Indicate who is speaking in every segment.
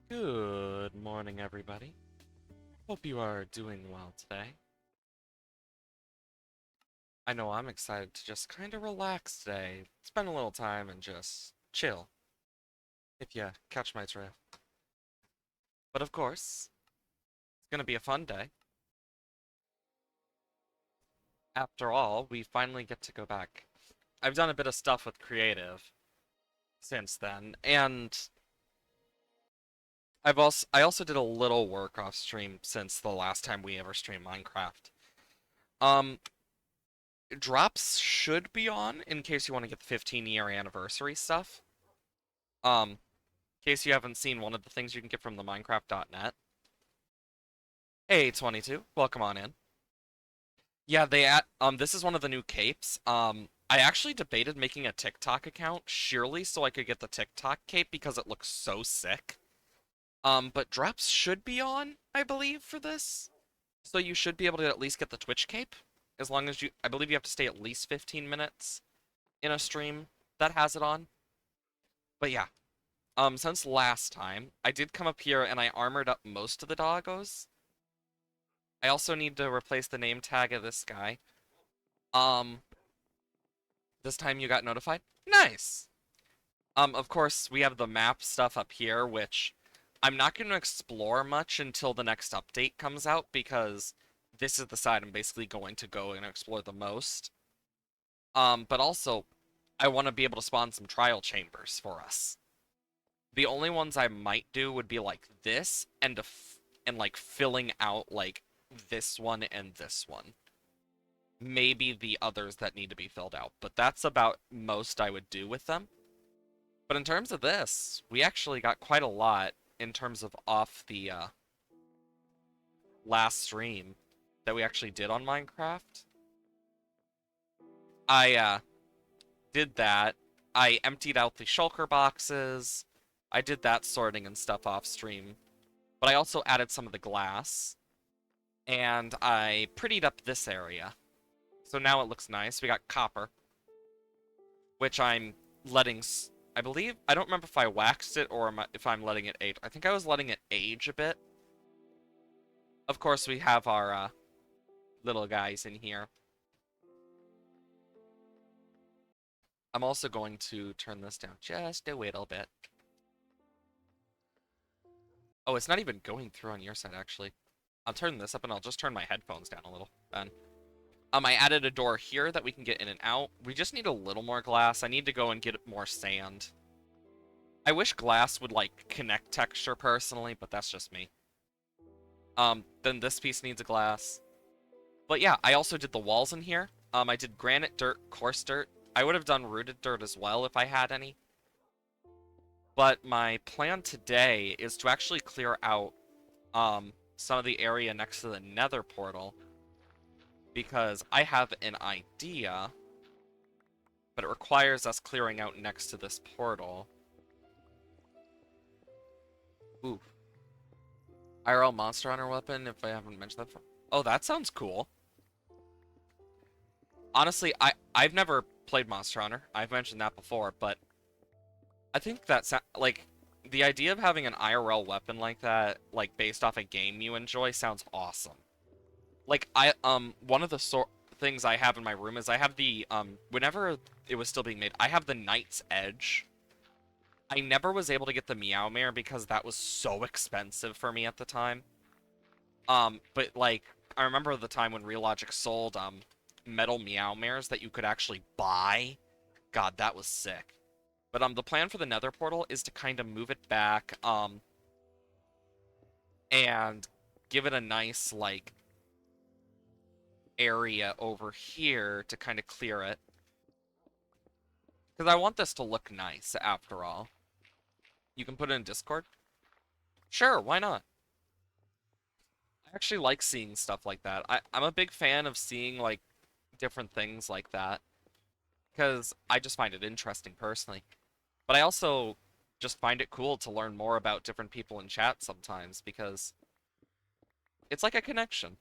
Speaker 1: Good morning, everybody. Hope you are doing well today. I know I'm excited to just kind of relax today, spend a little time and just chill, if you catch my drift. But of course, it's gonna be a fun day. After all, we finally get to go back. I've done a bit of stuff with creative since then, and I also did a little work off stream since the last time we ever streamed Minecraft. Um, Drops should be on in case you want to get the 15-year anniversary stuff. In case you haven't seen one of the things you can get from the Minecraft.net. Hey, 22, welcome on in. Yeah, this is one of the new capes. I actually debated making a TikTok account sheerly so I could get the TikTok cape because it looks so sick. But drops should be on, I believe, for this. So you should be able to at least get the Twitch cape. As long as I believe you have to stay at least 15 minutes in a stream that has it on. But yeah, since last time, I did come up here and I armored up most of the doggos. I also need to replace the name tag of this guy. Um, this time you got notified? Nice! Of course, we have the map stuff up here, which I'm not going to explore much until the next update comes out, because this is the side I'm basically going to go and explore the most. But also, I want to be able to spawn some trial chambers for us. The only ones I might do would be like this and like filling out like this one and this one. Maybe the others that need to be filled out, but that's about most I would do with them. But in terms of this, we actually got quite a lot in terms of off the last stream that we actually did on Minecraft. I did that. I emptied out the shulker boxes. I did that sorting and stuff off stream. But I also added some of the glass. And I prettied up this area. So now it looks nice. We got copper, which I'm letting, I believe, I don't remember if I waxed it or if I'm letting it age. I think I was letting it age a bit. Of course, we have our little guys in here. I'm also going to turn this down just a little bit. Oh, it's not even going through on your side, actually. I'll turn this up and I'll just turn my headphones down a little then. I added a door here that we can get in and out. We just need a little more glass. I need to go and get more sand. I wish glass would, like, connect texture personally, but that's just me. Then this piece needs a glass. But yeah, I also did the walls in here. I did granite dirt, coarse dirt. I would have done rooted dirt as well if I had any. But my plan today is to actually clear out, some of the area next to the nether portal. Because I have an idea, but it requires us clearing out next to this portal. Ooh. IRL Monster Hunter weapon, if I haven't mentioned that before. Oh, that sounds cool. Honestly, I've never played Monster Hunter. I've mentioned that before, but I think that's like the idea of having an IRL weapon like that, like based off a game you enjoy, sounds awesome. Like one of the things I have in my room is I have the whenever it was still being made, I have the Knight's Edge. I never was able to get the Meowmere because that was so expensive for me at the time. But like I remember the time when Real Logic sold metal Meowmeres that you could actually buy. God, that was sick. But the plan for the Nether portal is to kind of move it back and give it a nice like area over here to kind of clear it. Because I want this to look nice after all. You can put it in Discord? Sure, why not? I actually like seeing stuff like that. I'm a big fan of seeing like different things like that. Because I just find it interesting personally. But I also just find it cool to learn more about different people in chat sometimes because it's like a connection.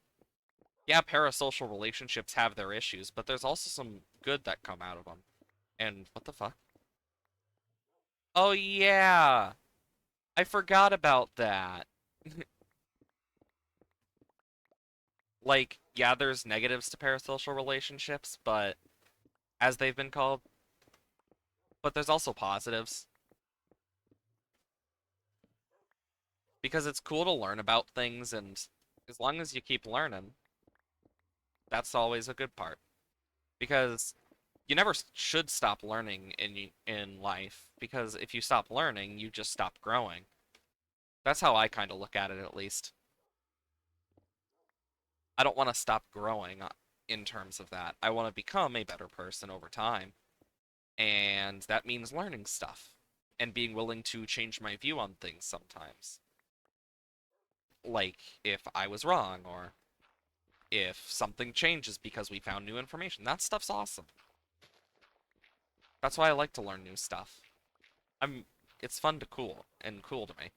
Speaker 1: Yeah, parasocial relationships have their issues, but there's also some good that come out of them. And what the fuck? Oh yeah! I forgot about that. Like, yeah, there's negatives to parasocial relationships, but as they've been called, but there's also positives because it's cool to learn about things, and as long as you keep learning, that's always a good part. Because you never should stop learning in life, because if you stop learning, you just stop growing. That's how I kind of look at it, at least. I don't want to stop growing in terms of that. I want to become a better person over time. And that means learning stuff and being willing to change my view on things sometimes. Like if I was wrong or if something changes because we found new information. That stuff's awesome. That's why I like to learn new stuff. I'm it's fun to cool to me.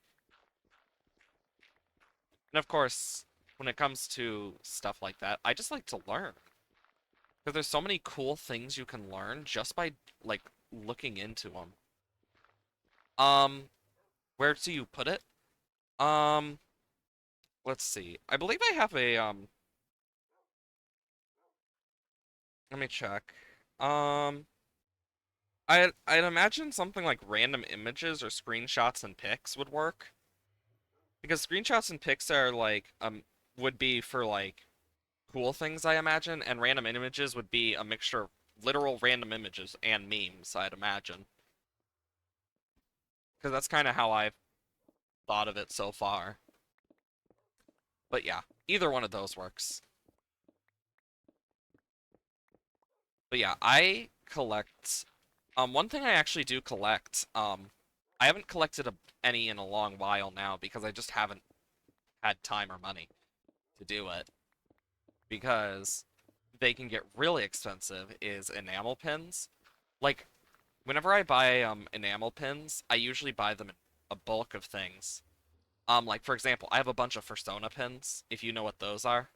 Speaker 1: And of course, when it comes to stuff like that, I just like to learn. Because there's so many cool things you can learn just by like looking into them. Um, where do you put it? Um, let's see. I believe I have a let me check. Um, I'd imagine something like random images or screenshots and pics would work. Because screenshots and pics are like would be for like cool things I imagine, and random images would be a mixture of literal random images and memes, I'd imagine. Because that's kind of how I've thought of it so far. But yeah, either one of those works. But yeah, I collect. One thing I actually do collect. I haven't collected any in a long while now because I just haven't had time or money to do it because they can get really expensive. Is enamel pins. Like whenever I buy enamel pins, I usually buy them in a bulk of things. Like for example, I have a bunch of Fursona pins, if you know what those are.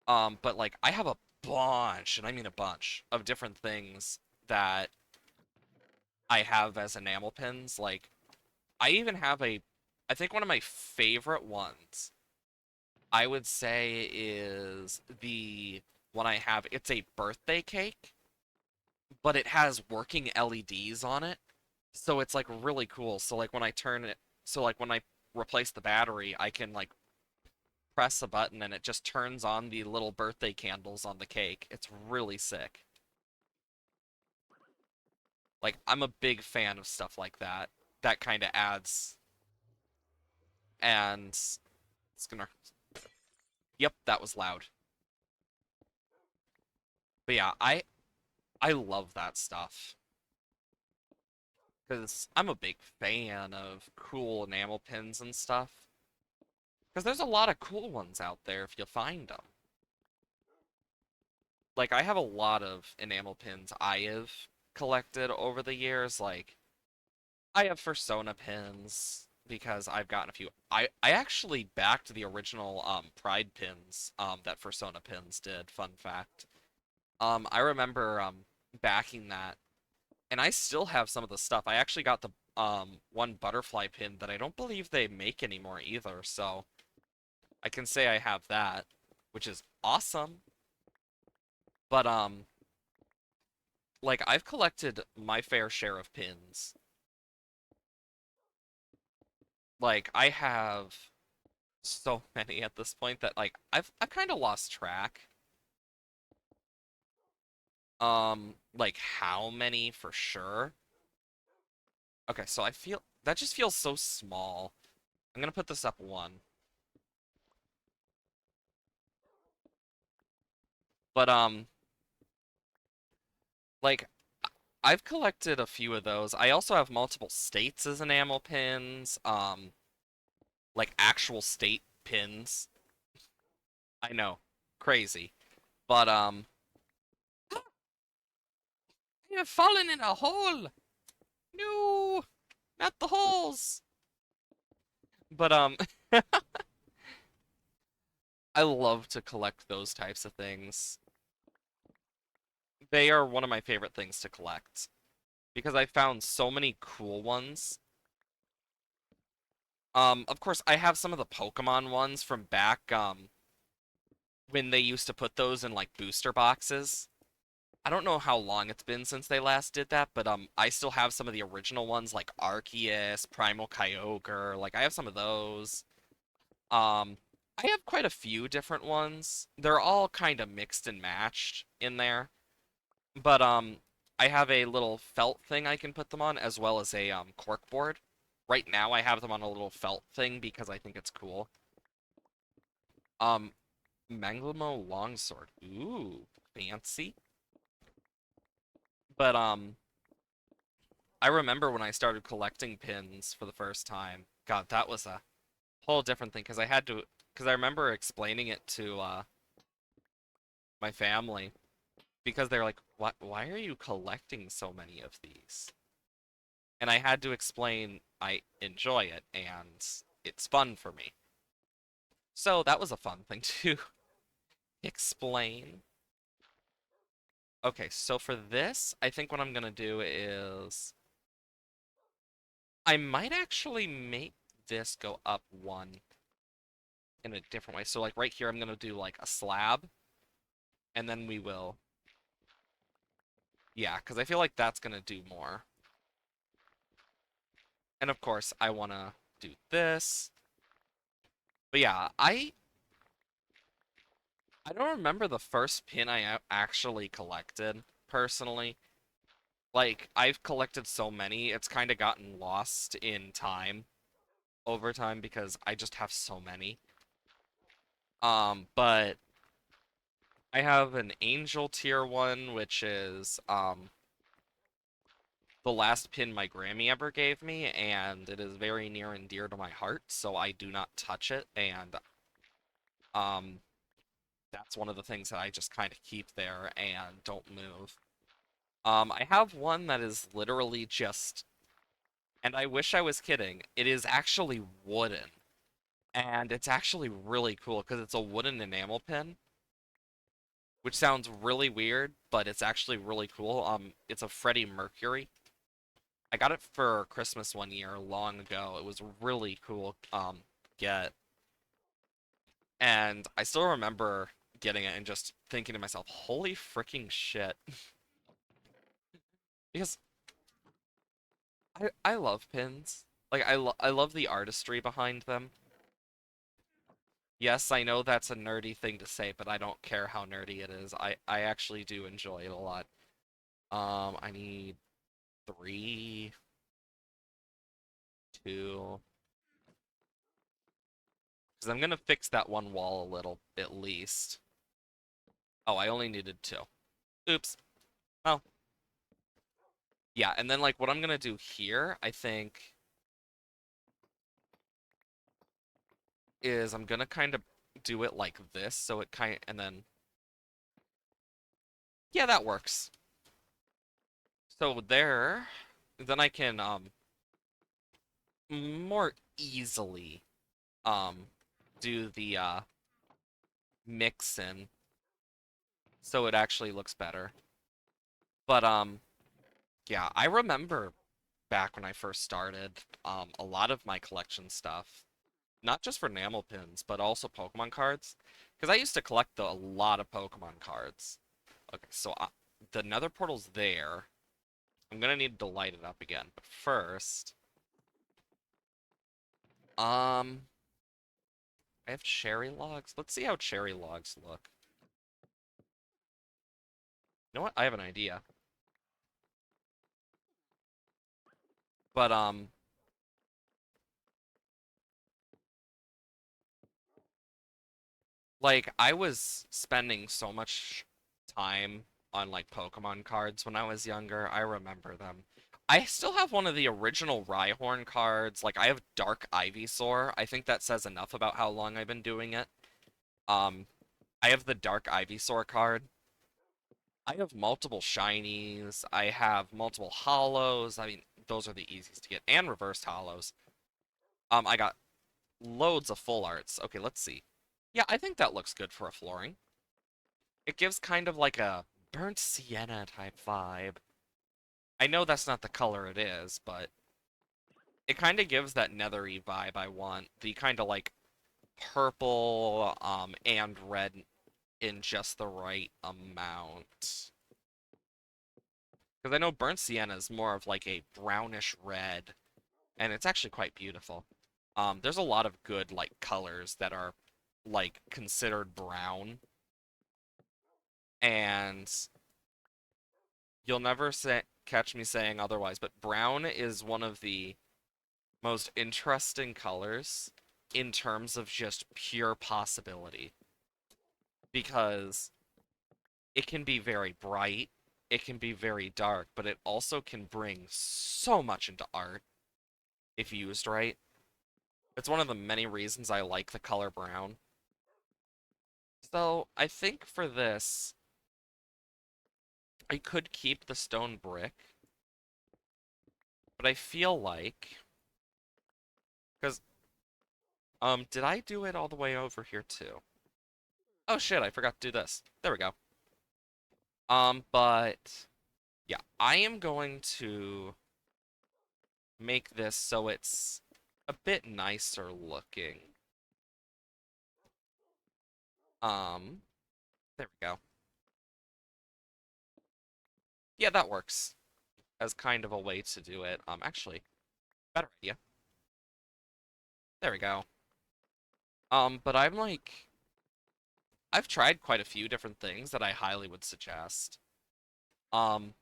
Speaker 1: But like I have a bunch, and I mean a bunch, of different things that I have as enamel pins. Like I even have I think one of my favorite ones I would say is the one I have. It's a birthday cake, but it has working LEDs on it. So it's like really cool. So like when I turn it, so like when I replace the battery, I can like press a button and it just turns on the little birthday candles on the cake. It's really sick. Like I'm a big fan of stuff like that. That kind of adds and it's gonna. Yep, that was loud. But yeah, I love that stuff because I'm a big fan of cool enamel pins and stuff. Because there's a lot of cool ones out there if you find them. Like I have a lot of enamel pins I have collected over the years. Like I have Fursona pins because I've gotten a few. I actually backed the original Pride pins that Fursona pins did. Fun fact. I remember backing that, and I still have some of the stuff. I actually got the one butterfly pin that I don't believe they make anymore either. So I can say I have that, which is awesome. But like I've collected my fair share of pins. Like I have so many at this point that like I've kind of lost track. Like how many for sure. Okay, so I feel that just feels so small. I'm gonna put this up one. But like I've collected a few of those. I also have multiple states as enamel pins. Like actual state pins. I know, crazy. But I have fallen in a hole. No, not the holes. But I love to collect those types of things. They are one of my favorite things to collect because I found so many cool ones Of course, I have some of the Pokemon ones from back, when they used to put those in like booster boxes. I don't know how long it's been since they last did that, but I still have some of the original ones like Arceus, Primal Kyogre, like I have some of those. Um, I have quite a few different ones. They're all kind of mixed and matched in there. But I have a little felt thing I can put them on, as well as a cork board. Right now, I have them on a little felt thing because I think it's cool. Um, Manglemo Longsword. Ooh, fancy. But I remember when I started collecting pins for the first time. God, that was a whole different thing because I had to. Because I remember explaining it to my family because they're like, Why are you collecting so many of these?" And I had to explain I enjoy it and it's fun for me. So that was a fun thing to explain. Okay, so for this, I think what I'm gonna do is I might actually make this go up one in a different way. So like right here, I'm gonna do like a slab, and then we will, yeah, because I feel like that's gonna do more. And of course, I wanna do this. But yeah, I don't remember the first pin I actually collected personally. Like, I've collected so many, it's kind of gotten lost in time over time because I just have so many. But I have an Angel tier one, which is the last pin my Grammy ever gave me, and it is very near and dear to my heart, so I do not touch it, and um that's one of the things that I just kind of keep there and don't move. I have one that is literally just, and I wish I was kidding, it is actually wooden. And it's actually really cool because it's a wooden enamel pin, which sounds really weird, but it's actually really cool. It's a Freddie Mercury. I got it for Christmas one year long ago. It was really cool get. And I still remember getting it and just thinking to myself, "Holy freaking shit." Because I love pins. Like I love the artistry behind them. Yes, I know that's a nerdy thing to say, but I don't care how nerdy it is. I actually do enjoy it a lot. I need three, two, because I'm gonna fix that one wall a little at least. Oh, I only needed two. Oops. Oh, yeah, and then like what I'm gonna do here, I think, is I'm gonna kind of do it like this, so it kind and then yeah, that works. So there, then I can more easily um do the mix in so it actually looks better. But yeah, I remember back when I first started, a lot of my collection stuff, not just for enamel pins, but also Pokemon cards, because I used to collect a lot of Pokemon cards. Okay, so the Nether portal's there. I'm gonna need to light it up again, but first, um, I have cherry logs. Let's see how cherry logs look. You know what? I have an idea. But like I was spending so much time on like Pokemon cards when I was younger. I remember them. I still have one of the original Rhyhorn cards. Like I have Dark Ivysaur. I think that says enough about how long I've been doing it. Um, I have the Dark Ivysaur card. I have multiple shinies. I have multiple hollows. I mean, those are the easiest to get, and reversed hollows. I got loads of full arts. Okay, let's see. Yeah, I think that looks good for a flooring. It gives kind of like a burnt sienna type vibe. I know that's not the color it is, but It kind of gives that nethery vibe I want. The kind of like purple and red in just the right amount. Because I know burnt sienna is more of like a brownish red, and it's actually quite beautiful. There's a lot of good like colors that are like considered brown, and you'll never catch me saying otherwise, but brown is one of the most interesting colors in terms of just pure possibility because it can be very bright, it can be very dark, but it also can bring so much into art if used right. It's one of the many reasons I like the color brown. So I think for this, I could keep the stone brick, but I feel like, because, did I do it all the way over here too? Oh shit, I forgot to do this. There we go. But, yeah, I am going to make this so it's a bit nicer looking. Um, there we go. Yeah, that works as kind of a way to do it. Actually, better idea. There we go. But I'm like, I've tried quite a few different things that I highly would suggest. Um,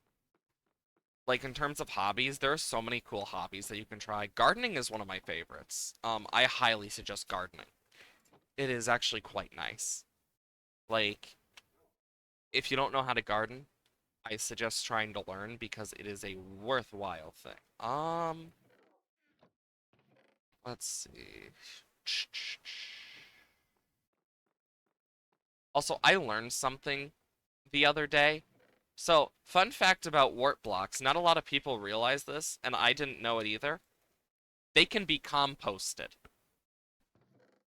Speaker 1: like in terms of hobbies, there are so many cool hobbies that you can try. Gardening is one of my favorites. I highly suggest gardening. It is actually quite nice. Like, if you don't know how to garden, I suggest trying to learn because it is a worthwhile thing. Let's see. Also, I learned something the other day. So, fun fact about wart blocks, not a lot of people realize this, and I didn't know it either. They can be composted.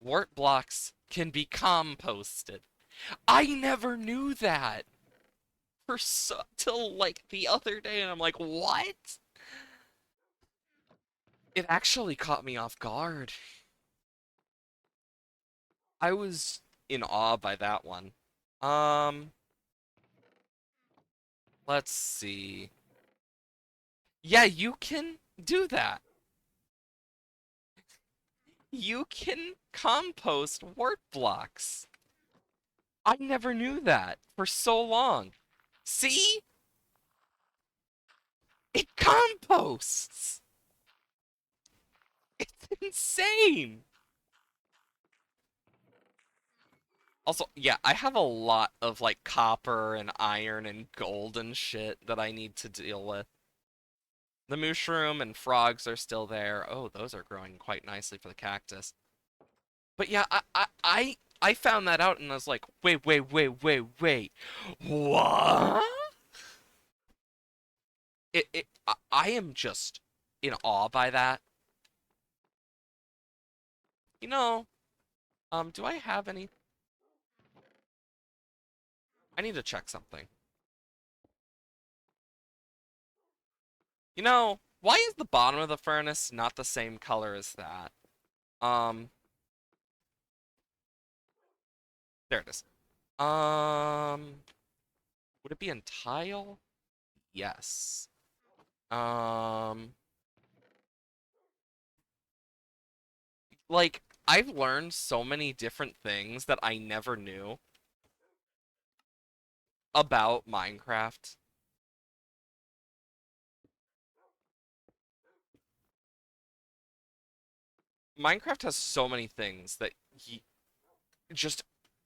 Speaker 1: Wart blocks can be composted. I never knew that for till like the other day, and I'm like, what? It actually caught me off guard. I was in awe by that one. Um, let's see. Yeah, you can do that. You can compost wart blocks. I never knew that for so long. See? It composts. It's insane. Also, yeah, I have a lot of like copper and iron and gold and shit that I need to deal with. The mushroom and frogs are still there. Oh, those are growing quite nicely for the cactus. But yeah, I found that out and I was like, wait. What? I am just in awe by that. You know, do I have any? I need to check something. You know, why is the bottom of the furnace not the same color as that? Um, there it is. Um, would it be in tile? Yes. Um, like, I've learned so many different things that I never knew about Minecraft. Minecraft has so many things that just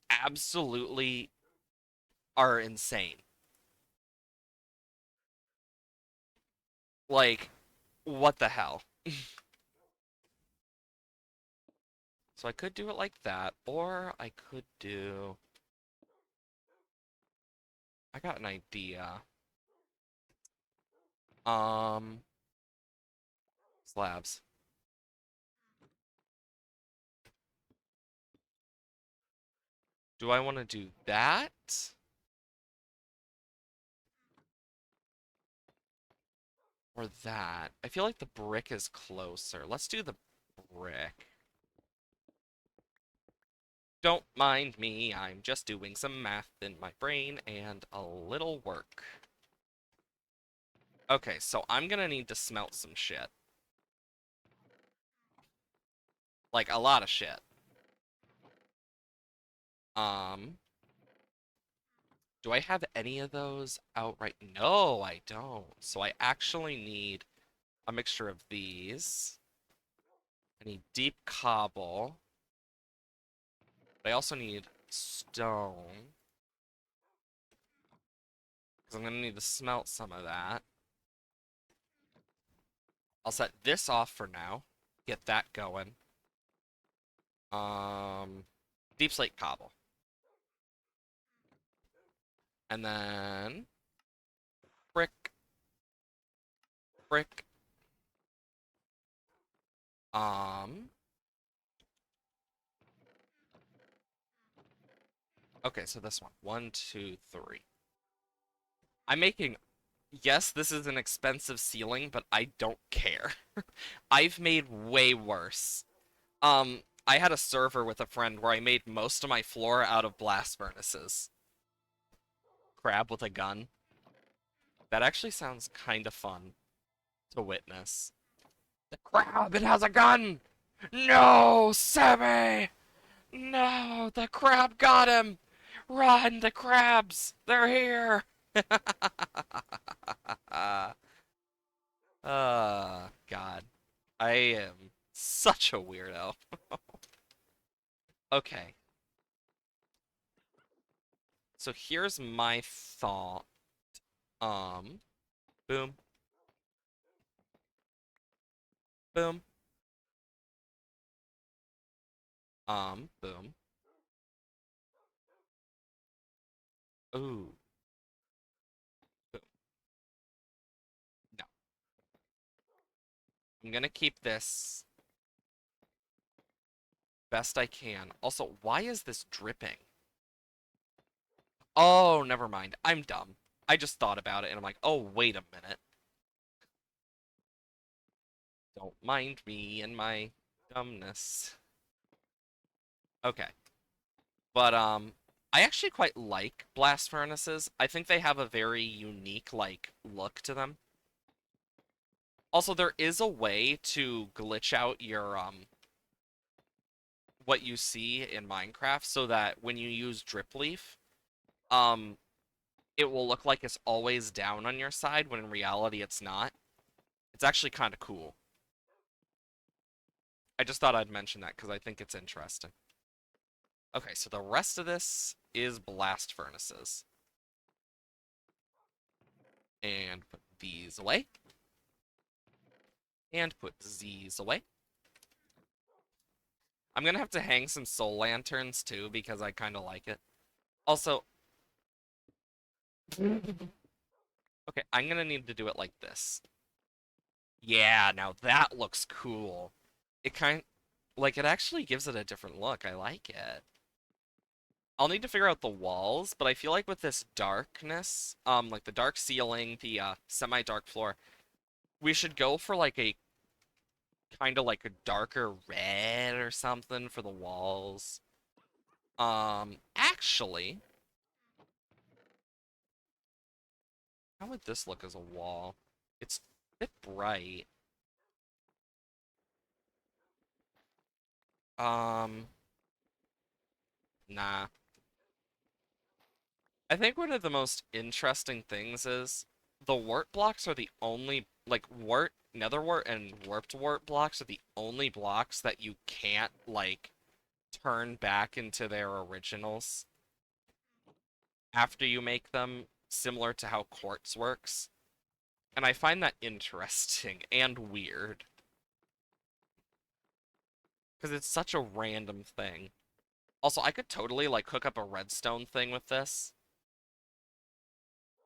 Speaker 1: absolutely are insane. Like, what the hell? So I could do it like that, or I could do... I got an idea. Um, slabs. Do I want to do that? Or that. I feel like the brick is closer. Let's do the brick. Don't mind me, I'm just doing some math in my brain and a little work. Okay, so I'm gonna need to smelt some shit. Like, a lot of shit. Um, do I have any of those outright? No, I don't. So I actually need a mixture of these. I need deep cobble. But I also need stone. Because I'm gonna need to smelt some of that. I'll set this off for now. Get that going. Um, deep slate cobble. And then brick, brick. Um, okay, so this one. One, two, three. I'm making, yes, this is an expensive ceiling, but I don't care. I've made way worse. I had a server with a friend where I made most of my floor out of blast furnaces. Crab with a gun. That actually sounds kind of fun to witness. The crab, it has a gun! No, Sammy! No, the crab got him! Run, the crabs! They're here! God. I am such a weirdo. Okay, so here's my thought. Um, boom, boom, boom. Ooh, boom. No, I'm gonna keep this best I can. Also, why is this dripping? Oh, never mind. I'm dumb. I just thought about it and I'm like, oh, wait a minute. Don't mind me and my dumbness. Okay. But, I actually quite like blast furnaces. I think they have a very unique, like, look to them. Also, there is a way to glitch out your, what you see in Minecraft so that when you use Drip Leaf, um, it will look like it's always down on your side when in reality it's not. It's actually kind of cool. I just thought I'd mention that because I think it's interesting. Okay, so the rest of this is blast furnaces. And put these away. And put these away. I'm gonna have to hang some soul lanterns too because I kind of like it. Also, okay, I'm gonna need to do it like this. Yeah, now that looks cool. It like, it actually gives it a different look. I like it. I'll need to figure out the walls, but I feel like with this darkness, like the dark ceiling, the, semi-dark floor, we should go for, like, a kind of like a darker red or something for the walls. Actually, how would this look as a wall? It's a bit bright. Um, nah. I think one of the most interesting things is the wart blocks are the only, like, wart, nether wart, and warped wart blocks are the only blocks that you can't, like, turn back into their originals after you make them, similar to how quartz works. And I find that interesting and weird. Because it's such a random thing. Also, I could totally, like, hook up a redstone thing with this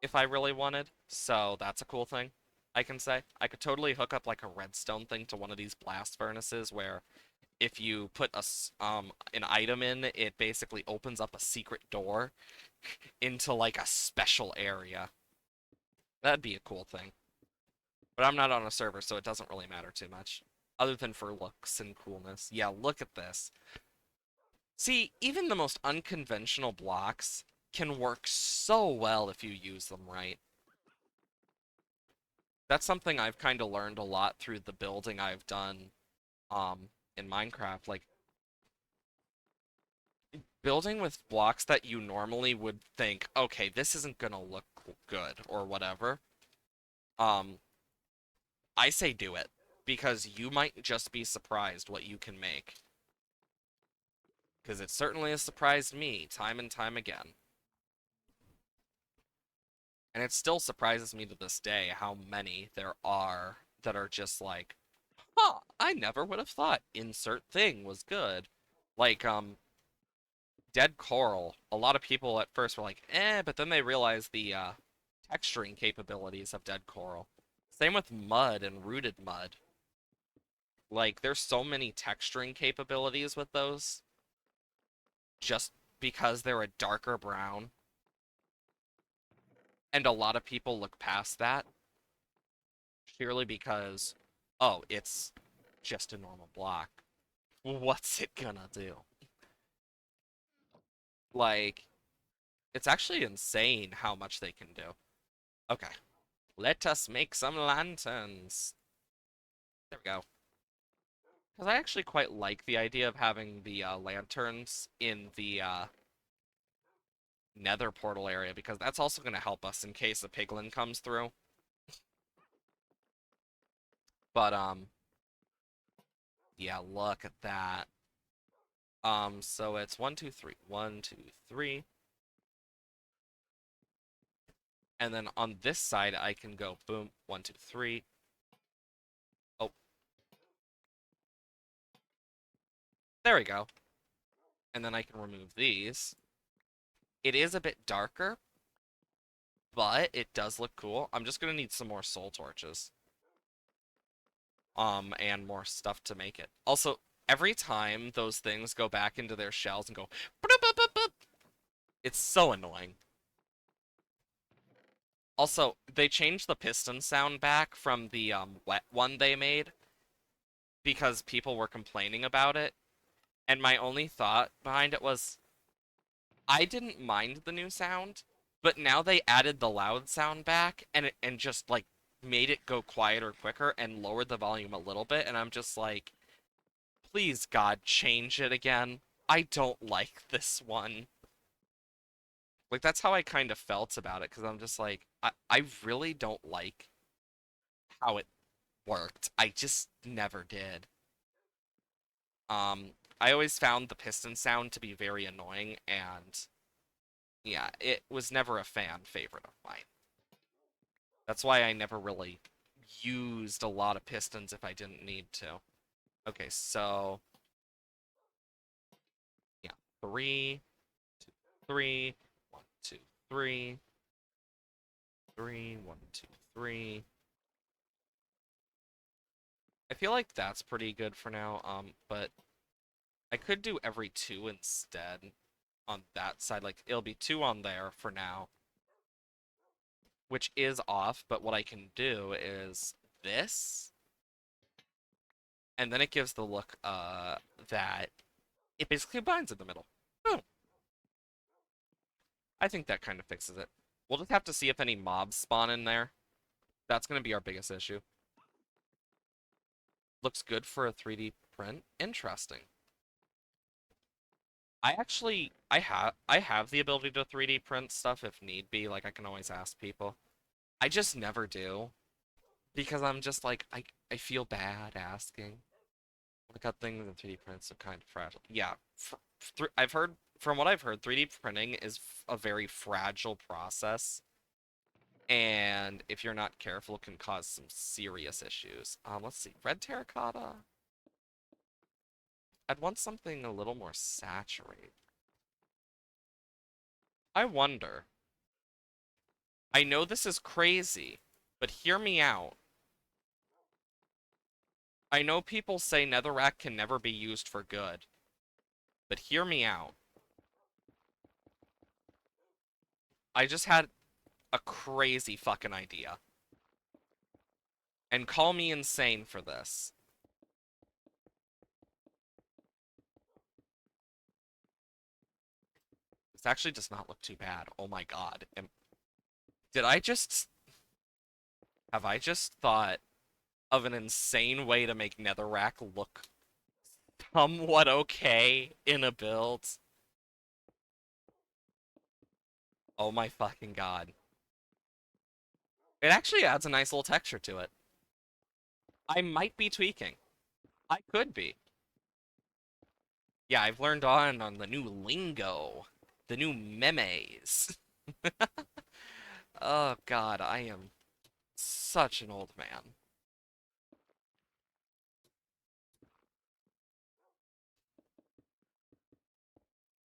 Speaker 1: if I really wanted. So that's a cool thing I can say. I could totally hook up, like, a redstone thing to one of these blast furnaces where if you put an item in, it basically opens up a secret door into, like, a special area. That'd be a cool thing. But I'm not on a server, so it doesn't really matter too much. Other than for looks and coolness. Yeah, look at this. See, even the most unconventional blocks can work so well if you use them right. That's something I've kind of learned a lot through the building I've done in Minecraft. Like, building with blocks that you normally would think, okay, this isn't gonna look good or whatever. Um, I say do it because you might just be surprised what you can make. Because it certainly has surprised me time and time again. And it still surprises me to this day how many there are that are just like, huh, I never would have thought insert thing was good. Like, Dead Coral, a lot of people at first were like, eh, but then they realized the texturing capabilities of Dead Coral. Same with mud and rooted mud. Like, there's so many texturing capabilities with those just because they're a darker brown. And a lot of people look past that purely because, oh, it's just a normal block. What's it gonna do? Like, it's actually insane how much they can do. Okay, let us make some lanterns. There we go. Because I actually quite like the idea of having the lanterns in the nether portal area, because that's also going to help us in case a piglin comes through. But, yeah, look at that. So it's 1, 2, 3. 1, 2, 3. And then on this side, I can go boom, 1, 2, 3. Oh, there we go. And then I can remove these. It is a bit darker, but it does look cool. I'm just gonna need some more soul torches. And more stuff to make it. Also, every time those things go back into their shells and go, "Boop, boop, boop, boop," it's so annoying. Also, they changed the piston sound back from the wet one they made because people were complaining about it. And my only thought behind it was, I didn't mind the new sound, but now they added the loud sound back and just like made it go quieter quicker and lowered the volume a little bit, and I'm just like, please God, change it again. I don't like this one. Like, that's how I kind of felt about it, because I'm just like, I really don't like how it worked. I just never did. I always found the piston sound to be very annoying, and yeah, it was never a fan favorite of mine. That's why I never really used a lot of pistons if I didn't need to. Okay, so yeah, three, two, three, 1, 2, 3, 3, 1, 2, 3. I feel like that's pretty good for now. But I could do every two instead on that side. Like, it'll be two on there for now, which is off. But what I can do is this, and then it gives the look that it basically binds in the middle. Oh, I think that kind of fixes it. We'll just have to see if any mobs spawn in there. That's going to be our biggest issue. Looks good for a 3D print. Interesting. I have the ability to 3D print stuff if need be. Like, I can always ask people. I just never do because I'm just like, I feel bad asking. I got things in 3D prints are kind of fragile. Yeah, I've heard from what I've heard, 3D printing is a very fragile process, and if you're not careful, it can cause some serious issues. Let's see, red terracotta. I'd want something a little more saturated. I wonder. I know this is crazy, but hear me out. I know people say netherrack can never be used for good, but hear me out. I just had a crazy fucking idea. And call me insane for this. This actually does not look too bad. Oh my god. Did I just... Have I just thought of an insane way to make Netherrack look somewhat okay in a build? Oh my fucking god. It actually adds a nice little texture to it. I might be tweaking. I could be. Yeah, I've learned on the new lingo. The new memes. Oh god, I am such an old man.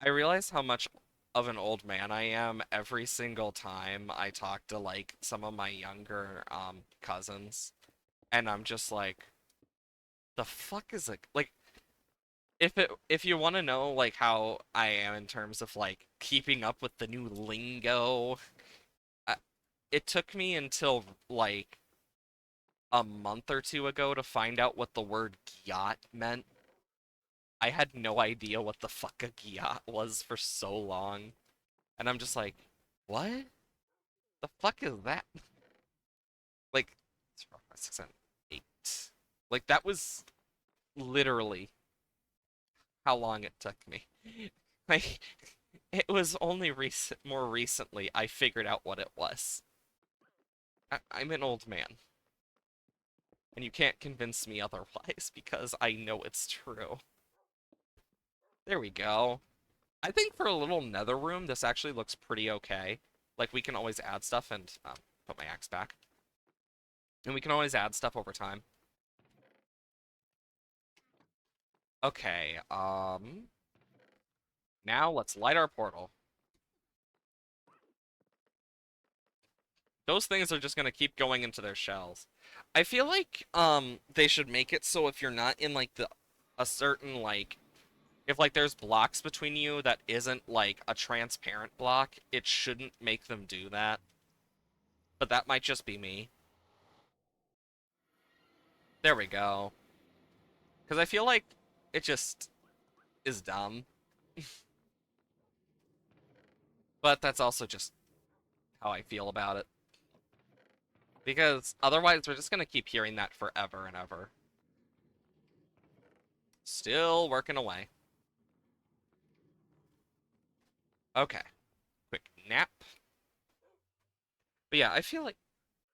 Speaker 1: I realize how much of an old man I am every single time I talk to like some of my younger cousins, and I'm just like, the fuck is it like if you want to know like how I am in terms of like keeping up with the new lingo, I, it took me until like a month or two ago to find out what the word gyat meant. I had no idea what the fuck a gyat was for so long. And I'm just like, what? The fuck is that? Like, 6 and 8. Like, that was literally how long it took me. Like, it was only more recently I figured out what it was. I'm an old man, and you can't convince me otherwise because I know it's true. There we go. I think for a little nether room, this actually looks pretty okay. Like, we can always add stuff and put my axe back. And we can always add stuff over time. Okay, now let's light our portal. Those things are just gonna keep going into their shells. I feel like, they should make it so if you're not in, like, a certain, like, if, like, there's blocks between you that isn't, like, a transparent block, it shouldn't make them do that. But that might just be me. There we go. Because I feel like it just is dumb. But that's also just how I feel about it. Because otherwise, we're just gonna keep hearing that forever and ever. Still working away. Okay, quick nap. But yeah, I feel like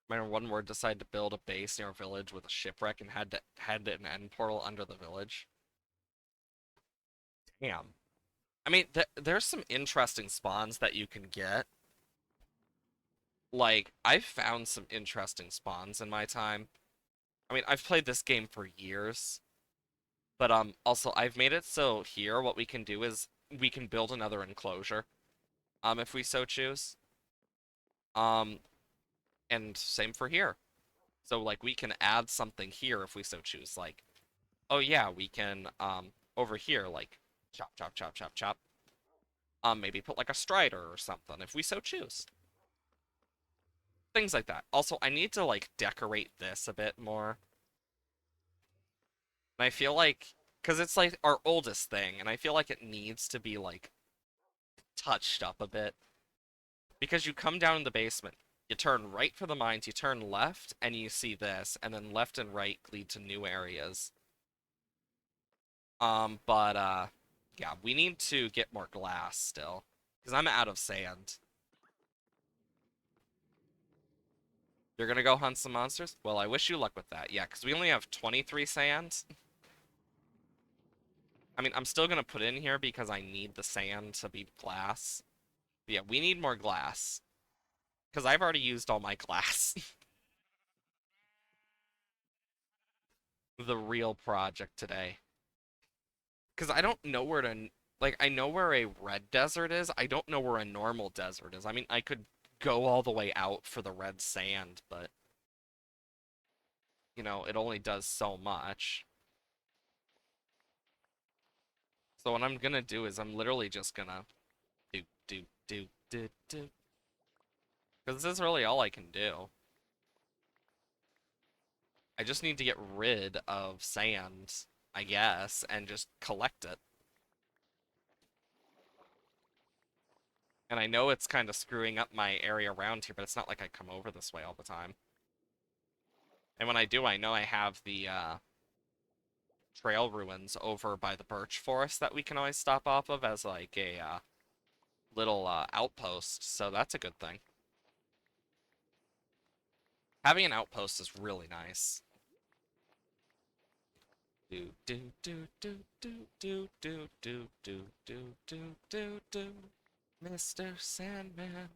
Speaker 1: my one word decided to build a base near a village with a shipwreck and had an end portal under the village. Damn. I mean, there's some interesting spawns that you can get. Like, I've found some interesting spawns in my time. I mean, I've played this game for years, but also I've made it so here what we can do is we can build another enclosure, if we so choose. Um, and same for here. So like we can add something here if we so choose. Like, oh yeah, we can over here like chop chop chop chop chop. Maybe put like a strider or something if we so choose. Things like that. Also, I need to like decorate this a bit more. And I feel like because it's like our oldest thing, and I feel like it needs to be like touched up a bit. Because you come down in the basement, you turn right for the mines, you turn left, and you see this, and then left and right lead to new areas. But yeah, we need to get more glass still, because I'm out of sand. You're gonna go hunt some monsters? Well, I wish you luck with that. Yeah, because we only have 23 sand. I mean, I'm still gonna put in here because I need the sand to be glass. But yeah, we need more glass. Because I've already used all my glass. The real project today. Because I don't know where to... Like, I know where a red desert is. I don't know where a normal desert is. I mean, I could go all the way out for the red sand, but... You know, it only does so much. So what I'm gonna do is I'm literally just gonna... do. Because this is really all I can do. I just need to get rid of sand, I guess, and just collect it. And I know it's kind of screwing up my area around here, but it's not like I come over this way all the time. And when I do, I know I have the trail ruins over by the birch forest that we can always stop off of as like a little outpost, so that's a good thing. Having an outpost is really nice. Do do do do do do do do do do do do do. Mr. Sandman,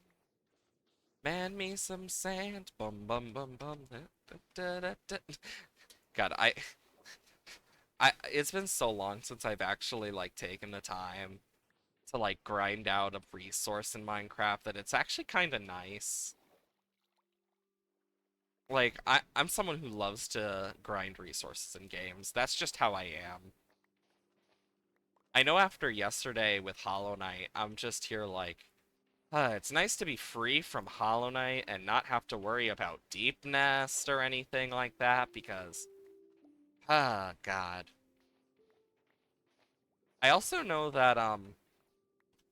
Speaker 1: man me some sand. Bum bum bum bum. Da, da, da, da. God, it's been so long since I've actually like taken the time to like grind out a resource in Minecraft that it's actually kind of nice. Like I'm someone who loves to grind resources in games. That's just how I am. I know after yesterday with Hollow Knight, I'm just here like, it's nice to be free from Hollow Knight and not have to worry about Deep Nest or anything like that because, God. I also know that,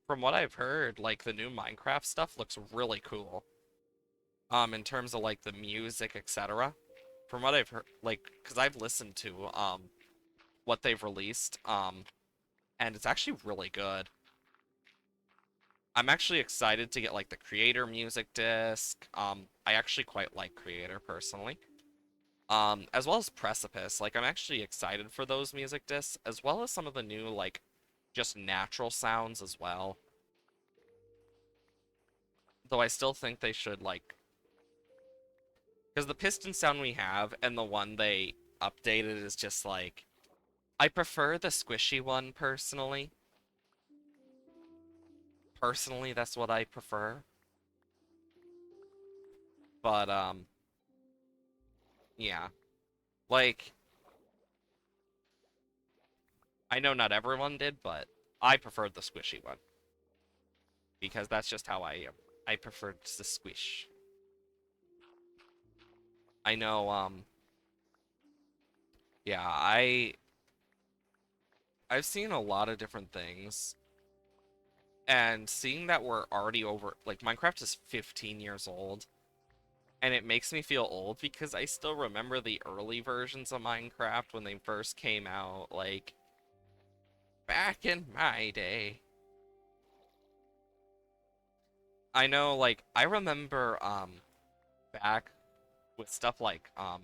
Speaker 1: from what I've heard, like the new Minecraft stuff looks really cool. In terms of like the music, etc. From what I've heard, like, because I've listened to, what they've released, and it's actually really good. I'm actually excited to get like the Creator music disc. I actually quite like Creator personally. As well as Precipice. Like I'm actually excited for those music discs, as well as some of the new like just natural sounds as well. Though I still think they should like because the piston sound we have and the one they updated is just like I prefer the squishy one personally. Personally, that's what I prefer. But yeah. Like I know not everyone did, but I preferred the squishy one because that's just how I am. I preferred the squish. I know yeah, I've seen a lot of different things and seeing that we're already over like Minecraft is 15 years old and it makes me feel old because I still remember the early versions of Minecraft when they first came out like back in my day. I know like I remember back with stuff like God,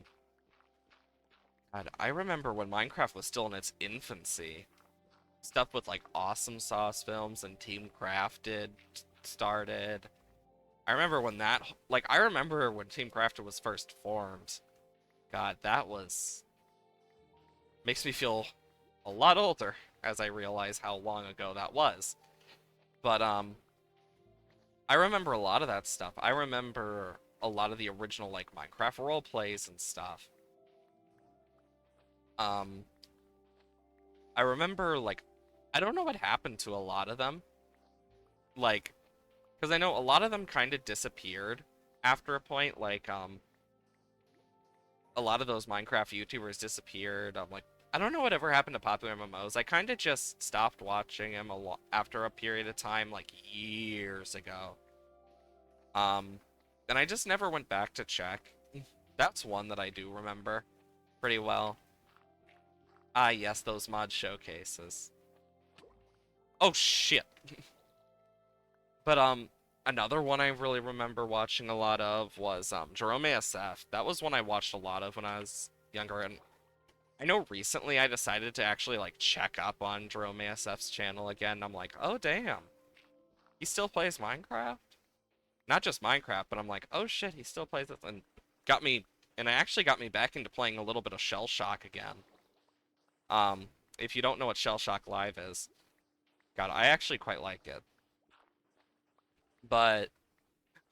Speaker 1: I remember when Minecraft was still in its infancy. Stuff with like Awesome Sauce Films and Team Crafted started. I remember when that, like, I remember when Team Crafted was first formed. God, that was, makes me feel a lot older as I realize how long ago that was. But, I remember a lot of that stuff. I remember a lot of the original, like, Minecraft role plays and stuff. Um, I remember, like, I don't know what happened to a lot of them. Like, because I know a lot of them kind of disappeared after a point. Like, a lot of those Minecraft YouTubers disappeared. I'm like, I don't know whatever happened to popular MMOs. I kind of just stopped watching them after a period of time, like years ago. Um, and I just never went back to check. That's one that I do remember pretty well. Ah, yes, those mod showcases. Oh shit. But another one I really remember watching a lot of was Jerome ASF. That was one I watched a lot of when I was younger, and I know recently I decided to actually like check up on Jerome ASF's channel again. I'm like, oh damn, he still plays Minecraft? Not just Minecraft, but I'm like, oh shit, he still plays it, and got me, and it actually got me back into playing a little bit of Shell Shock again. Um, if you don't know what Shell Shock Live is, God, I actually quite like it. But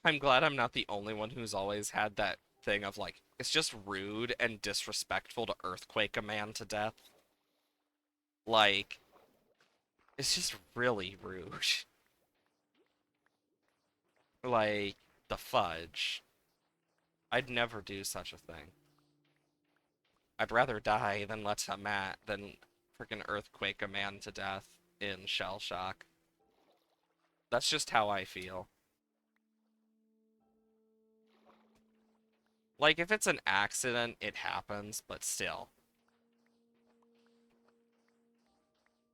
Speaker 1: I'm glad I'm not the only one who's always had that thing of like, it's just rude and disrespectful to earthquake a man to death. Like, it's just really rude. Like, the fudge. I'd never do such a thing. I'd rather die than than freaking earthquake a man to death in shell shock. That's just how I feel. Like, if it's an accident, it happens, but still.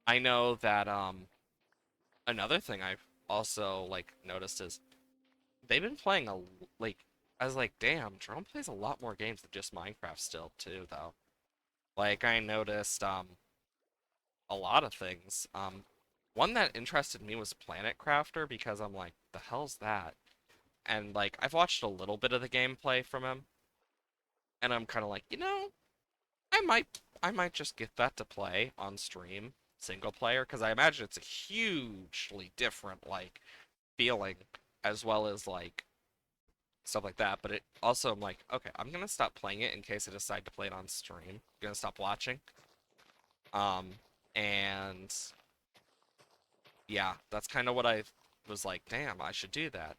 Speaker 1: I know that, another thing I've also, like, noticed is they've been playing like, I was like, damn, Jerome plays a lot more games than just Minecraft still, too, though. Like, I noticed, a lot of things. One that interested me was Planet Crafter because I'm like, the hell's that? And, like, I've watched a little bit of the gameplay from him, and I'm kind of like, I might just get that to play on stream, single player, because I imagine it's a hugely different like feeling, as well as like stuff like that. But it also I'm like, okay, I'm gonna stop playing it in case I decide to play it on stream. I'm gonna stop watching. Um, and yeah, that's kind of what I was like. Damn, I should do that.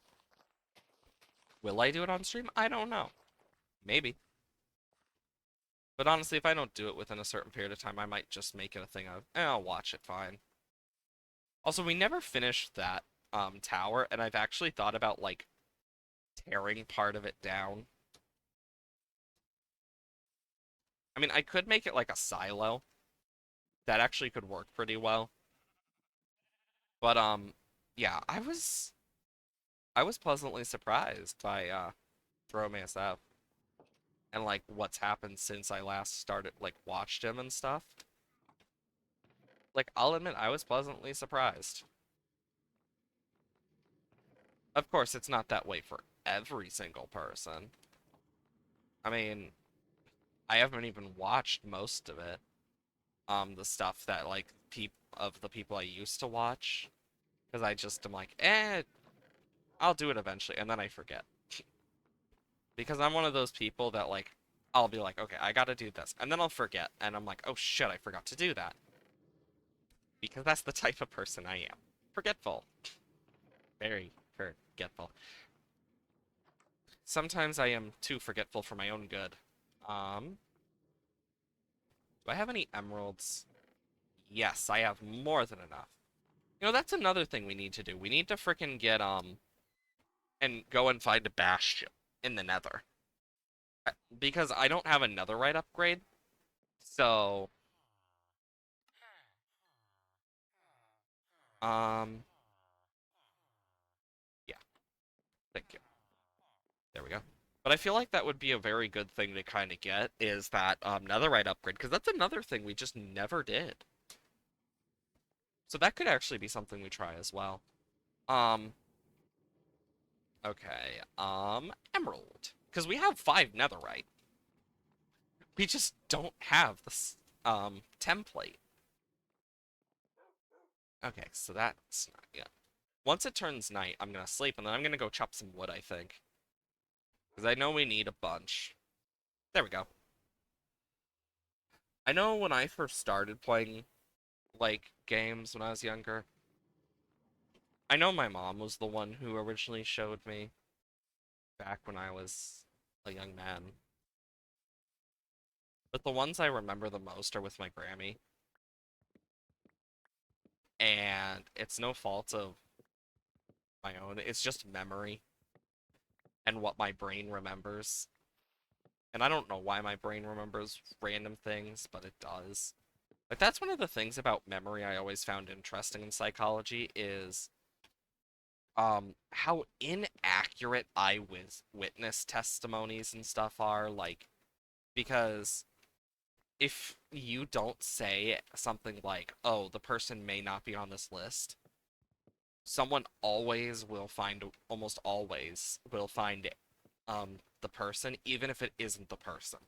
Speaker 1: Will I do it on stream? I don't know. Maybe. But honestly, if I don't do it within a certain period of time, I might just make it a thing of, I'll watch it fine. Also, we never finished that tower, and I've actually thought about like tearing part of it down. I mean, I could make it like a silo. That actually could work pretty well. But yeah, I was pleasantly surprised by Throw SF and like what's happened since I last started like watched him and stuff. Like I'll admit I was pleasantly surprised. Of course, it's not that way for every single person. I mean, I haven't even watched most of it. The stuff that like the people I used to watch, because I just am like, I'll do it eventually, and then I forget. Because I'm one of those people that like, I'll be like, okay, I gotta do this, and then I'll forget, and I'm like, oh shit, I forgot to do that. Because that's the type of person I am. Forgetful. Very forgetful. Sometimes I am too forgetful for my own good. Um, do I have any emeralds? Yes, I have more than enough. That's another thing we need to do. We need to frickin' get, and go and find a bastion in the nether. Because I don't have a netherite upgrade, so, um, yeah, thank you. There we go. But I feel like that would be a very good thing to kind of get, is that, netherite upgrade, because that's another thing we just never did. So that could actually be something we try as well. Um, okay, emerald. Because we have 5 netherite. We just don't have this, template. Okay, so that's not yet. Once it turns night, I'm gonna sleep, and then I'm gonna go chop some wood, I think. Because I know we need a bunch. There we go. I know when I first started playing, like, games when I was younger, I know my mom was the one who originally showed me back when I was a young man. But the ones I remember the most are with my Grammy. And it's no fault of my own, it's just memory and what my brain remembers. And I don't know why my brain remembers random things, but it does. Like, that's one of the things about memory I always found interesting in psychology is how inaccurate eyewitness testimonies and stuff are, like, because if you don't say something like, oh, the person may not be on this list, someone almost always will find the person, even if it isn't the person.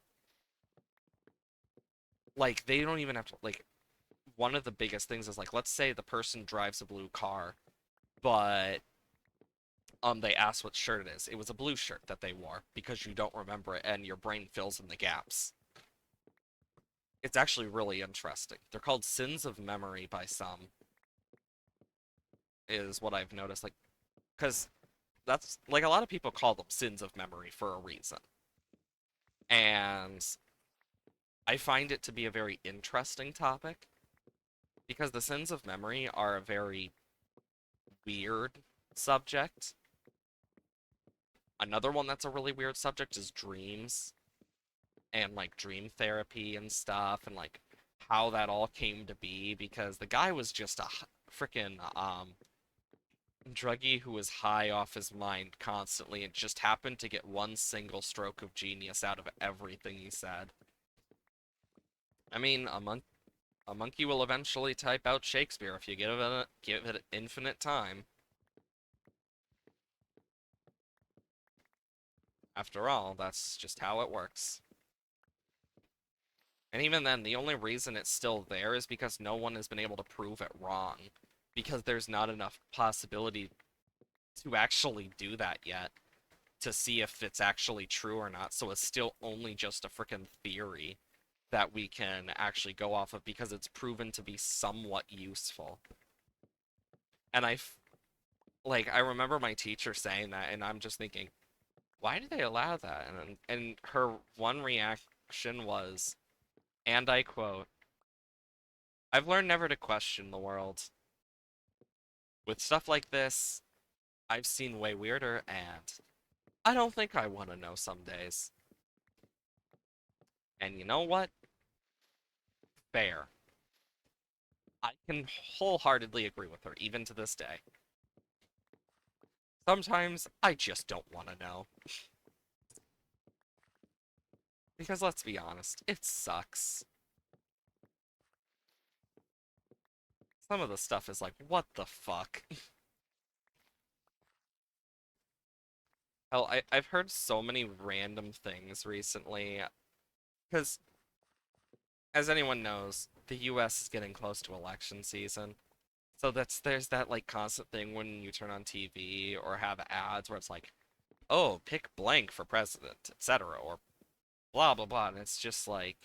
Speaker 1: Like, they don't even have to, like, one of the biggest things is like, let's say the person drives a blue car, but they ask what shirt it is. It was a blue shirt that they wore because you don't remember it and your brain fills in the gaps. It's actually really interesting. They're called sins of memory by some, is what I've noticed. Like, because that's like a lot of people call them sins of memory for a reason. And I find it to be a very interesting topic because the sins of memory are a very weird subject. Another one that's a really weird subject is dreams and like dream therapy and stuff and like how that all came to be because the guy was just a freaking druggie who was high off his mind constantly and just happened to get one single stroke of genius out of everything he said. I mean, a monkey will eventually type out Shakespeare if you give it infinite time. After all, that's just how it works. And even then, the only reason it's still there is because no one has been able to prove it wrong. Because there's not enough possibility to actually do that yet to see if it's actually true or not. So it's still only just a freaking theory that we can actually go off of because it's proven to be somewhat useful. And I remember my teacher saying that, and I'm just thinking, why do they allow that? And her one reaction was, and I quote, I've learned never to question the world. With stuff like this, I've seen way weirder, and I don't think I want to know some days. And you know what? Fair. I can wholeheartedly agree with her, even to this day. Sometimes I just don't want to know. Because let's be honest, it sucks. Some of the stuff is like, what the fuck? Hell, I've heard so many random things recently. Because, as anyone knows, the US is getting close to election season. So there's that like constant thing when you turn on TV or have ads where it's like, oh, pick blank for president, etc. or blah blah blah. And it's just like,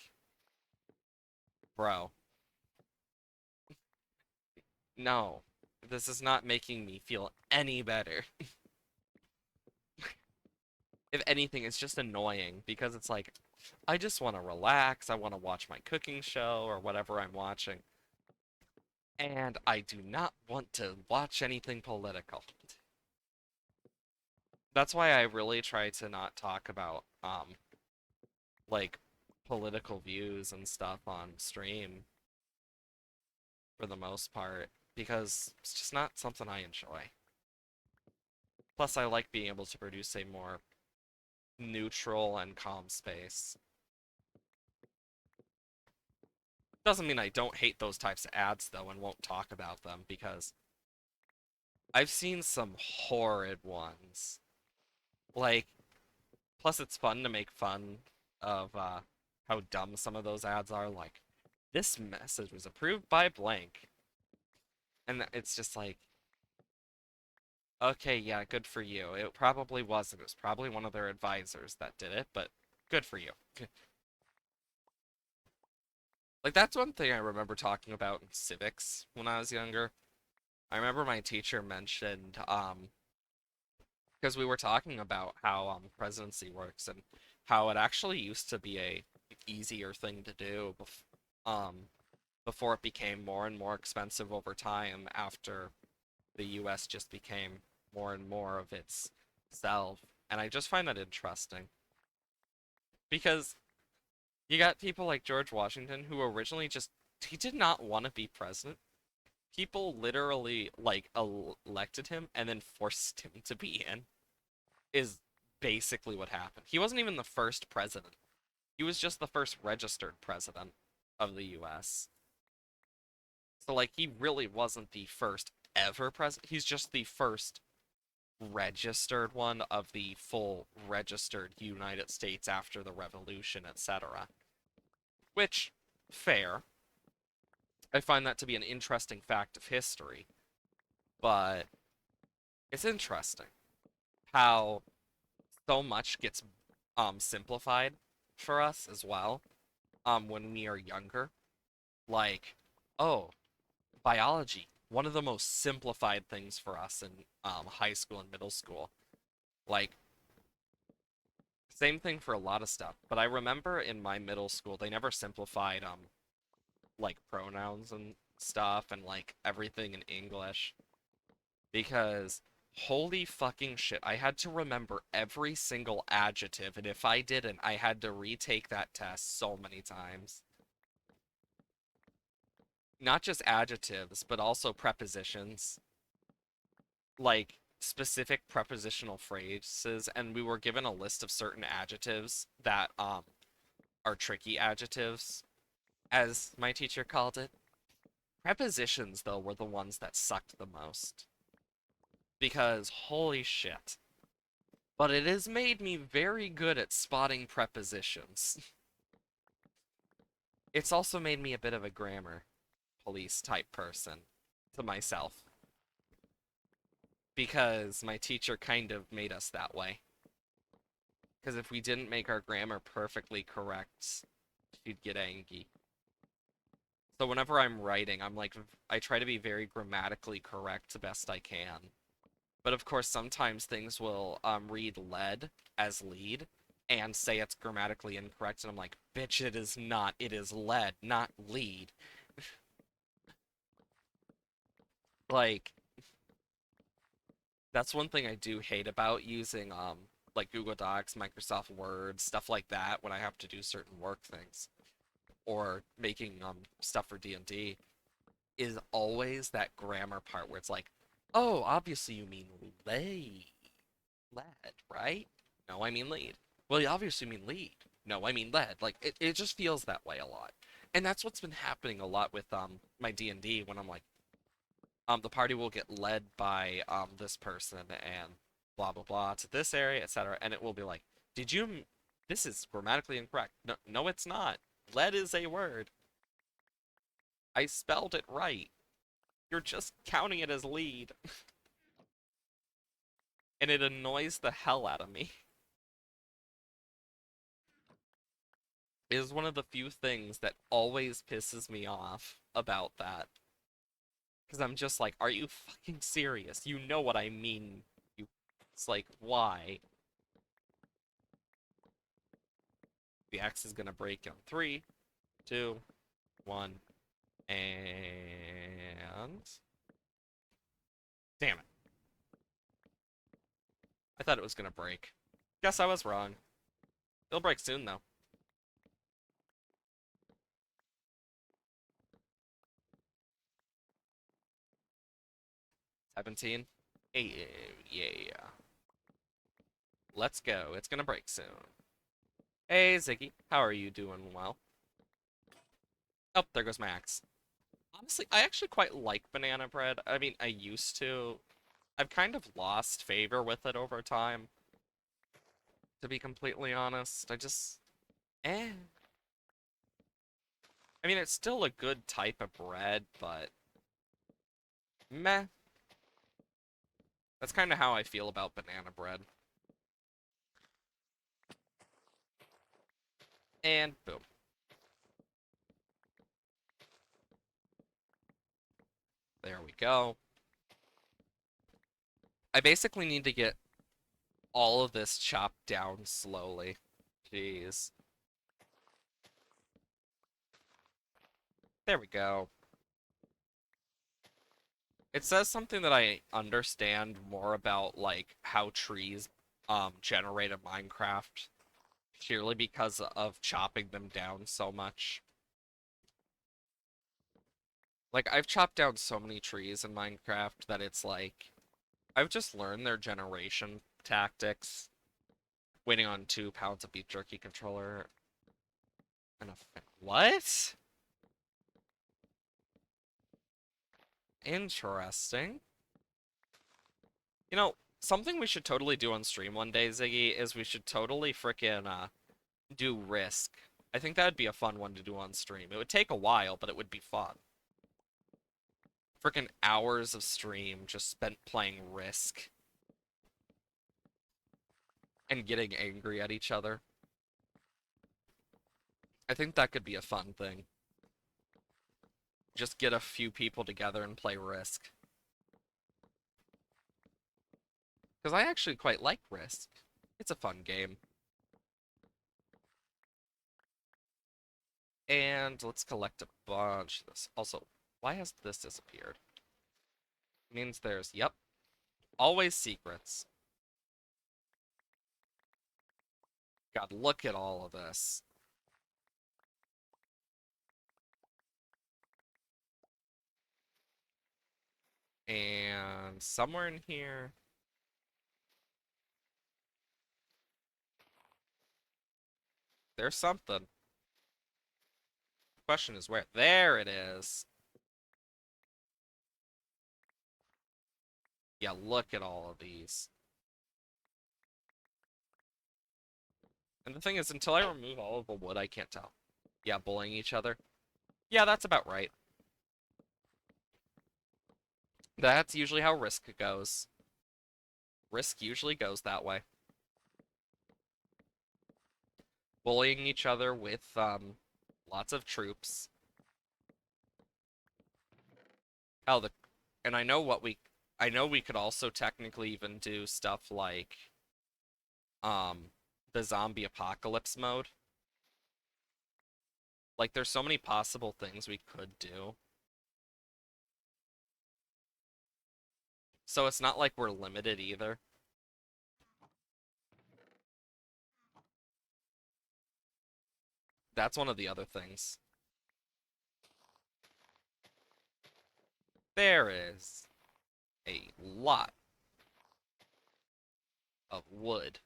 Speaker 1: bro, no. This is not making me feel any better. If anything, it's just annoying because it's like, I just want to relax. I want to watch my cooking show or whatever I'm watching. And I do not want to watch anything political. That's why I really try to not talk about like political views and stuff on stream for the most part because it's just not something I enjoy. Plus I like being able to produce a more neutral and calm space. Doesn't mean I don't hate those types of ads though and won't talk about them because I've seen some horrid ones. Like, plus it's fun to make fun of how dumb some of those ads are. Like, this message was approved by blank. And it's just like, okay, yeah, good for you. It probably wasn't. It was probably one of their advisors that did it, but good for you. Like, that's one thing I remember talking about in civics when I was younger. I remember my teacher mentioned, because we were talking about how presidency works and how it actually used to be a easier thing to do before it became more and more expensive over time after the US just became more and more of its self. And I just find that interesting because you got people like George Washington who originally just he did not want to be president. People literally like elected him and then forced him to be in is basically what happened. He wasn't even the first president. He was just the first registered president of the US. So like he really wasn't the first ever president. He's just the first registered one of the full registered United States after the revolution, etc. Which, fair. I find that to be an interesting fact of history, but it's interesting how so much gets simplified for us as well when we are younger. Like, oh, biology, one of the most simplified things for us in high school and middle school. Like, Same thing for a lot of stuff. But I remember in my middle school, they never simplified like pronouns and stuff and like everything in English because holy fucking shit, I had to remember every single adjective, and if I didn't, I had to retake that test so many times. Not just adjectives, but also prepositions, like specific prepositional phrases, and we were given a list of certain adjectives that are tricky adjectives, as my teacher called it. Prepositions, though, were the ones that sucked the most. Because holy shit. But it has made me very good at spotting prepositions. It's also made me a bit of a grammar police type person to myself. Because my teacher kind of made us that way. Because if we didn't make our grammar perfectly correct, she'd get angry. So whenever I'm writing, I try to be very grammatically correct the best I can. But of course, sometimes things will read lead as lead and say it's grammatically incorrect, and I'm like, bitch, it is not. It is lead, not lead. Like, that's one thing I do hate about using like Google Docs, Microsoft Word, stuff like that when I have to do certain work things or making stuff for D&D is always that grammar part where it's like, oh, obviously you mean lead, lead, right? No, I mean lead. Well, you obviously mean lead. No, I mean lead. Like it just feels that way a lot. And that's what's been happening a lot with my D&D when I'm like, the party will get led by this person and blah blah blah to this area, etc. And it will be like, did you this is grammatically incorrect. No, no, it's not. Lead is a word. I spelled it right. You're just counting it as lead. And it annoys the hell out of me. It is one of the few things that always pisses me off about that. Because I'm just like, are you fucking serious? You know what I mean. You, it's like, why? The axe is gonna break on 3, 2, 1, and... Damn it. I thought it was gonna break. Guess I was wrong. It'll break soon, though. 17. Yeah. Let's go. It's gonna break soon. Hey, Ziggy. How are you doing? Well? Oh, there goes my axe. Honestly, I actually quite like banana bread. I mean, I used to. I've kind of lost favor with it over time, to be completely honest. Eh. I mean, it's still a good type of bread, but meh. That's kind of how I feel about banana bread. And boom. There we go. I basically need to get all of this chopped down slowly. Jeez. There we go. It says something that I understand more about, like, how trees generate in Minecraft, purely because of chopping them down so much. Like, I've chopped down so many trees in Minecraft that it's like, I've just learned their generation tactics, waiting on 2 pounds of beef jerky controller and a... What? Interesting. You know, something we should totally do on stream one day, Ziggy, is we should totally frickin' do Risk. I think that'd be a fun one to do on stream. It would take a while, but it would be fun. Frickin' hours of stream just spent playing Risk and getting angry at each other. I think that could be a fun thing. Just get a few people together and play Risk. Because I actually quite like Risk. It's a fun game. And let's collect a bunch of this. Also, why has this disappeared? It means there's, yep, always secrets. God, look at all of this. And somewhere in here, there's something. The question is where? There it is. Yeah, look at all of these. And the thing is, until I remove all of the wood, I can't tell. Yeah, bullying each other. Yeah, that's about right. That's usually how Risk goes. Risk usually goes that way. Bullying each other with, lots of troops. Hell, and I know we could also technically even do stuff like, um, the zombie apocalypse mode. Like, there's so many possible things we could do. So it's not like we're limited either. That's one of the other things. There is a lot of wood.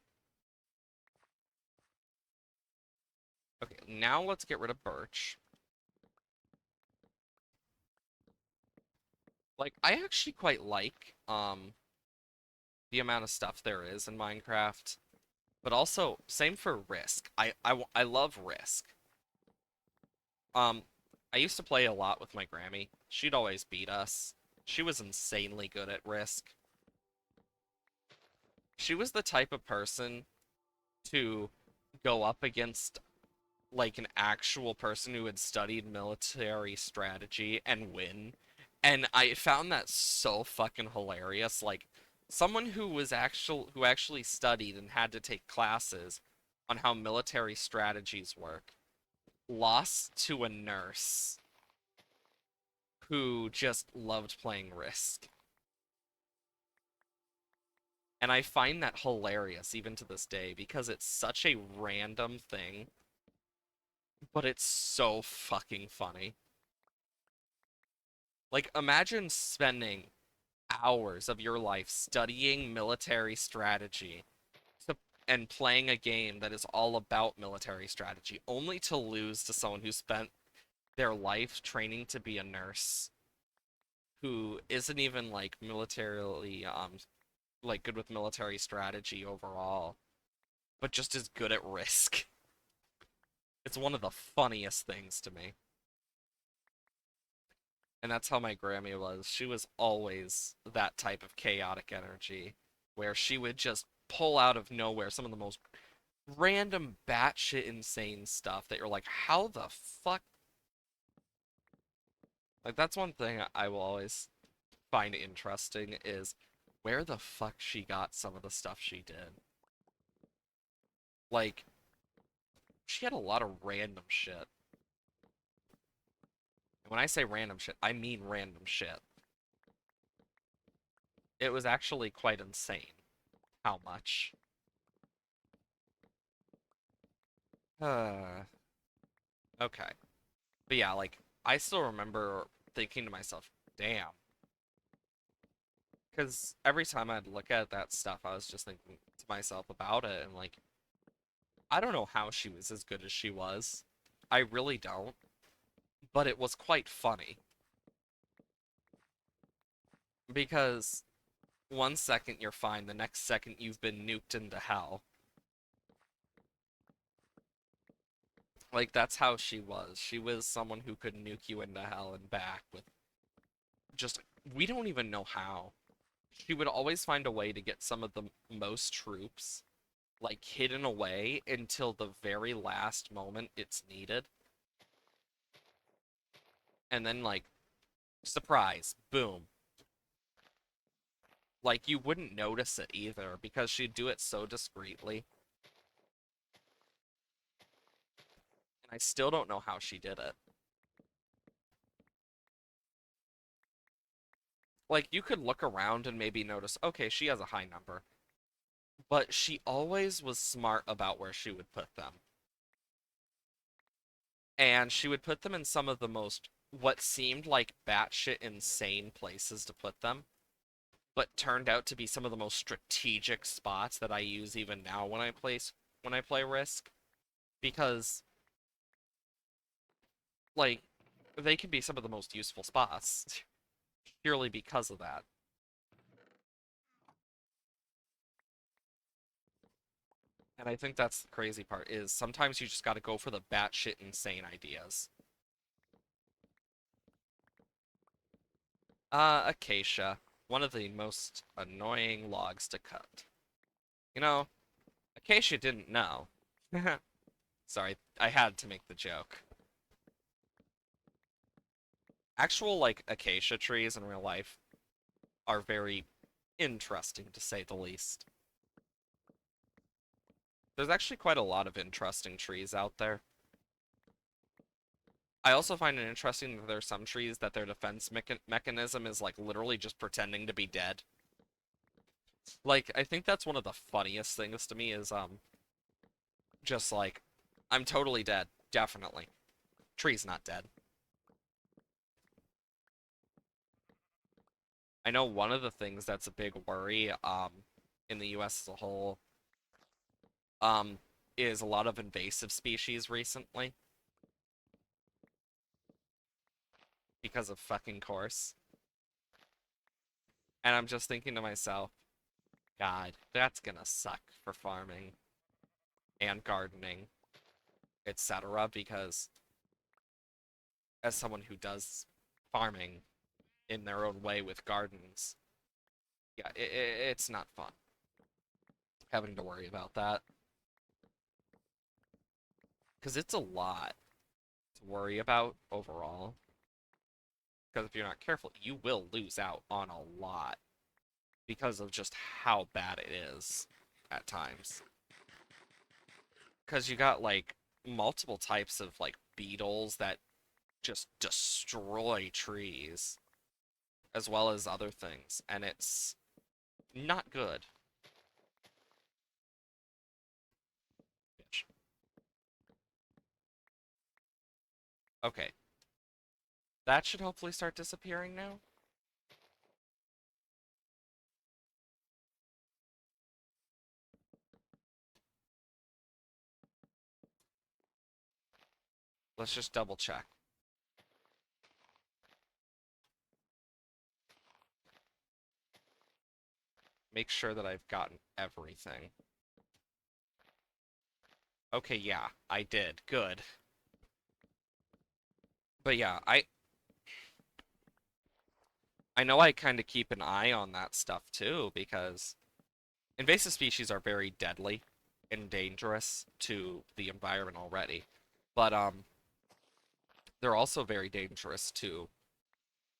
Speaker 1: Okay, now let's get rid of birch. Like, I actually quite like, the amount of stuff there is in Minecraft. But also, same for Risk. I love Risk. Um, I used to play a lot with my Grammy. She'd always beat us. She was insanely good at Risk. She was the type of person to go up against like an actual person who had studied military strategy and win. And I found that so fucking hilarious. Like someone who actually studied and had to take classes on how military strategies work lost to a nurse who just loved playing Risk. And I find that hilarious even to this day because it's such a random thing, but it's so fucking funny. Like, imagine spending hours of your life studying military strategy to, and playing a game that is all about military strategy, only to lose to someone who spent their life training to be a nurse, who isn't even like militarily like good with military strategy overall, but just as good at Risk. It's one of the funniest things to me. And that's how my Grammy was. She was always that type of chaotic energy where she would just pull out of nowhere some of the most random batshit insane stuff that you're like, how the fuck? Like, that's one thing I will always find interesting is where the fuck she got some of the stuff she did. Like, she had a lot of random shit. And when I say random shit, I mean random shit. It was actually quite insane how much. Uh, okay. But yeah, like, I still remember thinking to myself, damn. Because every time I'd look at that stuff, I was just thinking to myself about it, and like, I don't know how she was as good as she was. I really don't. But it was quite funny. Because one second you're fine, the next second you've been nuked into hell. Like, that's how she was. She was someone who could nuke you into hell and back with just, we don't even know how. She would always find a way to get some of the most troops, like, hidden away until the very last moment it's needed. And then, like, surprise, boom. Like, you wouldn't notice it either because she'd do it so discreetly. I still don't know how she did it. Like, you could look around and maybe notice, okay, she has a high number. But she always was smart about where she would put them. And she would put them in some of the most, what seemed like batshit insane places to put them, but turned out to be some of the most strategic spots that I use even now when I play Risk. Because, like, they can be some of the most useful spots, purely because of that. And I think that's the crazy part, is sometimes you just gotta go for the batshit insane ideas. Acacia. One of the most annoying logs to cut. You know, Acacia didn't know. Sorry, I had to make the joke. Actual, like, acacia trees in real life are very interesting, to say the least. There's actually quite a lot of interesting trees out there. I also find it interesting that there are some trees that their defense mechanism is, like, literally just pretending to be dead. Like, I think that's one of the funniest things to me is, just like, I'm totally dead. Definitely. Tree's not dead. I know one of the things that's a big worry, in the US as a whole, um, is a lot of invasive species recently because of fucking course. And I'm just thinking to myself, God, that's gonna suck for farming and gardening, etc. Because as someone who does farming in their own way with gardens, yeah, it's not fun having to worry about that. Because it's a lot to worry about overall. Because if you're not careful, you will lose out on a lot because of just how bad it is at times. Because you got like multiple types of like beetles that just destroy trees as well as other things, and it's not good. Bitch. Okay, that should hopefully start disappearing now. Let's just double check. Make sure that I've gotten everything. Okay, yeah, I did. Good. But yeah, I know I kind of keep an eye on that stuff too, because invasive species are very deadly and dangerous to the environment already. But they're also very dangerous to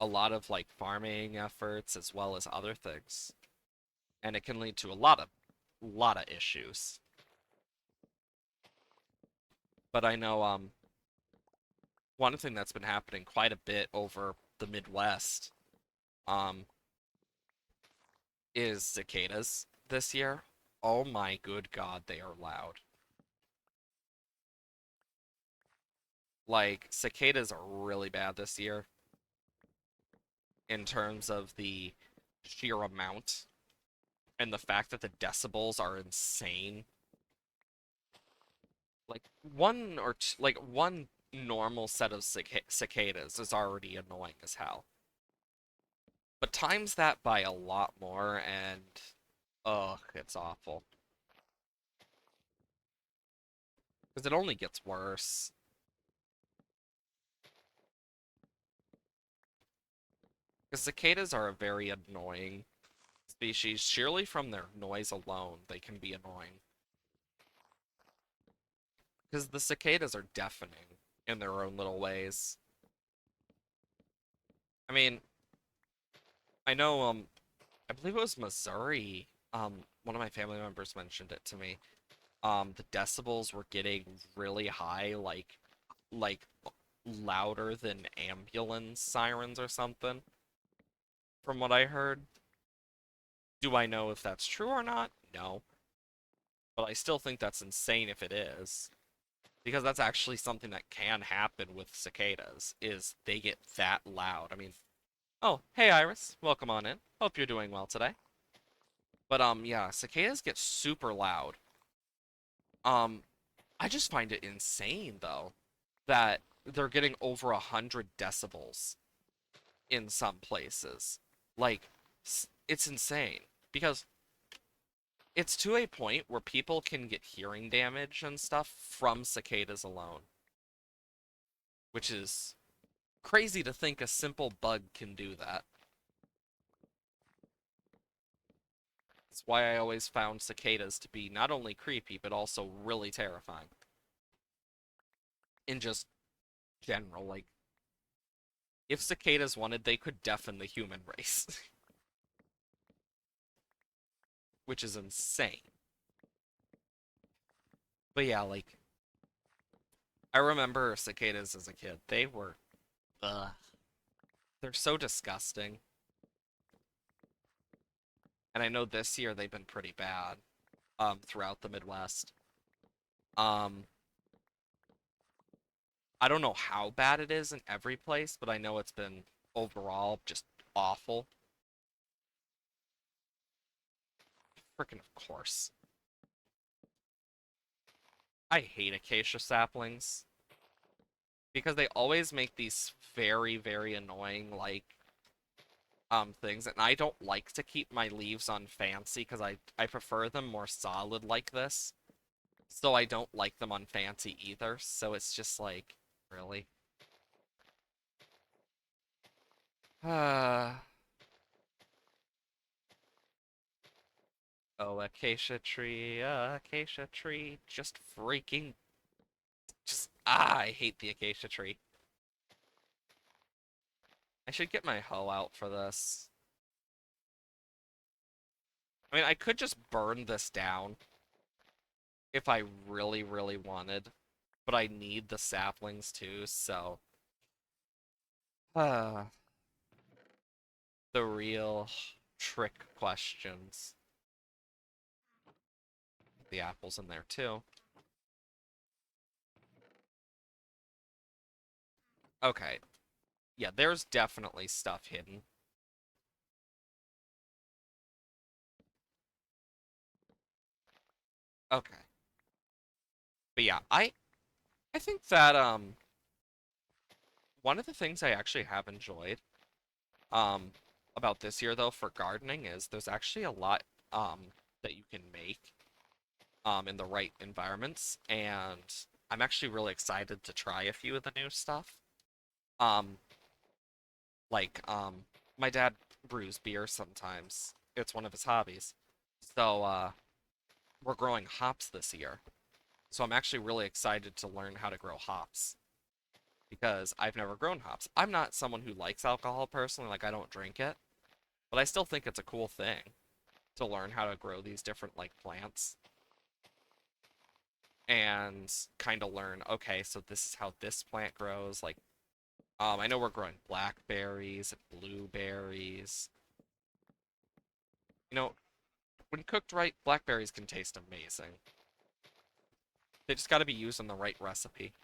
Speaker 1: a lot of like farming efforts as well as other things. And it can lead to a lot of issues. But I know one thing that's been happening quite a bit over the Midwest um is cicadas this year. Oh my good God, they are loud. Like, cicadas are really bad this year in terms of the sheer amount and the fact that the decibels are insane. Like, one normal set of cicadas is already annoying as hell. But times that by a lot more, and ugh, it's awful. Because it only gets worse. Because cicadas are a very annoying species. Surely from their noise alone, they can be annoying. Because the cicadas are deafening in their own little ways. I mean, I know, I believe it was Missouri. One of my family members mentioned it to me. The decibels were getting really high, like like louder than ambulance sirens or something, from what I heard. Do I know if that's true or not? No. But I still think that's insane if it is. Because that's actually something that can happen with cicadas, is they get that loud. I mean, oh, hey Iris, welcome on in. Hope you're doing well today. But yeah, cicadas get super loud. Um, I just find it insane though that they're getting over 100 decibels in some places. Like, it's insane because it's to a point where people can get hearing damage and stuff from cicadas alone, which is crazy to think a simple bug can do that. That's why I always found cicadas to be not only creepy, but also really terrifying. In just general, like, if cicadas wanted, they could deafen the human race, which is insane. But yeah, like, I remember cicadas as a kid. They were, ugh, they're so disgusting. And I know this year they've been pretty bad, throughout the Midwest. Um, I don't know how bad it is in every place, but I know it's been overall just awful. Freaking of course. I hate acacia saplings because they always make these very, very annoying, like, things, and I don't like to keep my leaves on fancy because I prefer them more solid like this. So I don't like them on fancy either, so it's just like, really? Uh, oh, acacia tree, just freaking, I hate the acacia tree. I should get my hoe out for this. I mean, I could just burn this down if I really, really wanted, but I need the saplings too, so. Uh, the real trick questions. The apple's in there too. Okay, yeah, there's definitely stuff hidden. Okay, but yeah, I think that one of the things I actually have enjoyed um about this year though for gardening is there's actually a lot that you can make in the right environments, and I'm actually really excited to try a few of the new stuff. Um like my dad brews beer sometimes. It's one of his hobbies. So we're growing hops this year. So I'm actually really excited to learn how to grow hops because I've never grown hops. I'm not someone who likes alcohol personally, like I don't drink it, but I still think it's a cool thing to learn how to grow these different like plants and kind of learn, okay, so this is how this plant grows. Like, I know we're growing blackberries and blueberries. You know, when cooked right, blackberries can taste amazing. They just got to be used in the right recipe.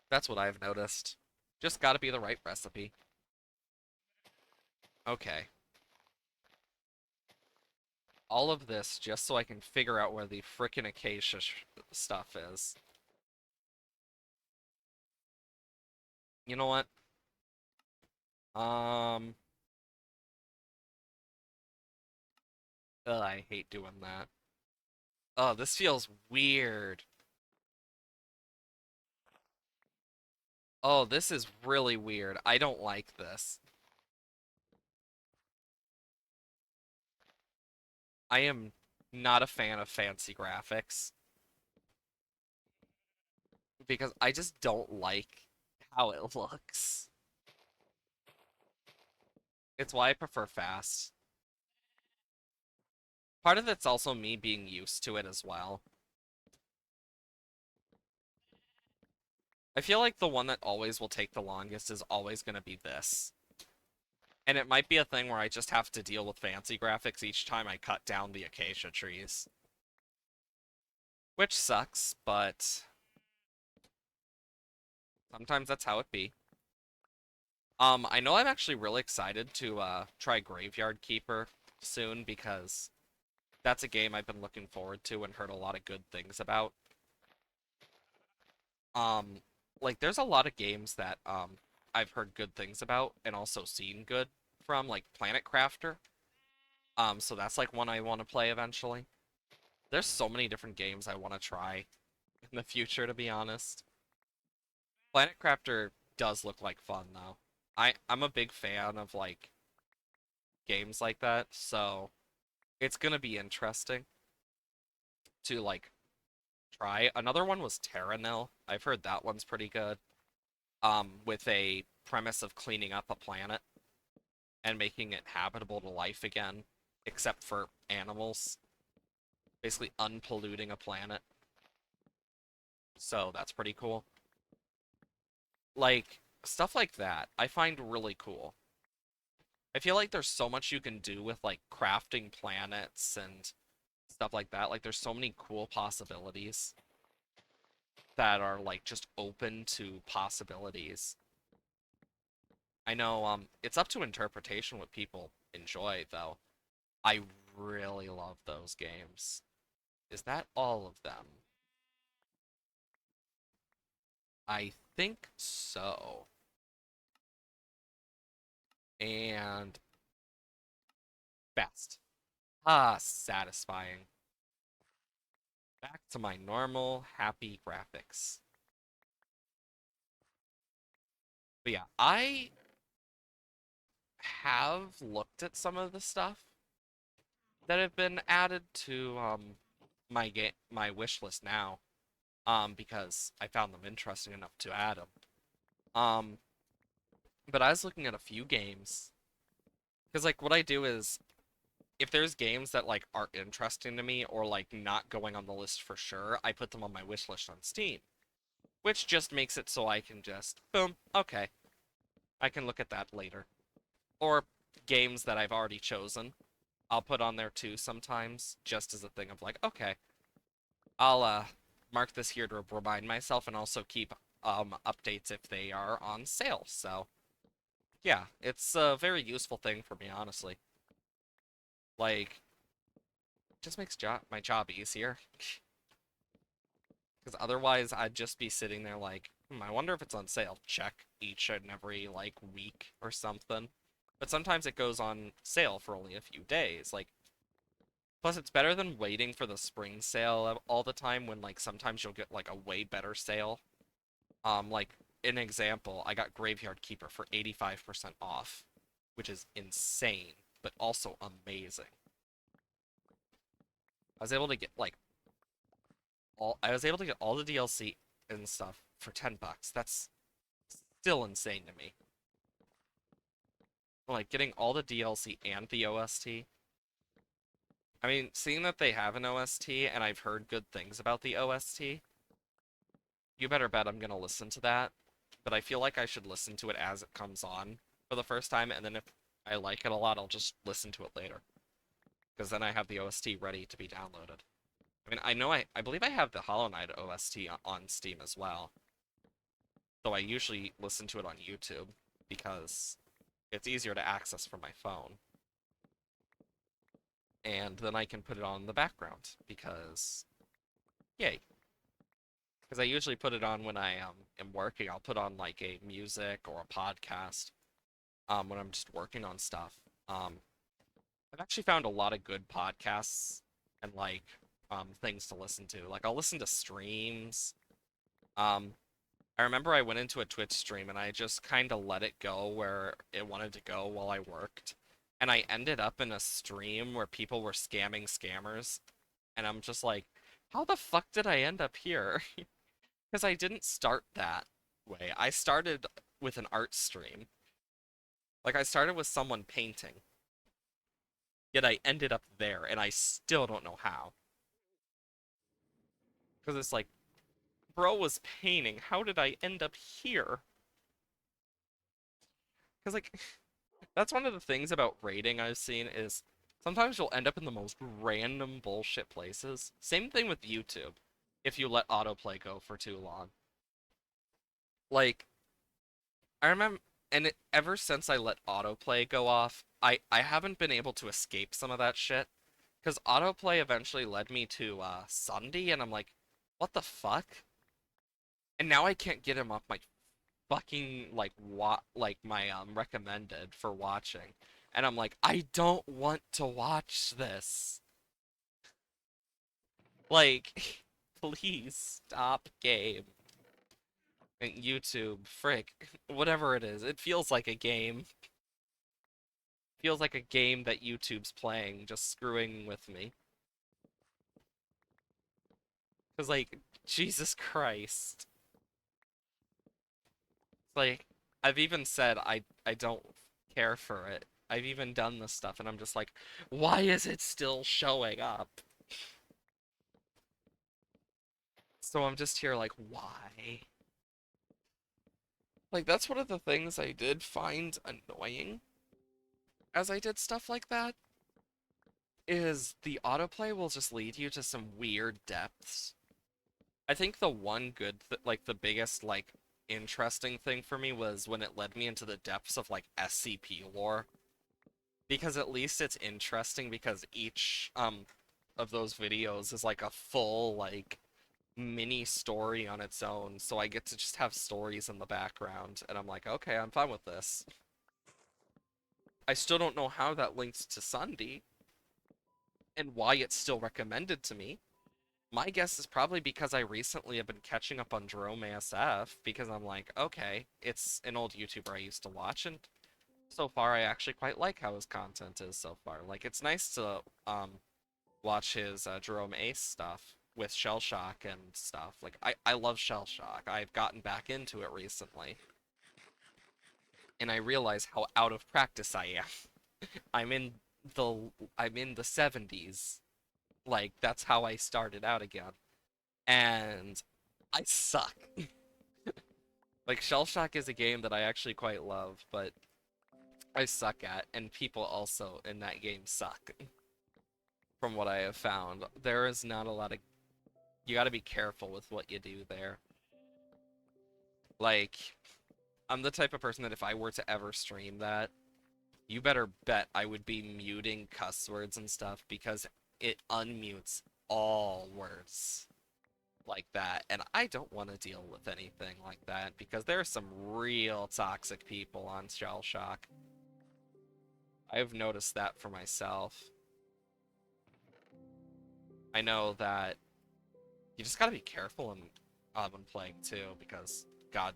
Speaker 1: That's what I've noticed. Just got to be the right recipe. Okay. All of this just so I can figure out where the frickin' acacia stuff is. You know what? Um, ugh, I hate doing that. Oh, this feels weird. Oh, this is really weird. I don't like this. I am not a fan of fancy graphics because I just don't like how it looks. It's why I prefer fast. Part of it's also me being used to it as well. I feel like the one that always will take the longest is always going to be this. And it might be a thing where I just have to deal with fancy graphics each time I cut down the acacia trees. Which sucks, but sometimes that's how it be. I know I'm actually really excited to try Graveyard Keeper soon because that's a game I've been looking forward to and heard a lot of good things about. Um, like there's a lot of games that I've heard good things about and also seen good from, like Planet Crafter. So that's like one I want to play eventually. There's so many different games I want to try in the future, to be honest. Planet Crafter does look like fun though. I'm a big fan of like games like that, so it's gonna be interesting to like try. Another one was Terranil. I've heard that one's pretty good. With a premise of cleaning up a planet and making it habitable to life again, except for animals. Basically unpolluting a planet. So that's pretty cool. Like, stuff like that, I find really cool. I feel like there's so much you can do with, like, crafting planets and stuff like that. Like, there's so many cool possibilities that are, like, just open to possibilities. I know, it's up to interpretation what people enjoy, though. I really love those games. Is that all of them? I think so. And best. Ah, satisfying. Back to my normal, happy graphics. But yeah, I have looked at some of the stuff that have been added to my wish list now, because I found them interesting enough to add them. Um, but I was looking at a few games because like what I do is if there's games that like aren't interesting to me or like not going on the list for sure, I put them on my wish list on Steam, which just makes it so I can just boom, okay, I can look at that later. Or games that I've already chosen, I'll put on there too sometimes, just as a thing of like, okay, I'll mark this here to remind myself and also keep updates if they are on sale. So yeah, it's a very useful thing for me, honestly. Like, just makes my job easier. Because otherwise, I'd just be sitting there like, I wonder if it's on sale. Check each and every like week or something. But sometimes it goes on sale for only a few days. Like, plus it's better than waiting for the spring sale all the time when like sometimes you'll get like a way better sale. Like an example, I got Graveyard Keeper for 85% off, which is insane, but also amazing. I was able to get like I was able to get all the DLC and stuff for $10. That's still insane to me. Like getting all the DLC and the OST. I mean, seeing that they have an OST and I've heard good things about the OST, you better bet I'm gonna listen to that. But I feel like I should listen to it as it comes on for the first time, and then if I like it a lot, I'll just listen to it later. Because then I have the OST ready to be downloaded. I mean, I believe I have the Hollow Knight OST on Steam as well. Though I usually listen to it on YouTube because it's easier to access from my phone. And then I can put it on in the background because, yay. Because I usually put it on when I am working. I'll put on like a music or a podcast when I'm just working on stuff. Um, I've actually found a lot of good podcasts and like things to listen to. Like I'll listen to streams. Um, I remember I went into a Twitch stream and I just kind of let it go where it wanted to go while I worked. And I ended up in a stream where people were scamming scammers. And I'm just like, how the fuck did I end up here? Because I didn't start that way. I started with an art stream. Like I started with someone painting. Yet I ended up there and I still don't know how. Because it's like bro was painting. How did I end up here? Because, like, that's one of the things about raiding I've seen is sometimes you'll end up in the most random bullshit places. Same thing with YouTube, if you let autoplay go for too long. Like, I remember, and ever since I let autoplay go off, I haven't been able to escape some of that shit. Because autoplay eventually led me to Sunday, and I'm like, what the fuck? And now I can't get him off my fucking like my recommended for watching. And I'm like, I don't want to watch this. Like, please stop game. And YouTube, frick, whatever it is. It feels like a game. Feels like a game that YouTube's playing, just screwing with me. Cause like, Jesus Christ. It's like, I've even said I don't care for it. I've even done this stuff and I'm just like, why is it still showing up? So I'm just here like, why? Like, that's one of the things I did find annoying as I did stuff like that, is the autoplay will just lead you to some weird depths. I think the one good, like, the biggest, like, interesting thing for me was when it led me into the depths of, like, SCP lore. Because at least it's interesting because each, of those videos is, like, a full, like, mini story on its own, so I get to just have stories in the background, and I'm like, okay, I'm fine with this. I still don't know how that links to Sunday, and why it's still recommended to me. My guess is probably because I recently have been catching up on Jerome ASF, because I'm like, okay, it's an old YouTuber I used to watch, and so far I actually quite like how his content is so far. Like, it's nice to, watch his Jerome Ace stuff with Shell Shock and stuff. Like, I love Shell Shock. I've gotten back into it recently, and I realize how out of practice I am. I'm in I'm in the 70s. Like, that's how I started out again. And I suck. Like, Shell Shock is a game that I actually quite love, but I suck at, and people also in that game suck. From what I have found, there is not a lot of. You gotta be careful with what you do there. Like, I'm the type of person that if I were to ever stream that, you better bet I would be muting cuss words and stuff because it unmutes all words like that. And I don't want to deal with anything like that because there are some real toxic people on Shell Shock. I've noticed that for myself. I know that you just gotta be careful when playing too because, God,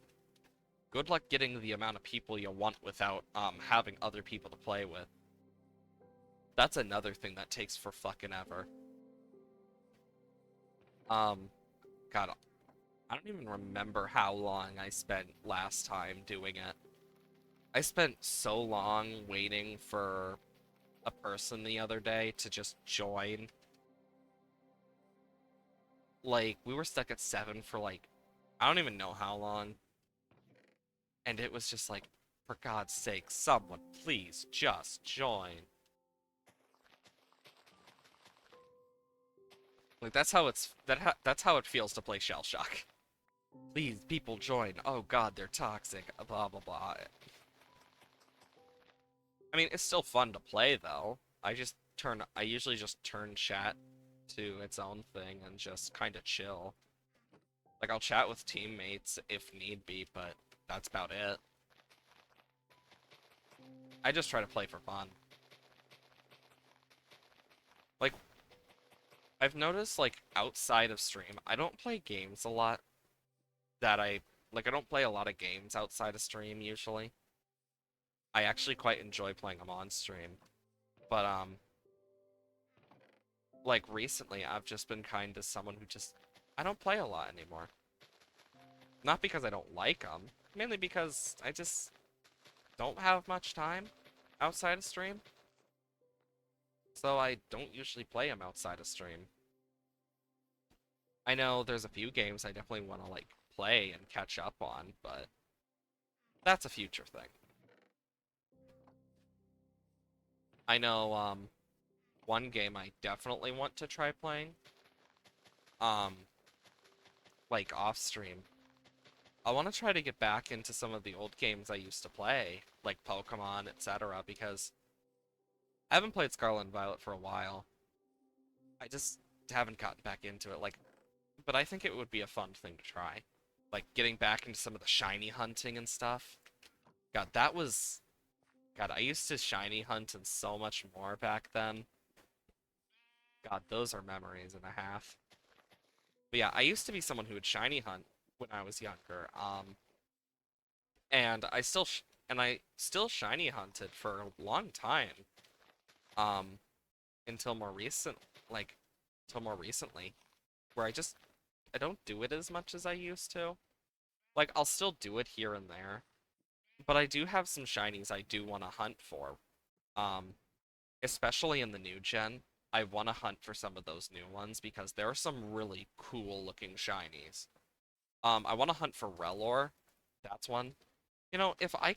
Speaker 1: good luck getting the amount of people you want without having other people to play with. That's another thing that takes for fucking ever. Um, God, I don't even remember how long I spent last time doing it. I spent so long waiting for a person the other day to just join. Like, we were stuck at 7 for like, I don't even know how long. And it was just like, for God's sake, someone please just join. Like, that's how it feels to play Shell Shock. Please, people join. Oh God, they're toxic. Blah blah blah. I mean, it's still fun to play though. I usually just turn chat to its own thing and just kind of chill. Like, I'll chat with teammates if need be, but that's about it. I just try to play for fun. Like, I've noticed, like, outside of stream, I don't play games a lot that I don't play a lot of games outside of stream usually. I actually quite enjoy playing them on stream. But, like, recently, I've just been kind of someone who just, I don't play a lot anymore. Not because I don't like them, mainly because I just don't have much time outside of stream. So I don't usually play them outside of stream. I know there's a few games I definitely want to like play and catch up on, but that's a future thing. I know one game I definitely want to try playing, um like off stream. I want to try to get back into some of the old games I used to play, like Pokemon, etc., because I haven't played Scarlet and Violet for a while. I just haven't gotten back into it. Like, but I think it would be a fun thing to try. Like getting back into some of the shiny hunting and stuff. God, that was God, I used to shiny hunt and so much more back then. God, those are memories and a half. But yeah, I used to be someone who would shiny hunt when I was younger. And I still shiny hunted for a long time. Um, until more recent, like, until more recently, where I don't do it as much as I used to. Like, I'll still do it here and there, but I do have some shinies I do want to hunt for. Um, especially in the new gen, I want to hunt for some of those new ones because there are some really cool looking shinies. I want to hunt for Relor. That's one. You know, if I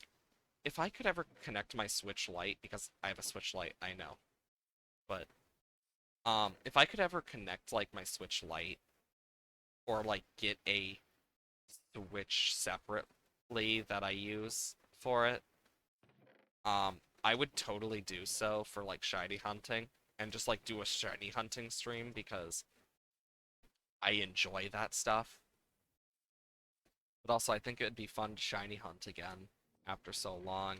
Speaker 1: could ever connect my Switch Lite, because I have a Switch Lite, I know, but if I could ever connect like my Switch Lite or like get a Switch separately that I use for it, I would totally do so for like shiny hunting and just like do a shiny hunting stream because I enjoy that stuff. But also, I think it'd be fun to shiny hunt again after so long.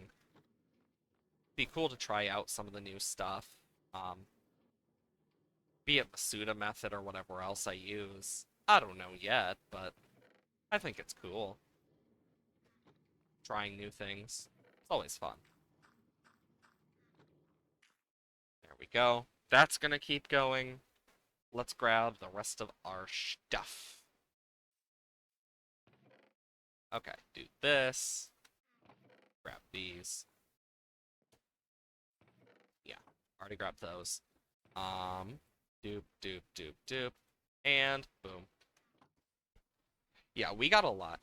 Speaker 1: Be cool to try out some of the new stuff. Um, be it the Suda method or whatever else I use. I don't know yet, but I think it's cool. Trying new things. It's always fun. There we go. That's gonna keep going. Let's grab the rest of our stuff. Okay, do this. Grab these. Yeah, already grabbed those. Doop, doop, doop, doop. And boom. Yeah, we got a lot.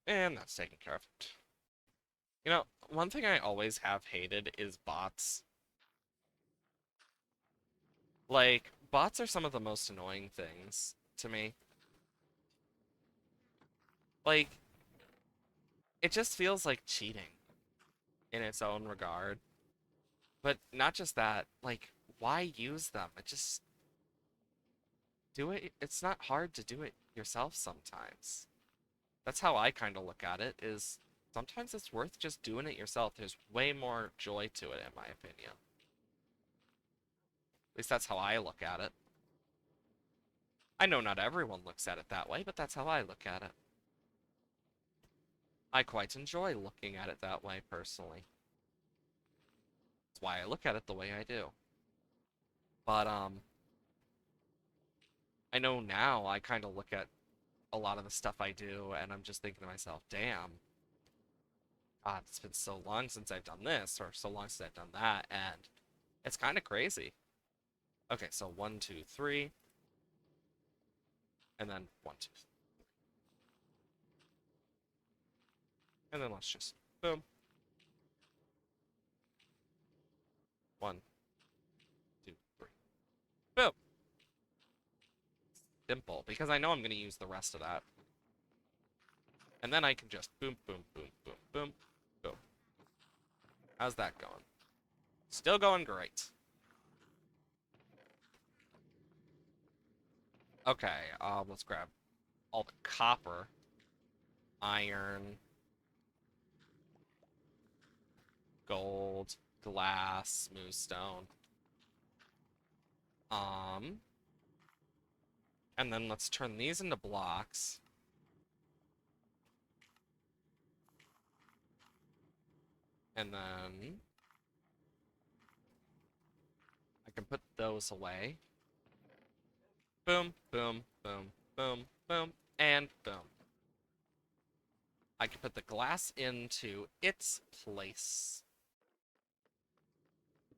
Speaker 1: And that's taken care of. You know, one thing I always have hated is bots. Like, bots are some of the most annoying things to me. Like, it just feels like cheating in its own regard. But not just that, like, why use them? It just do it. It's not hard to do it yourself sometimes. That's how I kind of look at it, is sometimes it's worth just doing it yourself. There's way more joy to it, in my opinion. At least that's how I look at it. I know not everyone looks at it that way, but that's how I look at it. I quite enjoy looking at it that way, personally. That's why I look at it the way I do. But, I know now I kind of look at a lot of the stuff I do, and I'm just thinking to myself, damn, God, it's been so long since I've done this, or so long since I've done that, and it's kind of crazy. Okay, so one, two, three, and then one, two, and then let's just boom, one, two, three, boom. Simple, because I know I'm going to use the rest of that. And then I can just boom, boom, boom, boom, boom, boom. How's that going? Still going great. Okay, let's grab all the copper, iron, gold, glass, smooth stone. Um, and then let's turn these into blocks. And then I can put those away. Boom, boom, boom, boom, boom, and boom. I can put the glass into its place.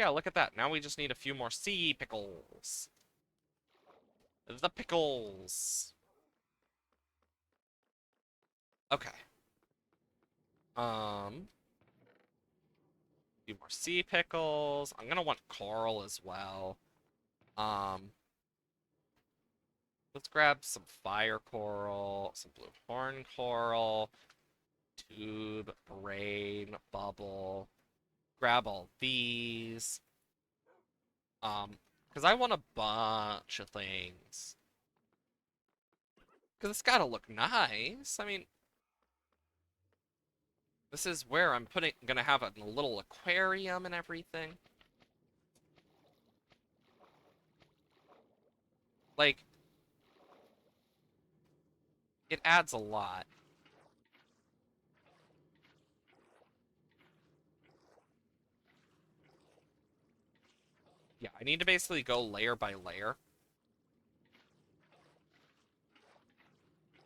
Speaker 1: Yeah, look at that. Now we just need a few more sea pickles. The pickles. Okay. A few more sea pickles. I'm gonna want coral as well. Um, let's grab some fire coral, some blue horn coral, tube, brain, bubble. Grab all these. Because I want a bunch of things. Because it's gotta look nice. I mean, this is where I'm gonna have a little aquarium and everything. Like, it adds a lot. Yeah, I need to basically go layer by layer.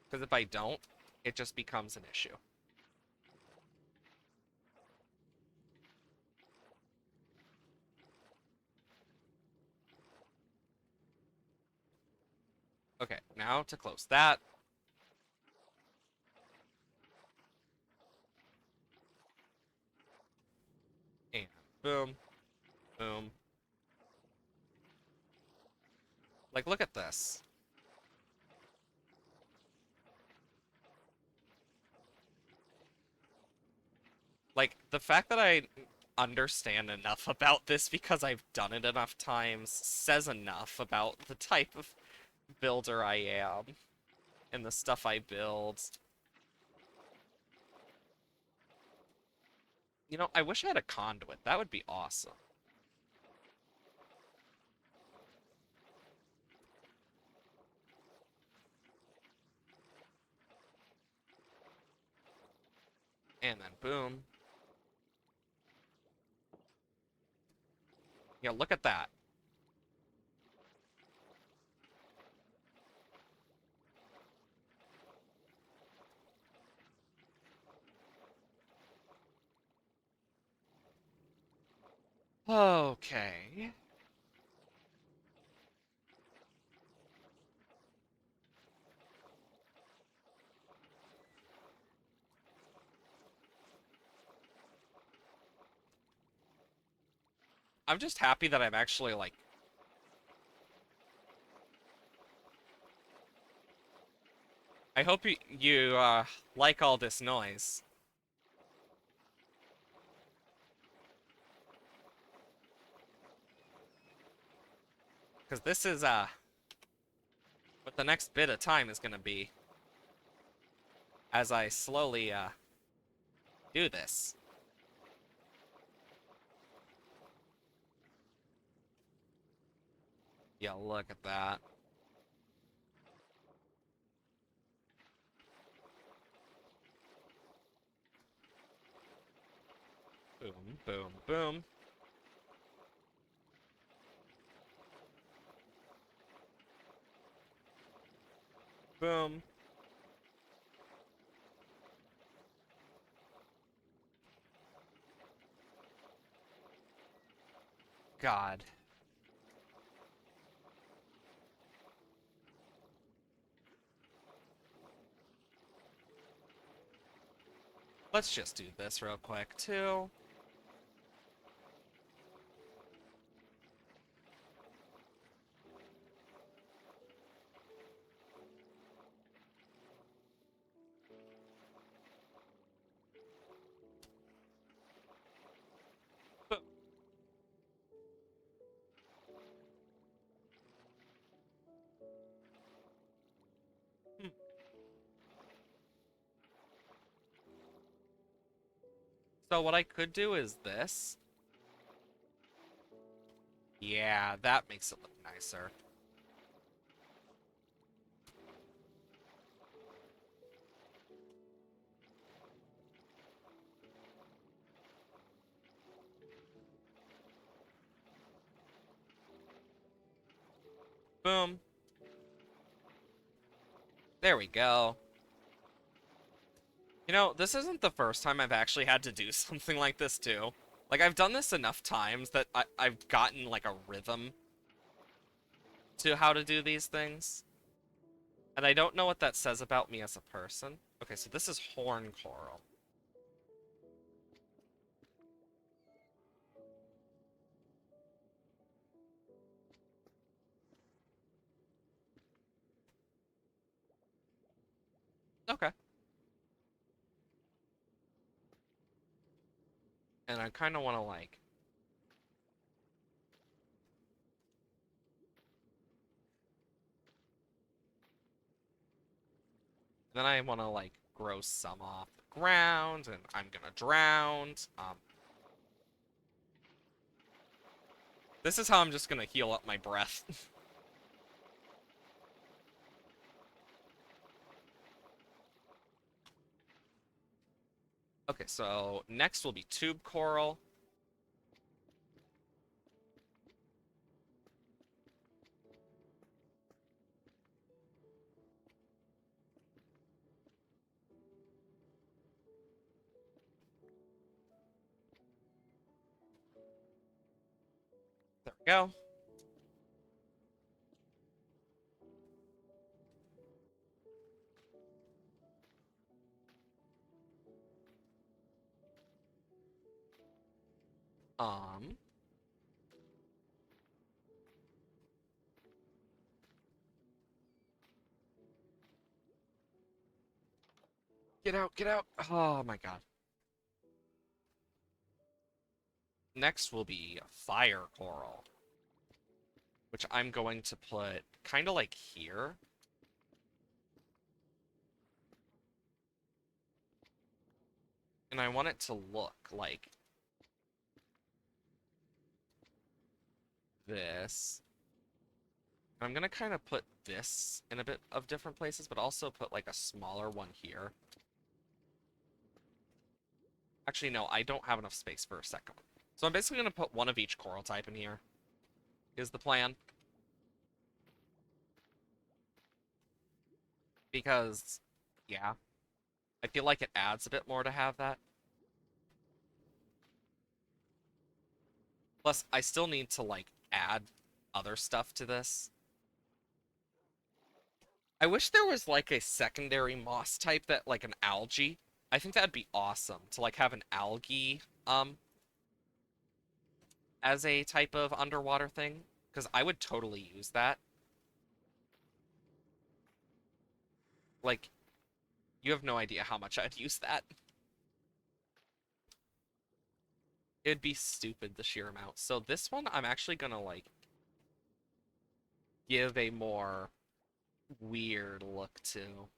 Speaker 1: Because if I don't, it just becomes an issue. Okay, now to close that. And boom, boom. Like, look at this. Like, the fact that I understand enough about this because I've done it enough times says enough about the type of builder I am and the stuff I build. You know, I wish I had a conduit. That would be awesome. And then boom. Yeah, look at that. Okay. I'm just happy that I'm actually, like... I hope you like all this noise. Because this is, what the next bit of time is gonna be. As I slowly, do this. Yeah, look at that. Boom, boom, boom. Boom. God. Let's just do this real quick, too. But, hmm. So what I could do is this. Yeah, that makes it look nicer. Boom. There we go. You know, this isn't the first time I've actually had to do something like this, too. Like, I've done this enough times that I've gotten, like, a rhythm to how to do these things. And I don't know what that says about me as a person. Okay, so this is horn coral. Okay. And I kind of want to, like... Then I want to, like, grow some off the ground, and I'm gonna drown. This is how I'm just gonna heal up my breath. Okay, so next will be tube coral. There we go. Um, get out, get out. Oh my god. Next will be fire coral, which I'm going to put kind of like here. And I want it to look like this. I'm gonna kind of put this in a bit of different places, but also put like a smaller one here. Actually, no, I don't have enough space for a second one. So I'm basically gonna put one of each coral type in here, is the plan. Because, yeah, I feel like it adds a bit more to have that. Plus, I still need to, like, add other stuff to this. I wish there was, like, a secondary moss type that, like, an algae. I think that'd be awesome to, like, have an algae, as a type of underwater thing. Because I would totally use that. Like, you have no idea how much I'd use that. It'd be stupid, the sheer amount. So this one, I'm actually gonna, like, give a more weird look to.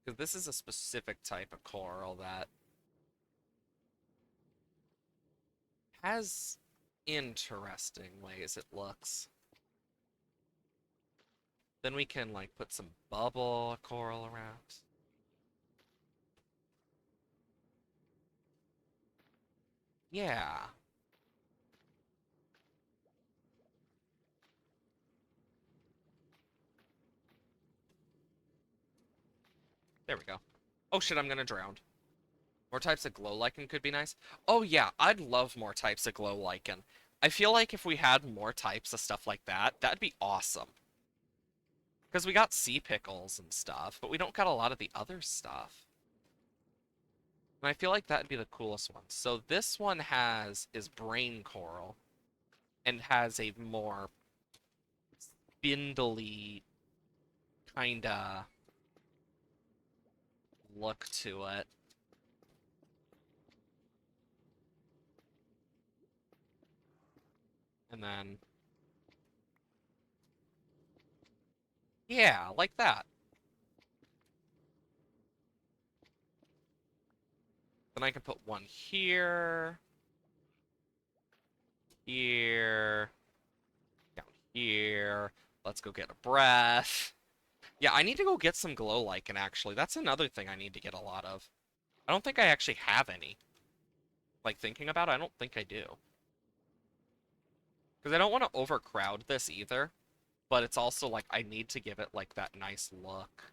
Speaker 1: Because this is a specific type of coral that has interesting ways it looks. Then we can, like, put some bubble coral around. Yeah. There we go. Oh shit, I'm gonna drown. More types of glow lichen could be nice. Oh yeah, I'd love more types of glow lichen. I feel like if we had more types of stuff like that, that'd be awesome. Because we got sea pickles and stuff, but we don't got a lot of the other stuff. And I feel like that'd be the coolest one. So this one is brain coral and has a more spindly kinda look to it. And then yeah, like that. Then I can put one here, here, down here. Let's go get a breath. Yeah, I need to go get some glow lichen actually. That's another thing I need to get a lot of. I don't think I actually have any. Like thinking about it, I don't think I do. Because I don't want to overcrowd this either, but it's also like I need to give it like that nice look.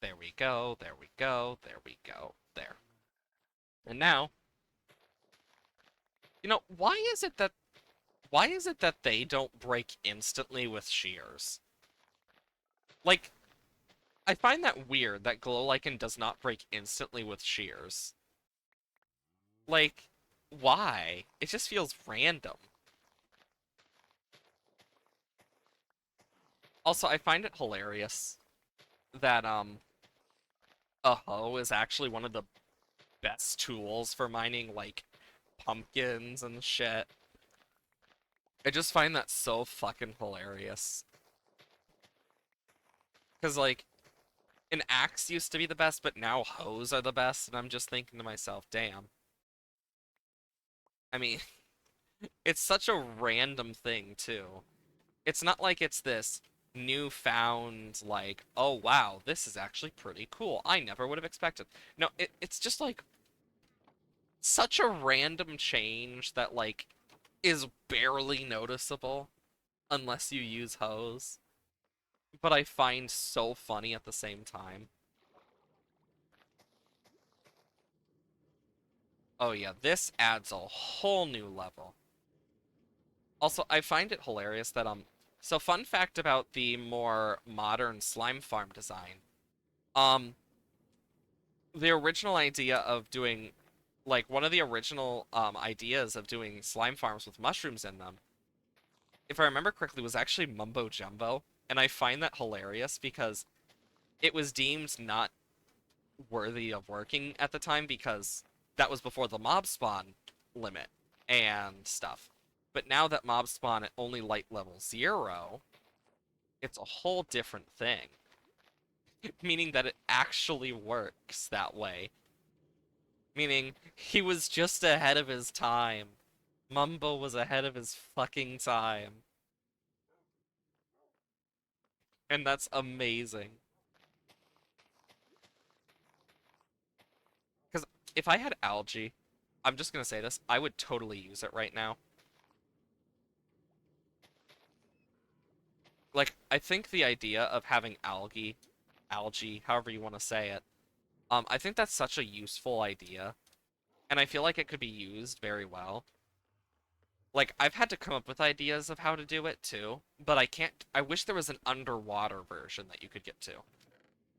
Speaker 1: There we go, there we go, there we go, there. And now, why is it that they don't break instantly with shears? Like, I find that weird that Glow Lichen does not break instantly with shears. Like, why? It just feels random. Also, I find it hilarious that a hoe is actually one of the best tools for mining like pumpkins and shit. I just find that so fucking hilarious. Cause like an axe used to be the best, but now hoes are the best, and I'm just thinking to myself, damn. I mean, it's such a random thing too. It's not like it's this newfound like, oh wow, this is actually pretty cool. I never would have expected. No, it's just like such a random change that like is barely noticeable unless you use hose, but I find so funny at the same time. Oh yeah, this adds a whole new level. Also, I find it hilarious that so fun fact about the more modern slime farm design. Um the original idea of doing like one of the original ideas of doing slime farms with mushrooms in them, if I remember correctly, was actually Mumbo Jumbo, and I find that hilarious because it was deemed not worthy of working at the time because that was before the mob spawn limit and stuff. But now that mob spawn at only light level 0, it's a whole different thing. Meaning that it actually works that way. Meaning he was just ahead of his time. Mumbo was ahead of his fucking time. And that's amazing. Because if I had algae, I'm just gonna say this, I would totally use it right now. Like, I think the idea of having algae, however you want to say it, I think that's such a useful idea. And I feel like it could be used very well. Like, I've had to come up with ideas of how to do it too, but I can't. I wish there was an underwater version that you could get to.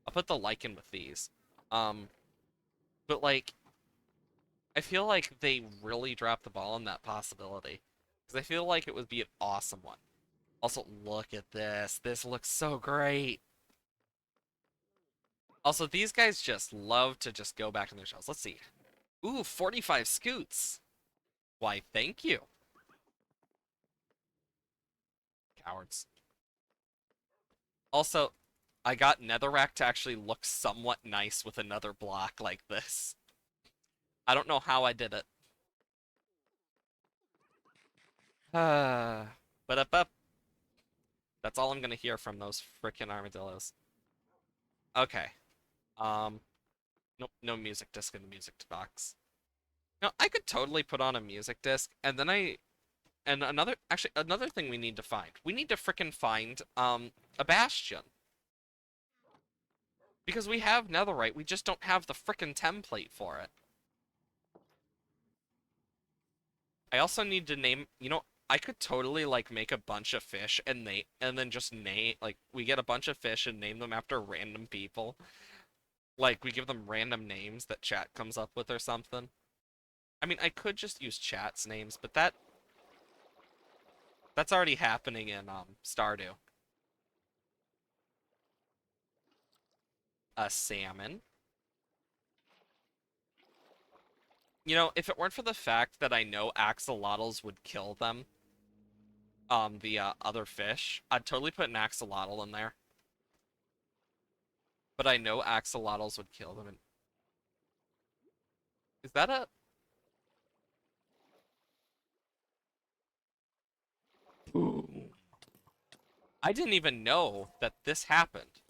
Speaker 1: I'll put the lichen with these. Um, but like, I feel like they really dropped the ball on that possibility. Because I feel like it would be an awesome one. Also, look at this. This looks so great. Also, these guys just love to just go back in their shells. Let's see. Ooh, 45 scoots. Why, thank you. Cowards. Also, I got Netherrack to actually look somewhat nice with another block like this. I don't know how I did it. But up. That's all I'm gonna hear from those frickin' armadillos. Okay. Um, nope, no music disc in the music box. No, I could totally put on a music disc, and then another thing we need to find. We need to frickin' find, a bastion. Because we have netherite, we just don't have the frickin' template for it. I also need to name, I could totally like make a bunch of fish and then just name like we get a bunch of fish and name them after random people. Like we give them random names that chat comes up with or something. I mean, I could just use chat's names, but that's already happening in Stardew. A salmon. If it weren't for the fact that I know axolotls would kill them, the other fish, I'd totally put an axolotl in there. But I know axolotls would kill them. And is that a? Boom. I didn't even know that this happened.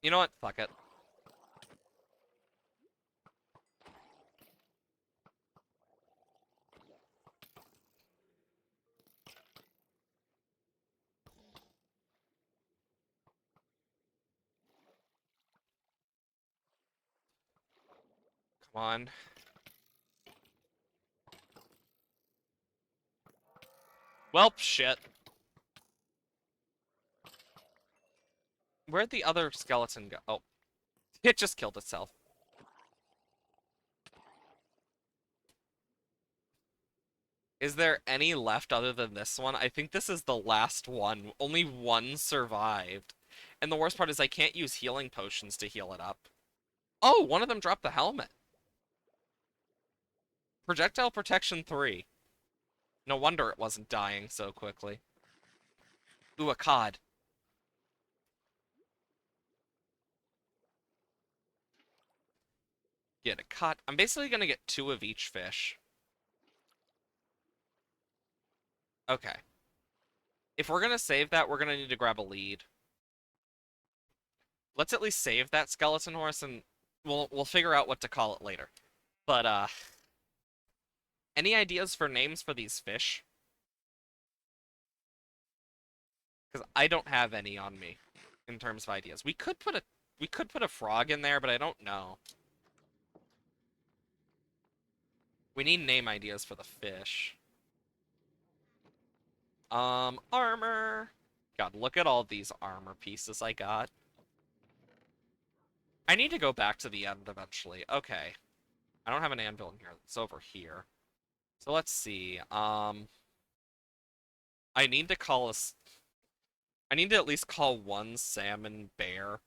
Speaker 1: You know what? Fuck it. Come on. Well, shit. Where'd the other skeleton go? Oh, it just killed itself. Is there any left other than this one? I think this is the last one. Only one survived. And the worst part is I can't use healing potions to heal it up. Oh, one of them dropped the helmet. Projectile protection 3. No wonder it wasn't dying so quickly. Ooh, a cod. Get a cod. I'm basically gonna get 2 of each fish. Okay. If we're gonna save that, we're gonna need to grab a lead. Let's at least save that skeleton horse and we'll figure out what to call it later. But any ideas for names for these fish? Because I don't have any on me in terms of ideas. We could put a frog in there, but I don't know. We need name ideas for the fish. Armor. God, look at all these armor pieces I got. I need to go back to the end eventually. Okay. I don't have an anvil in here. It's over here. So let's see. I need to call us. I need to at least call one salmon bear.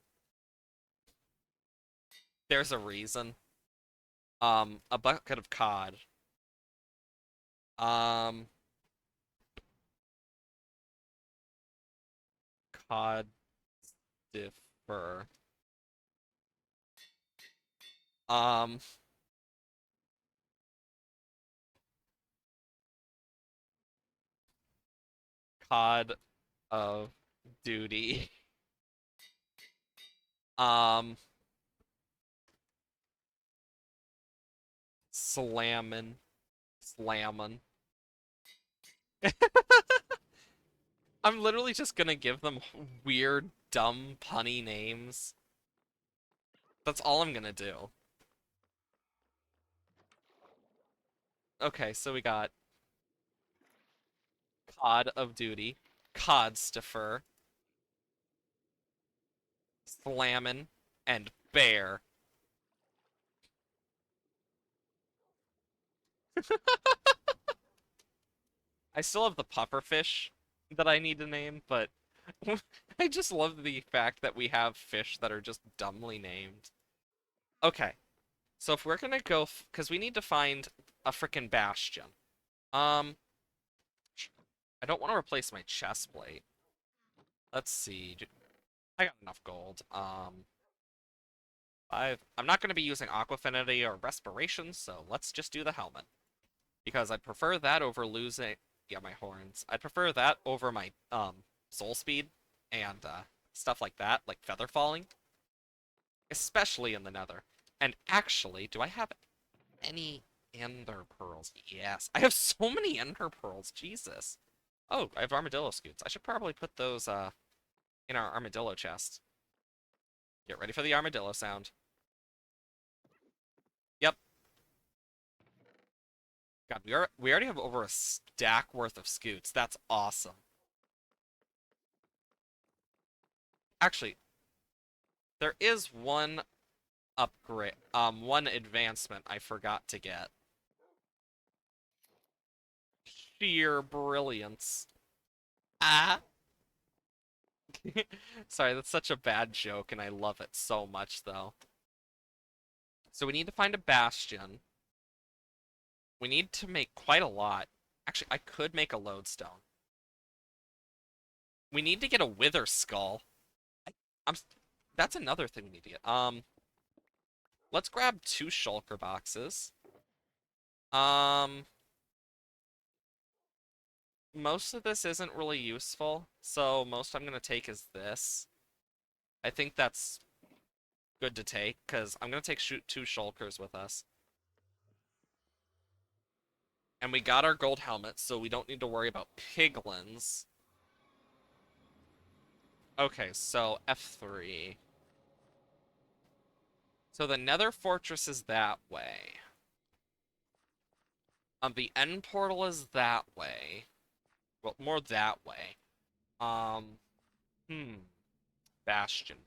Speaker 1: There's a reason. A bucket of cod. Um, cod differ. Um, cod of duty. Um, slammin, slammin. I'm literally just gonna give them weird, dumb, punny names. That's all I'm gonna do. Okay, so we got cod of duty, codstifer, slammin, and bear. I still have the pufferfish that I need to name, but I just love the fact that we have fish that are just dumbly named. Okay, so if we're gonna go, because we need to find a frickin' bastion. Um, I don't want to replace my chest plate. Let's see. I got enough gold. I'm not going to be using Aquafinity or Respiration, so let's just do the helmet. Because I'd prefer that over losing... Yeah, my horns. I'd prefer that over my, soul speed and, stuff like that, like feather falling. Especially in the nether. And actually, do I have any ender pearls? Yes. I have so many ender pearls. Jesus. Oh, I have armadillo scoots. I should probably put those, in our armadillo chest. Get ready for the armadillo sound. Yep. God, we already have over a stack worth of scoots. That's awesome. Actually, there is one upgrade, one advancement I forgot to get. Sheer brilliance. Ah! Sorry, that's such a bad joke, and I love it so much, though. So we need to find a bastion. We need to make quite a lot. Actually, I could make a lodestone. We need to get a wither skull. I, I'm. That's another thing we need to get. Let's grab 2 shulker boxes. Um, most of this isn't really useful, so most I'm gonna take is this. I think that's good to take, because I'm going to take two shulkers with us. And we got our gold helmets, so we don't need to worry about piglins. Okay, so F3. So the Nether Fortress is that way. The end portal is that way. Well, more that way. Um, hmm. Bastion.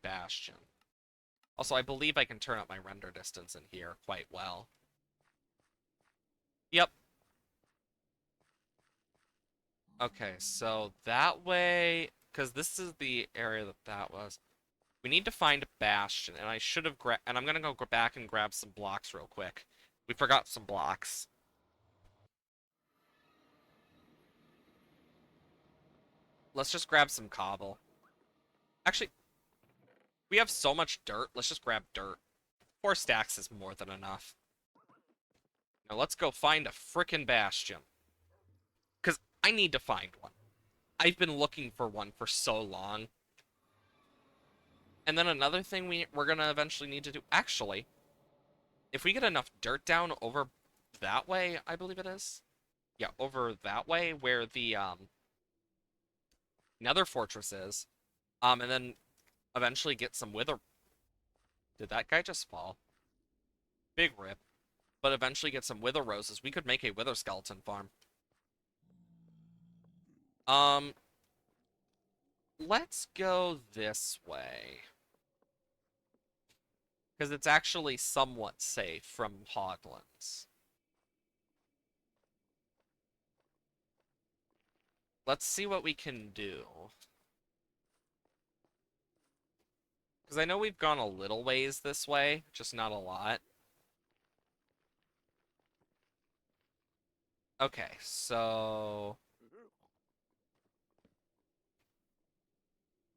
Speaker 1: Also, I believe I can turn up my render distance in here quite well. Yep. Okay, so that way, because this is the area that was. We need to find a Bastion, and I should have and I'm gonna go back and grab some blocks real quick. We forgot some blocks. Let's just grab some cobble. Actually, we have so much dirt, let's just grab dirt. 4 stacks is more than enough. Now let's go find a frickin' Bastion. Because I need to find one. I've been looking for one for so long. And then another thing we're gonna eventually need to do... Actually, if we get enough dirt down over that way, I believe it is. Yeah, over that way where the Nether Fortress is. And then eventually get some wither... Did that guy just fall? Big rip. But eventually get some wither roses. We could make a wither skeleton farm. Um, let's go this way. Because it's actually somewhat safe from hoglins. Let's see what we can do. Because I know we've gone a little ways this way, just not a lot. Okay, so...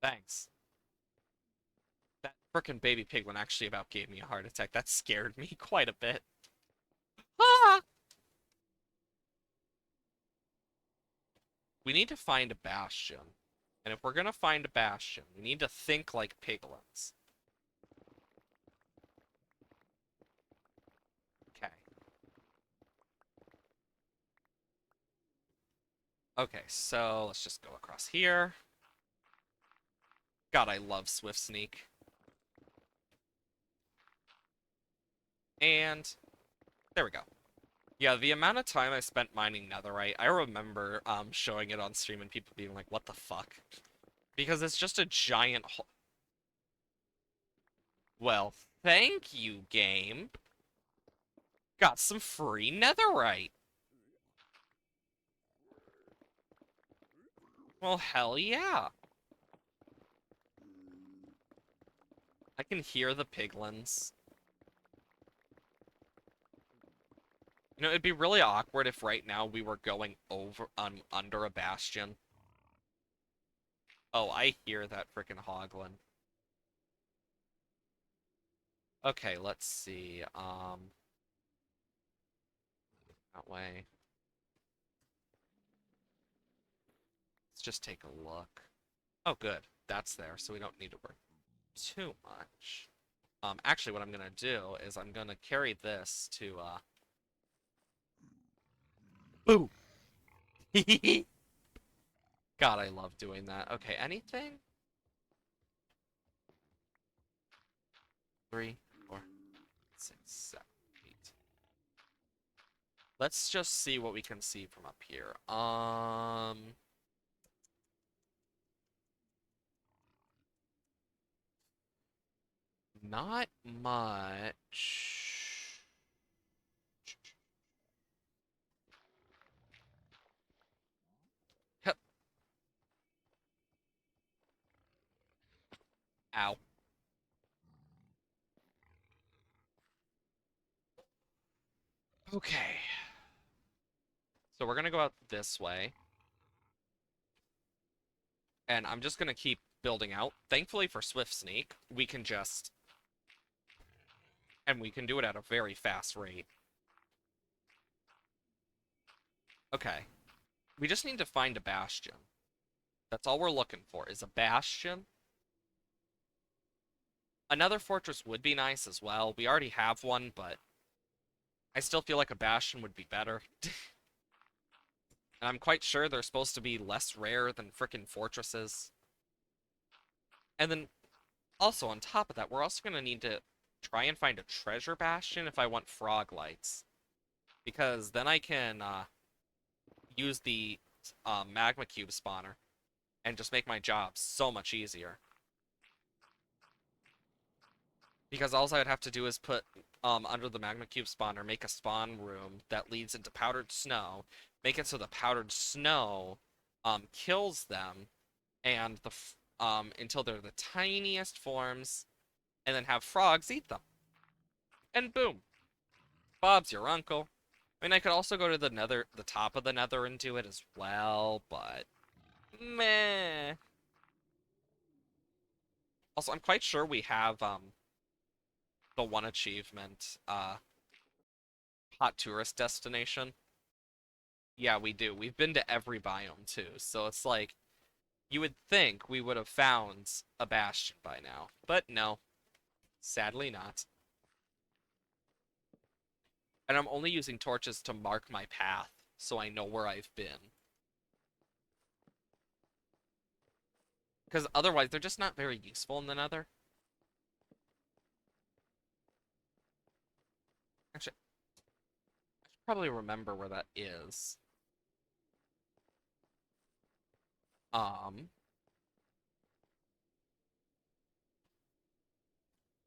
Speaker 1: Thanks. That frickin' baby piglin actually about gave me a heart attack. That scared me quite a bit. Ah! We need to find a bastion. And if we're gonna find a bastion, we need to think like piglins. Okay. Okay, so let's just go across here. God, I love Swift Sneak. And there we go. Yeah, the amount of time I spent mining netherite, I remember showing it on stream and people being like, what the fuck? Because it's just a giant hole. Well, thank you, game. Got some free netherite. Well, hell yeah. I can hear the piglins. You know, it'd be really awkward if right now we were going over under a bastion. Oh, I hear that frickin' hoglin. Okay, let's see. That way. Let's just take a look. Oh, good. That's there, so we don't need to worry too much. Actually, what I'm gonna do is I'm gonna carry this to, Boo! God, I love doing that. Okay, anything? 3, 4, 6, 7, 8. Let's just see what we can see from up here. Not much. Hup. Ow. Okay. So we're gonna go out this way. And I'm just gonna keep building out. Thankfully for Swift Sneak, we can just... And we can do it at a very fast rate. Okay. We just need to find a bastion. That's all we're looking for, is a bastion. Another fortress would be nice as well. We already have one, but I still feel like a bastion would be better. And I'm quite sure they're supposed to be less rare than frickin' fortresses. And then also on top of that, we're also gonna need to try and find a treasure bastion if I want frog lights. Because then I can use the magma cube spawner and just make my job so much easier. Because all I would have to do is put under the magma cube spawner, make a spawn room that leads into powdered snow, make it so the powdered snow kills them and until they're the tiniest forms, and then have frogs eat them. And boom, Bob's your uncle. I mean, I could also go to the nether, the top of the nether and do it as well, but meh. Also, I'm quite sure we have the one achievement, hot tourist destination. Yeah, we do. We've been to every biome too, so it's like you would think we would have found a bastion by now, but no, sadly not. And I'm only using torches to mark my path so I know where I've been. Because otherwise, they're just not very useful in the nether. Actually, I should probably remember where that is. Um,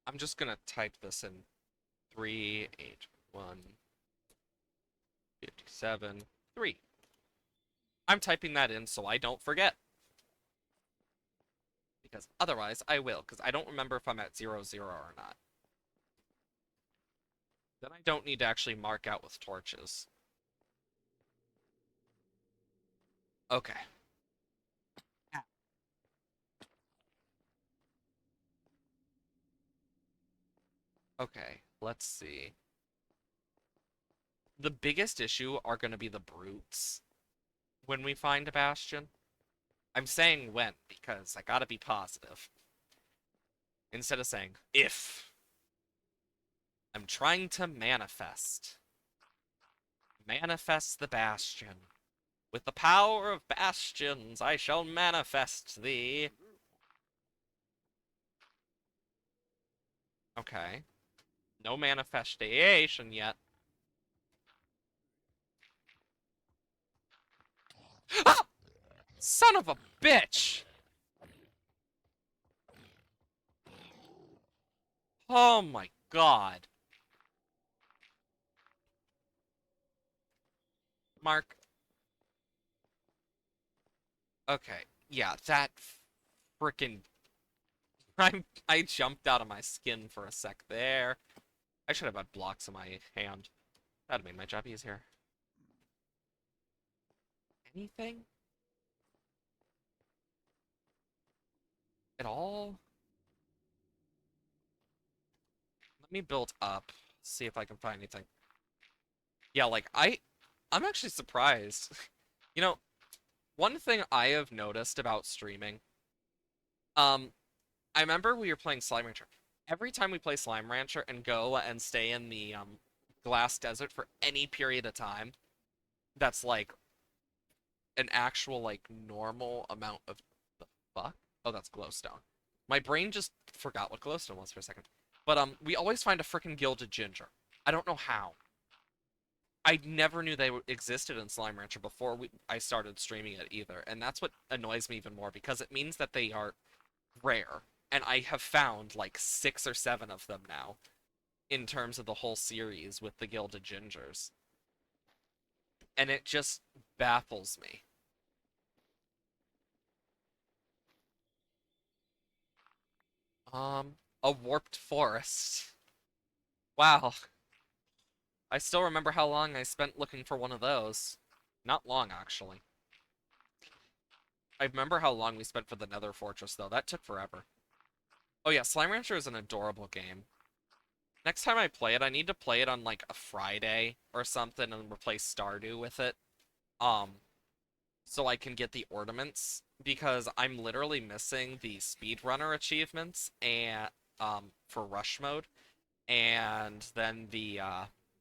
Speaker 1: I'm just gonna type this in 38157 3. I'm typing that in so I don't forget. Because otherwise I will, because I don't remember if I'm at 00 or not. Then I don't need to actually mark out with torches. Okay. Okay, let's see. The biggest issue are going to be the brutes when we find a bastion. I'm saying when because I gotta be positive. Instead of saying if. I'm trying to manifest. Manifest the bastion. With the power of bastions, I shall manifest thee. Okay. No manifestation yet. Ah! Son of a bitch! Oh my god. Mark. Okay. Yeah, that frickin' I jumped out of my skin for a sec there. I should have had blocks in my hand. That'd made my job easier. Anything? At all? Let me build up. See if I can find anything. Yeah, like I'm actually surprised. You know, one thing I have noticed about streaming, um, I remember we were playing Slime Rancher. Every time we play Slime Rancher and go and stay in the glass desert for any period of time, that's like an actual like normal amount of the fuck? Oh, that's glowstone. My brain just forgot what glowstone was for a second. But we always find a freaking gilded ginger. I don't know how. I never knew they existed in Slime Rancher before I started streaming it either, and that's what annoys me even more because it means that they are rare, and I have found like 6 or 7 of them now in terms of the whole series with the Gilded Gingers, and it just baffles me. A warped forest. Wow, I still remember how long I spent looking for one of those. Not long, actually. I remember how long we spent for the Nether Fortress, though. That took forever. Oh yeah, Slime Rancher is an adorable game. Next time I play it, I need to play it on like a Friday or something and replace Stardew with it. Um, so I can get the ornaments because I'm literally missing the speedrunner achievements and for Rush Mode, and then the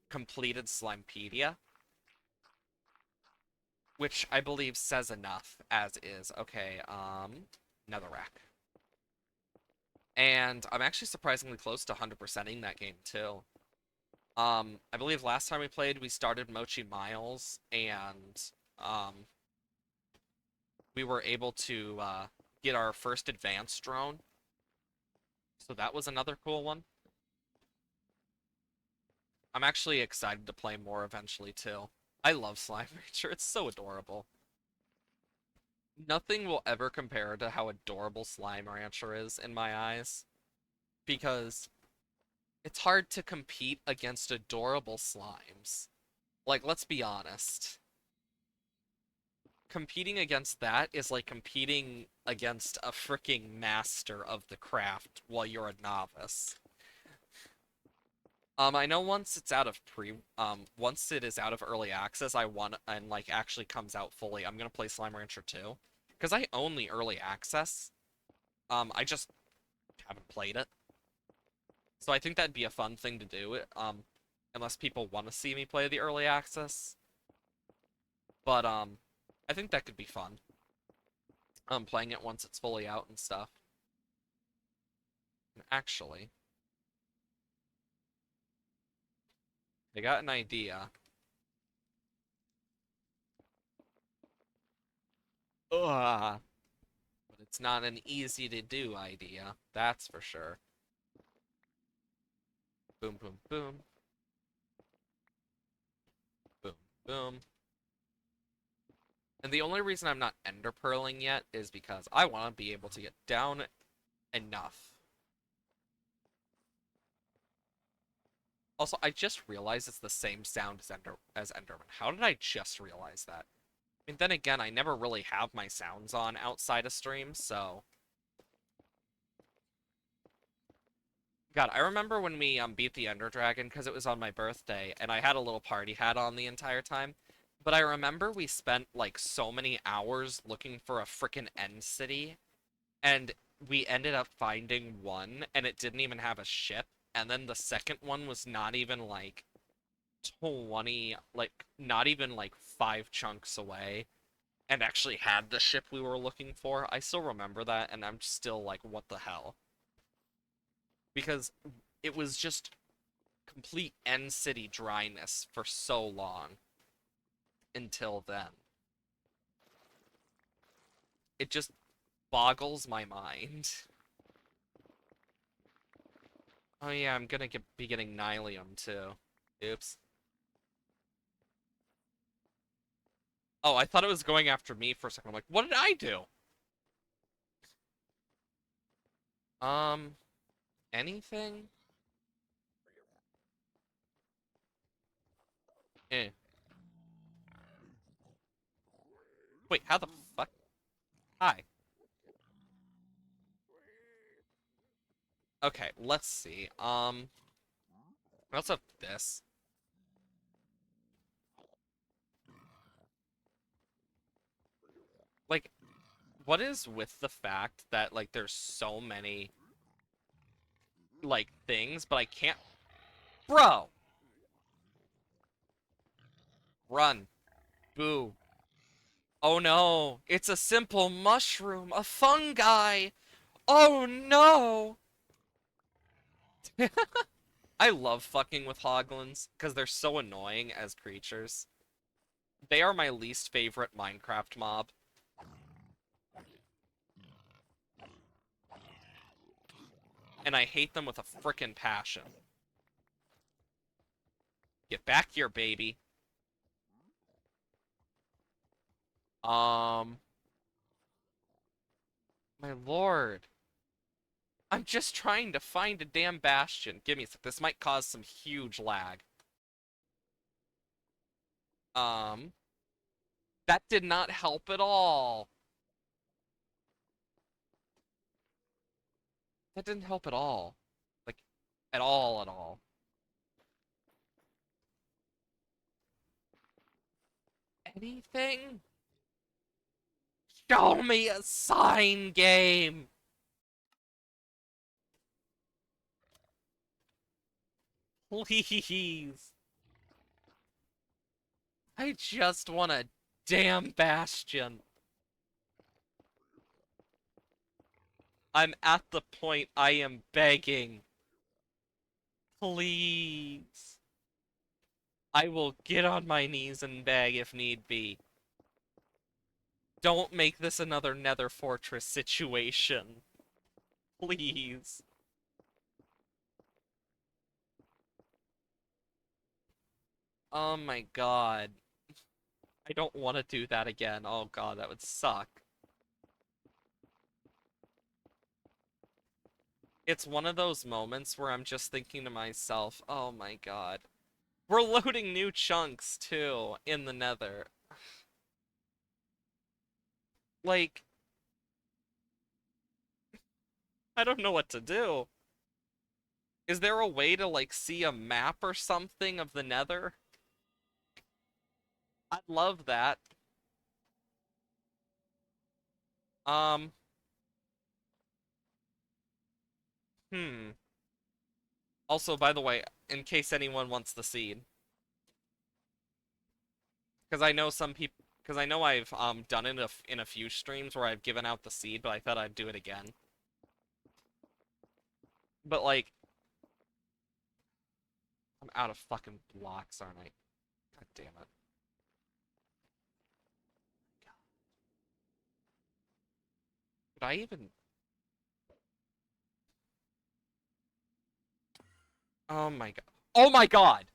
Speaker 1: completed Slimepedia, which I believe says enough as is. Okay, Netherrack. And I'm actually surprisingly close to 100%ing that game too. I believe last time we played, we started Mochi Miles, and we were able to get our first advanced drone. So that was another cool one. I'm actually excited to play more eventually too. I love Slime Rancher. It's so adorable. Nothing will ever compare to how adorable Slime Rancher is in my eyes, because it's hard to compete against adorable slimes. Like, let's be honest. Competing against that is like competing against a freaking master of the craft while you're a novice. I know once it is out of early access, I want and like actually comes out fully, I'm gonna play Slime Rancher 2. Because I own the early access. I just haven't played it. So I think that'd be a fun thing to do, unless people want to see me play the early access. But I think that could be fun. Playing it once it's fully out and stuff. And actually, I got an idea. Ugh. But it's not an easy to do idea, that's for sure. Boom, boom, boom. Boom, boom. And the only reason I'm not ender pearling yet is because I want to be able to get down enough. Also, I just realized it's the same sound as Enderman. How did I just realize that? I mean, then again, I never really have my sounds on outside of stream, so... God, I remember when we beat the Ender Dragon because it was on my birthday, and I had a little party hat on the entire time. But I remember we spent, like, so many hours looking for a frickin' End City, and we ended up finding one, and it didn't even have a ship, and then the second one was not even, like, 20, like, not even, like, 5 chunks away, and actually had the ship we were looking for. I still remember that, and I'm still like, what the hell? Because it was just complete End City dryness for so long until then. It just boggles my mind. Oh yeah, I'm gonna be getting Nylium too. Oops. Oh, I thought it was going after me for a second. I'm like, what did I do? Um, anything? Eh. Wait, how the fuck? Hi. Okay, let's see. What's up this? Like, what is with the fact that, like, there's so many, like, things, but I can't... Bro! Run. Boo. Oh no, it's a simple mushroom, a fungi! Oh no! I love fucking with hoglins, because they're so annoying as creatures. They are my least favorite Minecraft mob. And I hate them with a frickin' passion. Get back here, baby. Um... My lord. I'm just trying to find a damn bastion. Give me a sec. This might cause some huge lag. Um... That did not help at all. That didn't help at all. Like, at all, at all. Anything? Show me a sign game! Please. I just want a damn bastion. I'm at the point I am begging. Please. I will get on my knees and beg if need be. Don't make this another Nether Fortress situation. Please. Oh my god. I don't want to do that again. Oh god, that would suck. It's one of those moments where I'm just thinking to myself, oh my god. We're loading new chunks, too, in the Nether. Like, I don't know what to do. Is there a way to, like, see a map or something of the Nether? I'd love that. Um, hmm. Also, by the way, in case anyone wants the seed, because I know some people, because I know I've done it in a few streams where I've given out the seed, but I thought I'd do it again. But like, I'm out of fucking blocks, aren't I? God damn it. Did I even? Oh my god. Oh my god!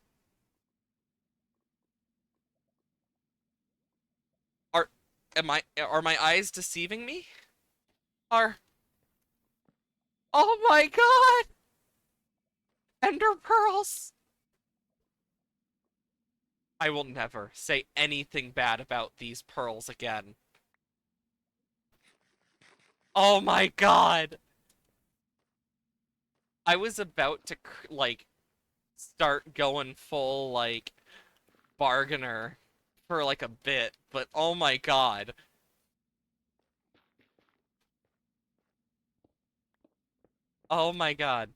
Speaker 1: Are are my eyes deceiving me? Are Oh my god! Ender pearls! I will never say anything bad about these pearls again. Oh my god! I was about to like start going full like bargainer for like a bit, but oh my god. Oh my god.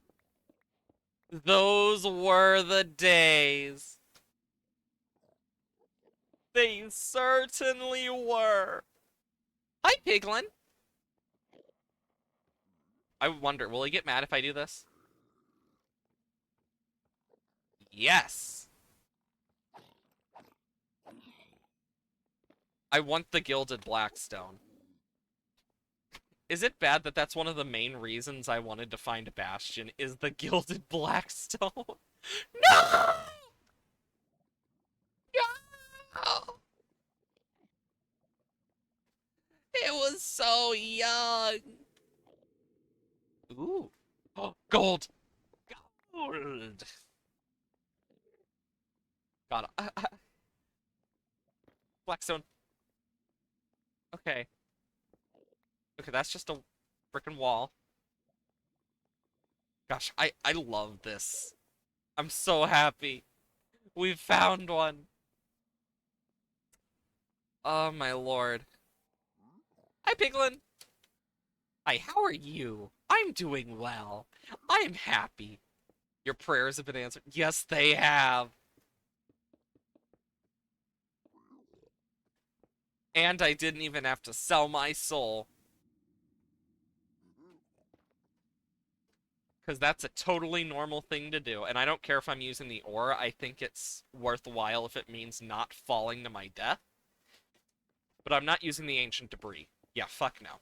Speaker 1: Those were the days. They certainly were. Hi, Piglin. I wonder, will he get mad if I do this? Yes. I want the Gilded Blackstone. Is it bad that that's one of the main reasons I wanted to find a bastion, is the Gilded Blackstone? No! No! It was so young. Ooh. Oh, gold! Gold! Got it. Blackstone. Okay. Okay, that's just a freaking wall. Gosh, I love this. I'm so happy. We've found one. Oh my lord. Hi, Piglin. Hi, how are you? I'm doing well. I'm happy. Your prayers have been answered. Yes, they have. And I didn't even have to sell my soul. Because that's a totally normal thing to do. And I don't care if I'm using the ore. I think it's worthwhile if it means not falling to my death. But I'm not using the ancient debris. Yeah, fuck no.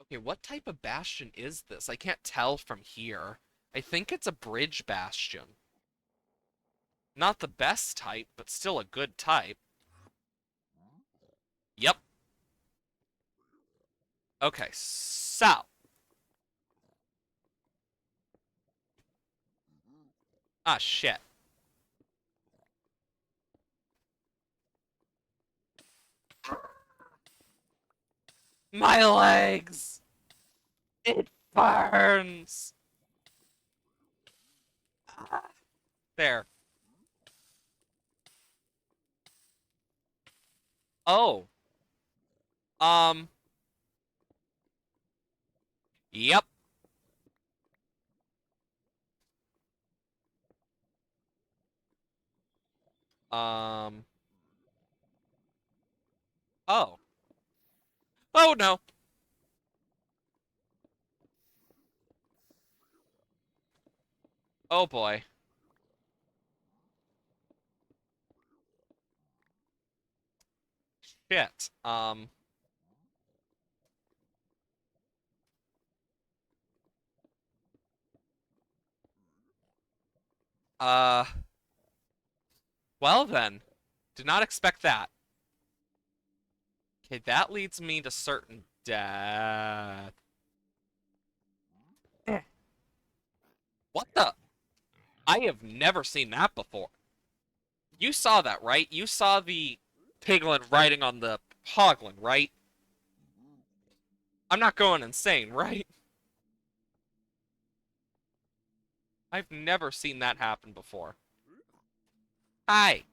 Speaker 1: Okay, what type of bastion is this? I can't tell from here. I think it's a bridge bastion. Not the best type, but still a good type. Yep. Okay, so. Ah, shit. My legs! It burns! Ah. There. Oh. Um. Yep. Um. Oh. Oh no. Oh boy. Shit. Uh. Well then. Did not expect that. Okay, that leads me to certain death. Eh. What the? I have never seen that before. You saw that, right? You saw the piglin riding on the hoglin, right? I'm not going insane, right? I've never seen that happen before. Hi.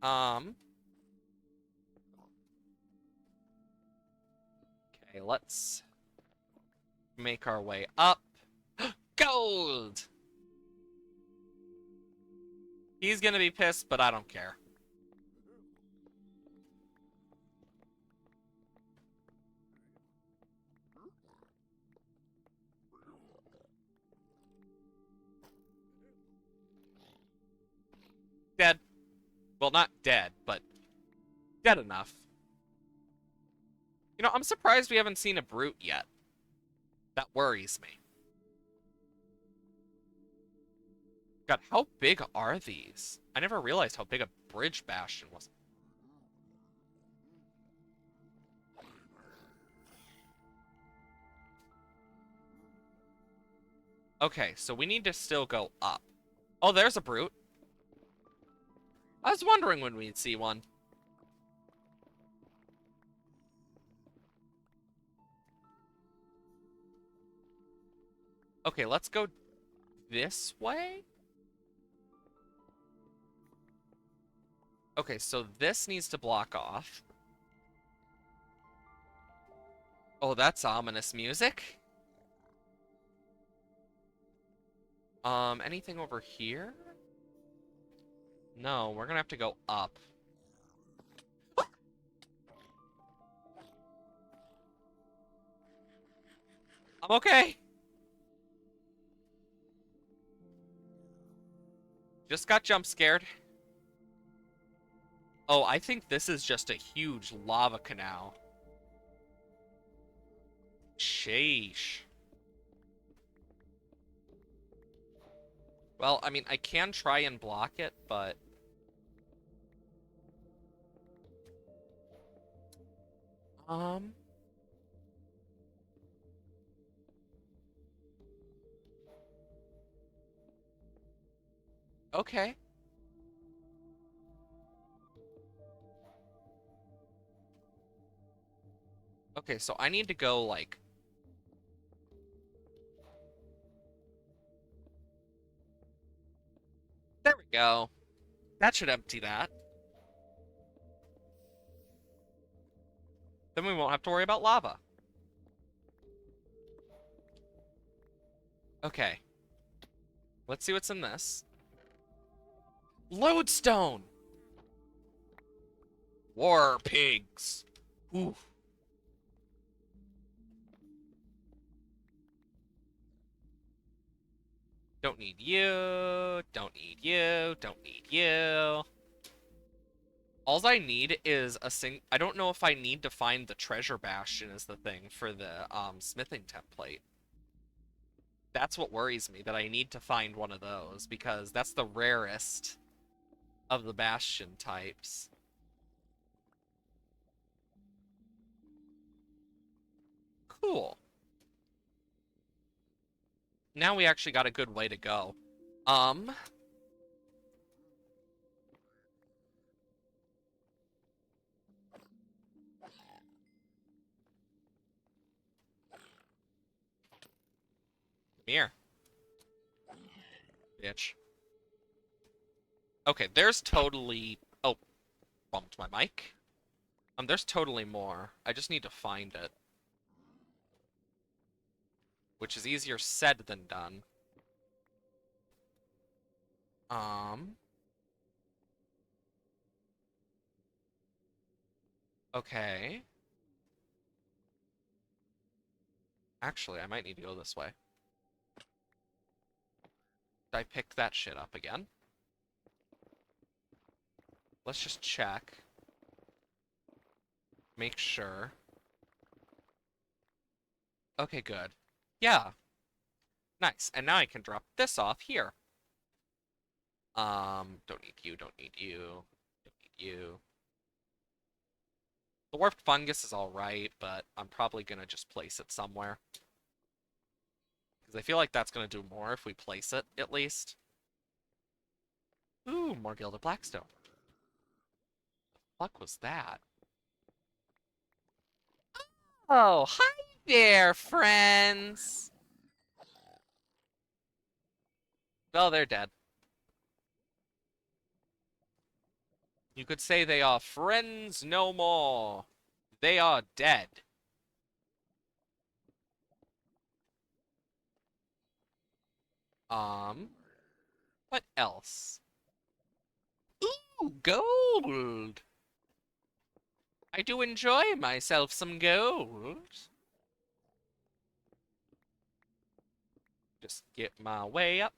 Speaker 1: Um. Okay, let's make our way up. Gold! He's gonna be pissed, but I don't care. Dead. Well, not dead, but dead enough. You know, I'm surprised we haven't seen a brute yet. That worries me. God, how big are these? I never realized how big a bridge bastion was. Okay, so we need to still go up. Oh, there's a brute. I was wondering when we'd see one. Okay, let's go this way. Okay, so this needs to block off. Oh, that's ominous music. Anything over here? No, we're gonna have to go up. I'm okay. Just got jump scared. Oh, I think this is just a huge lava canal. Sheesh. Well, I mean, I can try and block it, but... Um... Okay. Okay, so I need to go, like... There we go. That should empty that. Then we won't have to worry about lava. Okay. Let's see what's in this. Lodestone! War pigs. Ooh. Don't need you. Don't need you. Don't need you. Alls I need is a I don't know if I need to find the treasure bastion is the thing for the smithing template. That's what worries me, that I need to find one of those, because that's the rarest of the bastion types. Cool. Now we actually got a good way to go. Um, Here, bitch. Okay, there's totally... Oh, bumped my mic. There's totally more. I just need to find it. Which is easier said than done. Um, okay. Actually, I might need to go this way. I picked that shit up again. Let's just check. Make sure. Okay, good. Yeah, nice. And now I can drop this off here. Don't need you, don't need you, don't need you. The warped fungus is alright, but I'm probably gonna just place it somewhere. Because I feel like that's gonna do more if we place it, at least. Ooh, more Gilded Blackstone. What was that? Oh, hi there, friends! Oh, they're dead. You could say they are friends no more. They are dead. Um, what else? Ooh, gold! I do enjoy myself some gold. Just get my way up.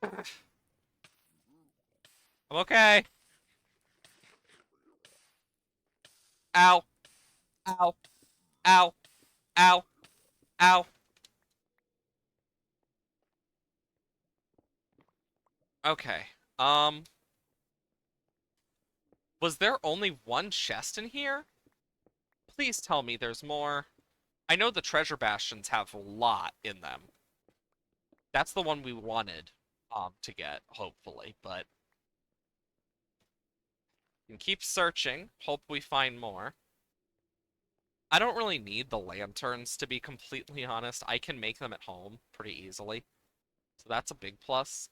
Speaker 1: I'm okay. Ow, ow, ow, ow, ow. Okay. Um, was there only one chest in here? Please tell me there's more. I know the treasure bastions have a lot in them. That's the one we wanted, to get, hopefully, but we can keep searching. Hope we find more. I don't really need the lanterns, to be completely honest. I can make them at home pretty easily. So that's a big plus.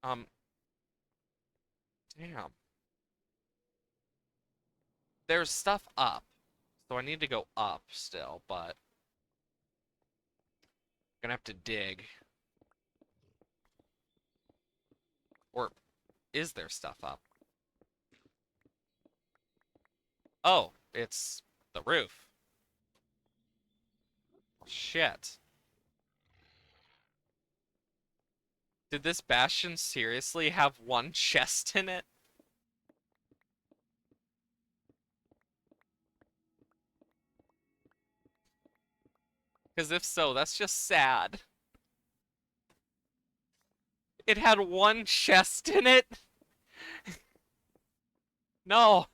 Speaker 1: Um, damn. There's stuff up. So I need to go up still, but I'm gonna have to dig. Or is there stuff up? Oh, it's the roof. Shit. Did this bastion seriously have one chest in it? Because if so, that's just sad. It had one chest in it? No.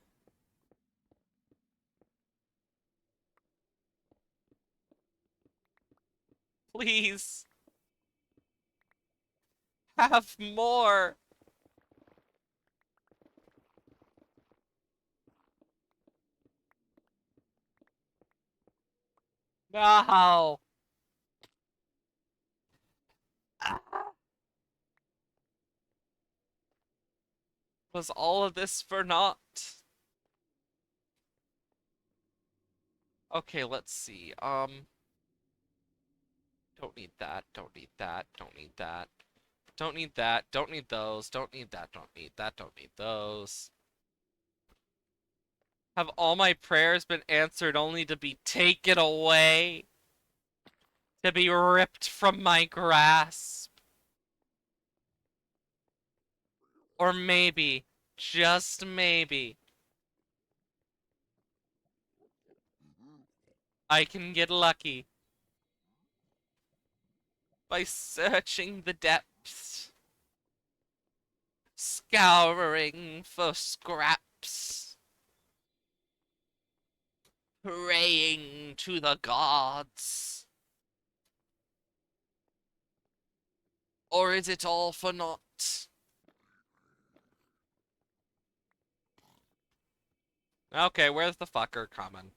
Speaker 1: Please. Have more. No. Was all of this for naught? Okay, let's see. Don't need that, don't need that, don't need that. Don't need that, don't need those, don't need that, don't need that, don't need those. Have all my prayers been answered only to be taken away? To be ripped from my grasp? Or maybe, just maybe, I can get lucky by searching the depths, scouring for scraps, praying to the gods. Or is it all for naught? Okay, where's the fucker coming?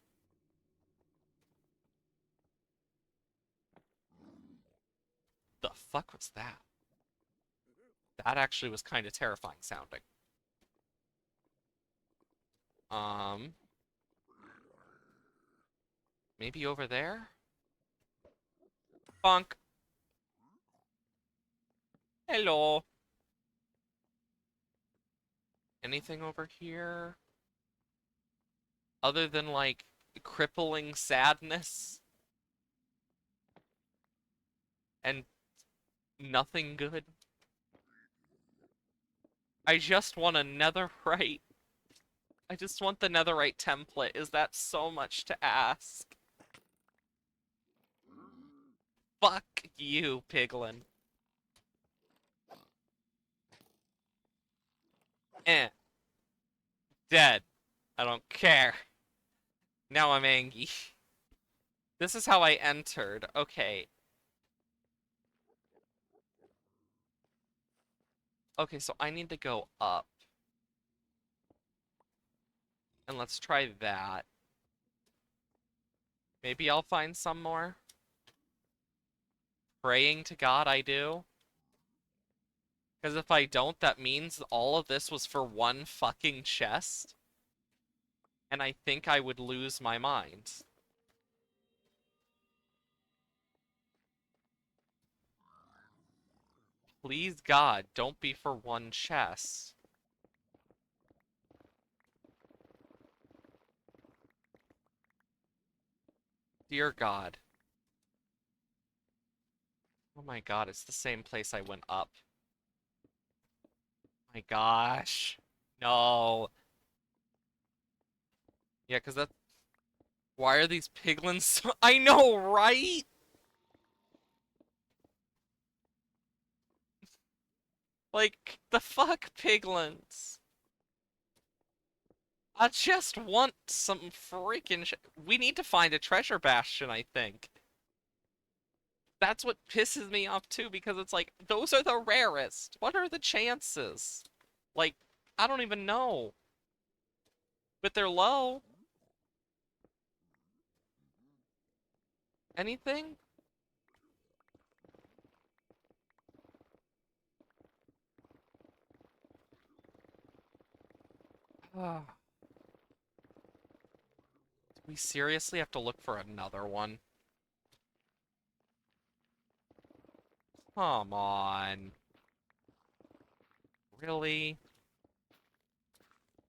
Speaker 1: The fuck was that? That actually was kind of terrifying sounding. Um, Maybe over there? Bonk. Hello. Anything over here? Other than, like, crippling sadness? And nothing good? I just want a netherite. I just want the netherite template. Is that so much to ask? Fuck you, piglin. Eh. Dead. I don't care. Now I'm angry. This is how I entered. Okay. Okay, so I need to go up. And let's try that. Maybe I'll find some more. Praying to God I do. Because if I don't, that means all of this was for one fucking chest. And I think I would lose my mind. Please God, don't be for one chest. Dear God. Oh my God, it's the same place I went up. My gosh. No. Yeah, because that. Why are these piglins so... I know, right? Like, the fuck, piglins? I just want some freaking we need to find a treasure bastion, I think. That's what pisses me off too, because it's like, those are the rarest. What are the chances? Like, I don't even know. But they're low. Anything? Do we seriously have to look for another one? Come on. Really?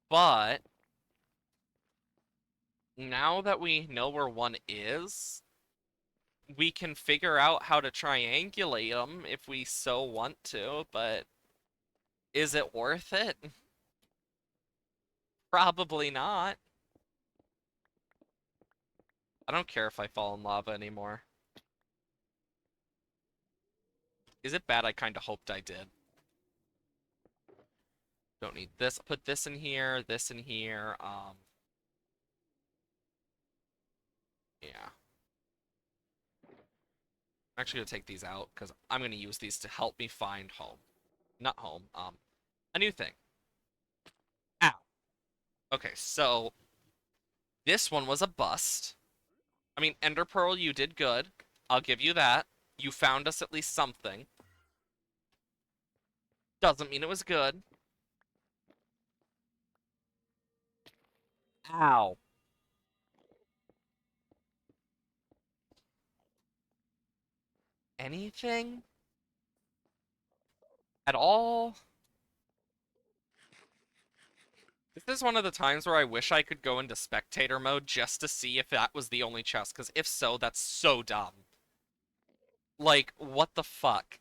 Speaker 1: But now that we know where one is, we can figure out how to triangulate them if we so want to, but is it worth it? Probably not. I don't care if I fall in lava anymore. Is it bad? I kind of hoped I did. Don't need this. Put this in here, this in here. Yeah. I'm actually gonna take these out because I'm gonna use these to help me find home. Not home, a new thing. Ow. Okay, so this one was a bust. I mean, Ender Pearl, you did good. I'll give you that. You found us at least something. Doesn't mean it was good. Ow. Anything? At all? This is one of the times where I wish I could go into spectator mode just to see if that was the only chest, because if so, that's so dumb. Like, what the fuck?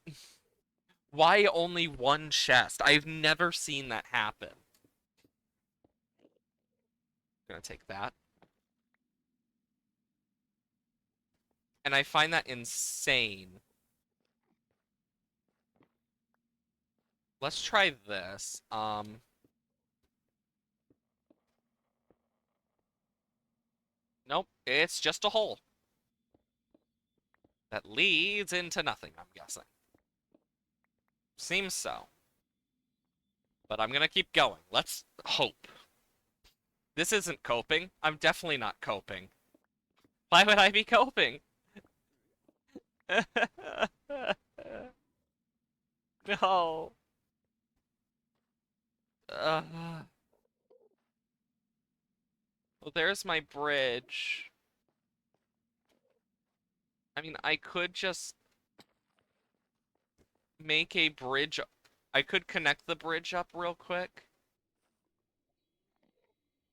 Speaker 1: Why only one chest? I've never seen that happen. Gonna take that. And I find that insane. Let's try this. Nope, it's just a hole. That leads into nothing, I'm guessing. Seems so. But I'm gonna keep going. Let's hope. This isn't coping. I'm definitely not coping. Why would I be coping? No. Uh, well, there's my bridge. I mean, I could just make a bridge. I could connect the bridge up real quick.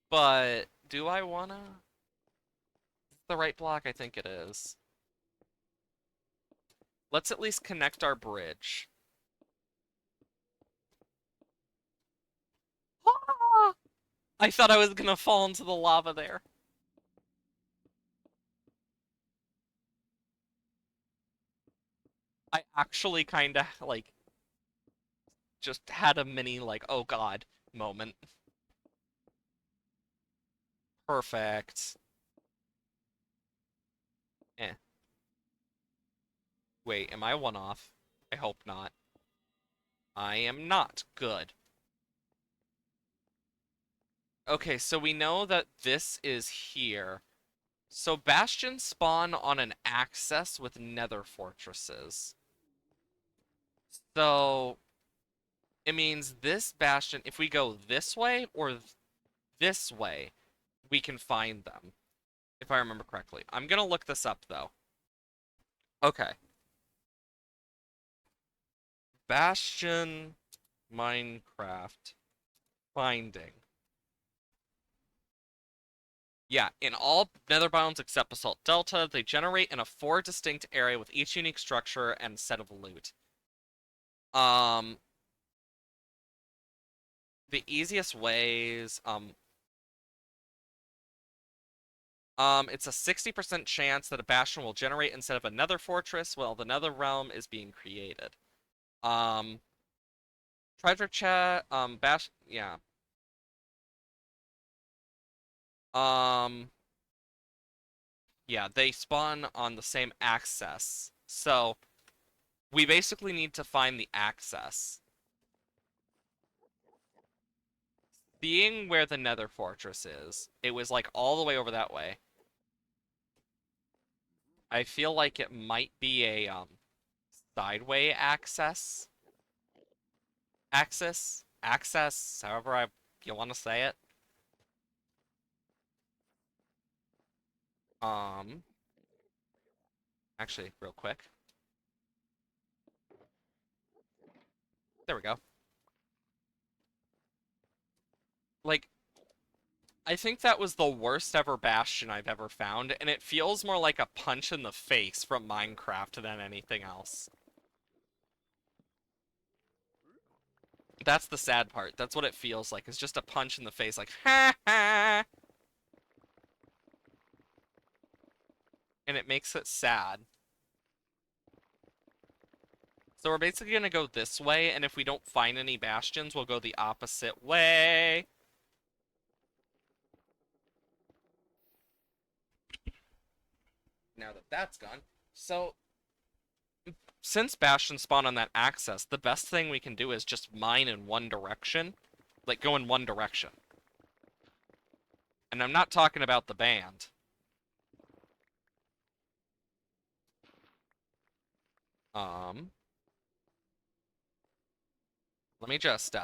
Speaker 1: But do I wanna? Is the right block? I think it is. Let's at least connect our bridge. Ah! I thought I was gonna fall into the lava there. I actually kinda, like, just had a mini, like, oh god moment. Perfect. Eh. Wait, am I one off? I hope not. I am not. Good. Okay, so we know that this is here. So bastions spawn on an axis with nether fortresses. So it means this bastion, if we go this way or this way, we can find them, if I remember correctly. I'm gonna look this up though. Okay. Bastion Minecraft finding. Yeah, in all nether biomes except Basalt Delta, they generate in a 4 distinct area with each unique structure and set of loot. Um, the easiest ways, it's a 60% chance that a bastion will generate instead of another fortress while the nether realm is being created. Um, treasure chest, yeah. Um, yeah, they spawn on the same access. So, we basically need to find the access. Seeing where the nether fortress is, it was like all the way over that way. I feel like it might be a, sideway access, however you want to say it. Um, actually, real quick. There we go. Like, I think that was the worst ever bastion I've ever found, and it feels more like a punch in the face from Minecraft than anything else. That's the sad part. That's what it feels like. It's just a punch in the face, like, ha ha! And it makes it sad. So we're basically gonna go this way, and if we don't find any bastions, we'll go the opposite way. Now that that's gone. So, since bastions spawn on that axis, the best thing we can do is just mine in one direction. Like, go in one direction. And I'm not talking about the band. Um, let me just,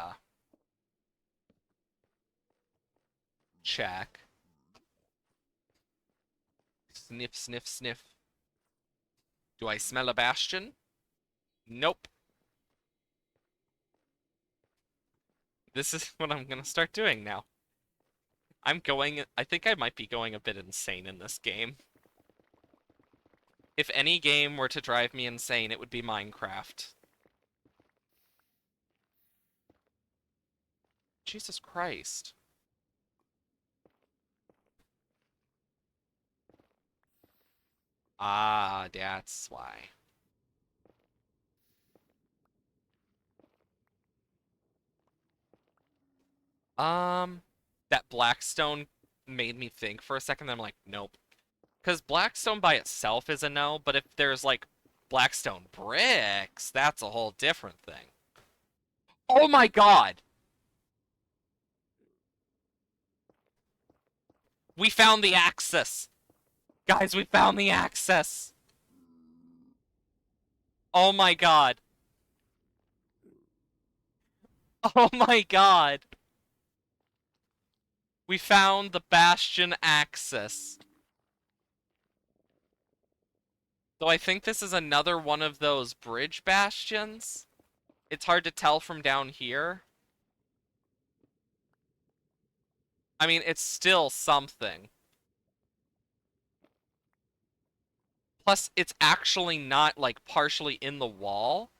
Speaker 1: check. Sniff, sniff, sniff. Do I smell a bastion? Nope. This is what I'm gonna start doing now. I think I might be going a bit insane in this game. If any game were to drive me insane, it would be Minecraft. Jesus Christ. Ah, that's why. That Blackstone made me think for a second, then I'm like, nope. Because Blackstone by itself is a no, but if there's like Blackstone bricks, that's a whole different thing. Oh my god! We found the axis! Guys, we found the axis! Oh my god. Oh my god. We found the Bastion axis. So I think this is another one of those bridge bastions. It's hard to tell from down here. I mean, it's still something. Plus, it's actually not, like, partially in the wall.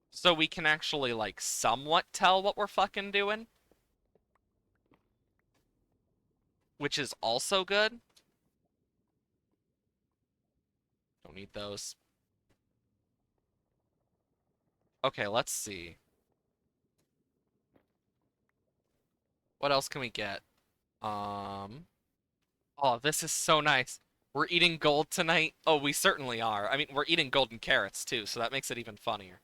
Speaker 1: So we can actually, like, somewhat tell what we're fucking doing. Which is also good. Don't need those. Okay, let's see. What else can we get? Oh, this is so nice. We're eating gold tonight. Oh, we certainly are. I mean, we're eating golden carrots too, so that makes it even funnier.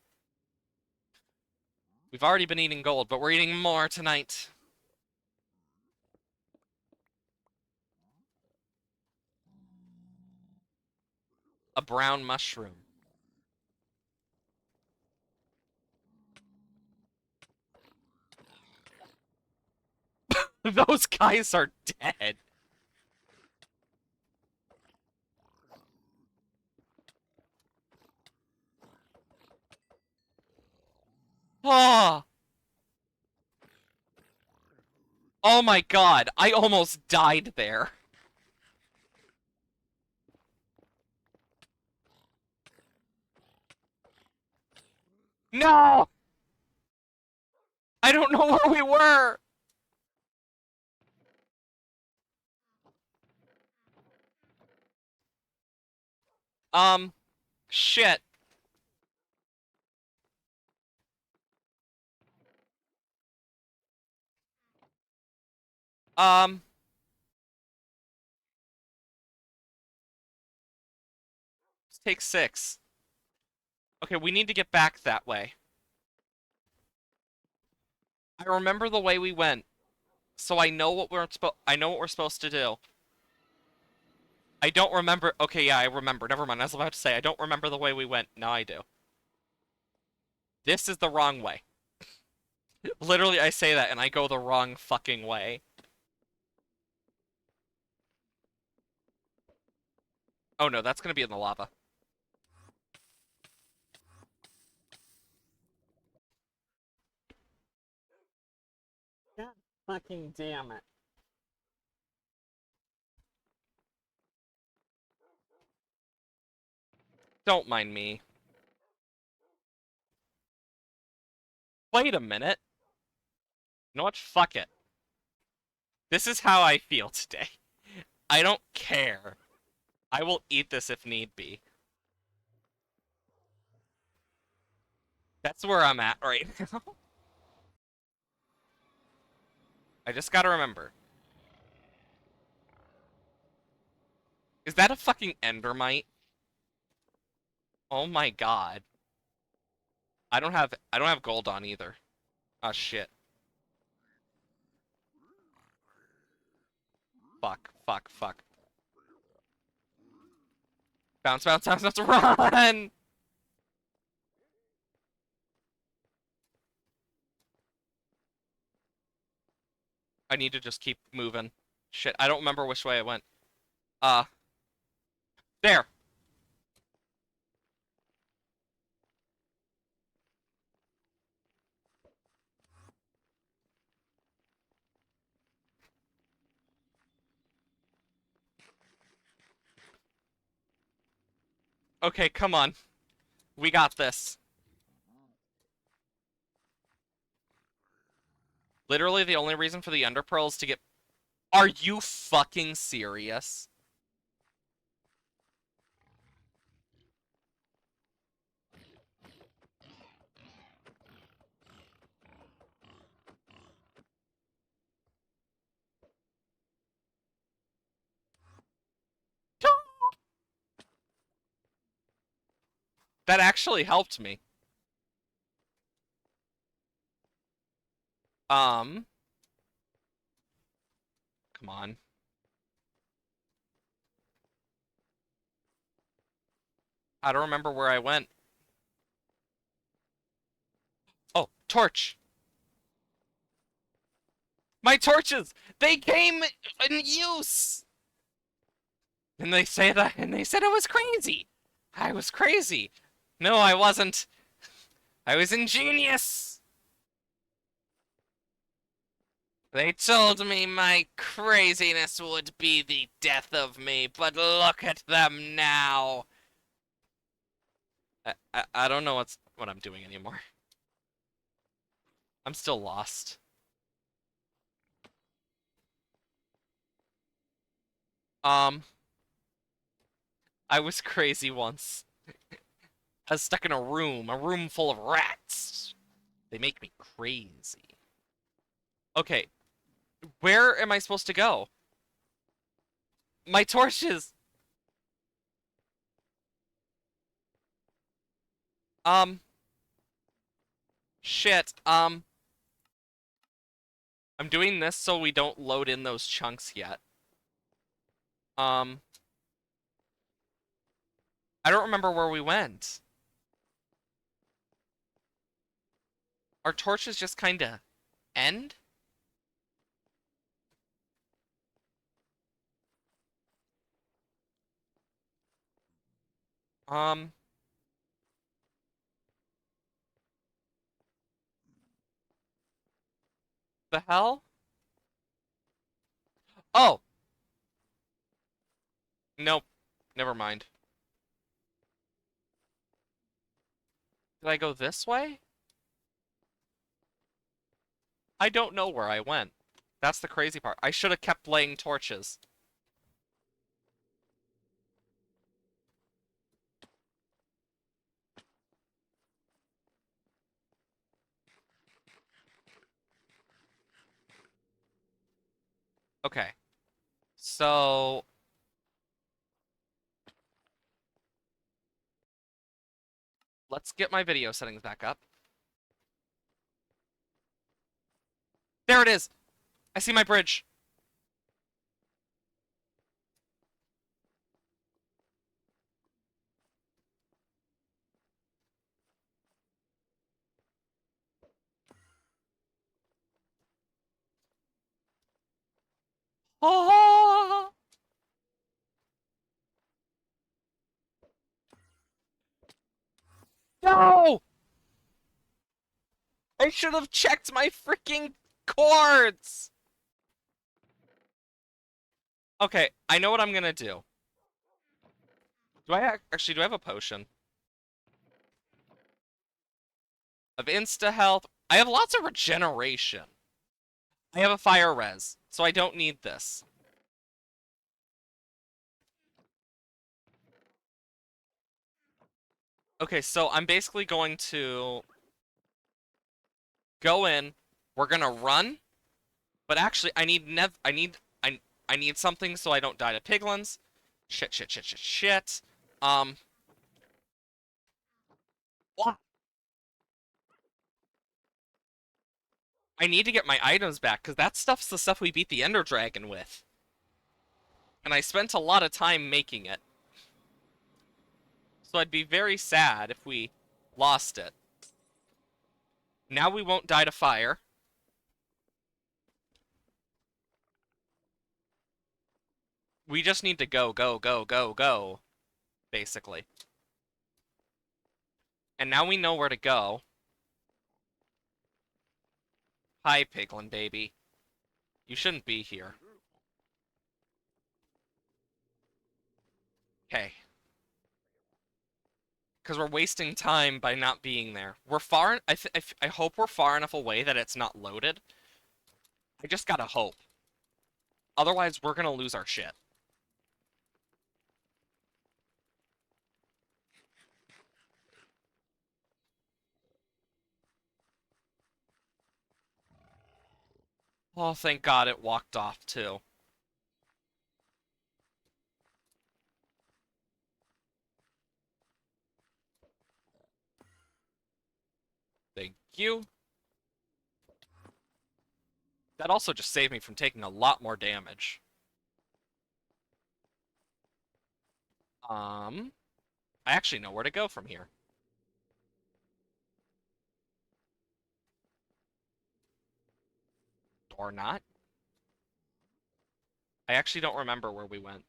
Speaker 1: We've already been eating gold, but we're eating more tonight. A brown mushroom. Those guys are dead. Oh, oh my god, I almost died there. No! I don't know where we were. Um, shit. Um, let's take 6. Okay, we need to get back that way. I remember the way we went, so I know what we're supposed to do. I don't remember. Okay, yeah, I remember. Never mind. I was about to say I don't remember the way we went. Now I do. This is the wrong way. Literally, I say that and I go the wrong fucking way. Oh no, that's gonna be in the lava. God fucking damn it. Don't mind me. Wait a minute. You know what? Fuck it. This is how I feel today. I don't care. I will eat this if need be. That's where I'm at right now. I just gotta remember. Is that a fucking endermite? Oh my god. I don't have gold on either. Oh shit. Fuck, fuck, fuck. Bounce, bounce, bounce, bounce, run! I need to just keep moving. Shit, I don't remember which way I went. Uh, there! Okay, come on. We got this. Literally the only reason for the Ender Pearl is to get... Are you fucking serious? That actually helped me. Um, come on. I don't remember where I went. Oh, torch! My torches! They came in use! And they said it was crazy! I was crazy. No, I wasn't. I was ingenious. They told me my craziness would be the death of me, but look at them now. I don't know what I'm doing anymore. I'm still lost. Um, I was crazy once. I was stuck in a room full of rats. They make me crazy. Okay, where am I supposed to go? My torches! Um, shit. I'm doing this so we don't load in those chunks yet. Um, I don't remember where we went. Our torches just kinda end? Um, the hell? Oh! Nope. Never mind. Did I go this way? I don't know where I went. That's the crazy part. I should have kept laying torches. Okay. So, let's get my video settings back up. There it is! I see my bridge. Oh! No! I should have checked my freaking cords! Okay, I know what I'm gonna do. Do I have a potion? Of insta health. I have lots of regeneration. I have a fire res, so I don't need this. Okay, so I'm basically going to go in. We're gonna run, but actually, I need something so I don't die to piglins. Shit. Um, what? I need to get my items back because that stuff's the stuff we beat the Ender Dragon with, and I spent a lot of time making it. So I'd be very sad if we lost it. Now we won't die to fire. We just need to go, basically. And now we know where to go. Hi, Piglin baby. You shouldn't be here. Okay. Because we're wasting time by not being there. We're far. I hope we're far enough away that it's not loaded. I just gotta hope. Otherwise, we're gonna lose our shit. Oh, thank God it walked off too. Thank you. That also just saved me from taking a lot more damage. I actually know where to go from here. Or not. I actually don't remember where we went.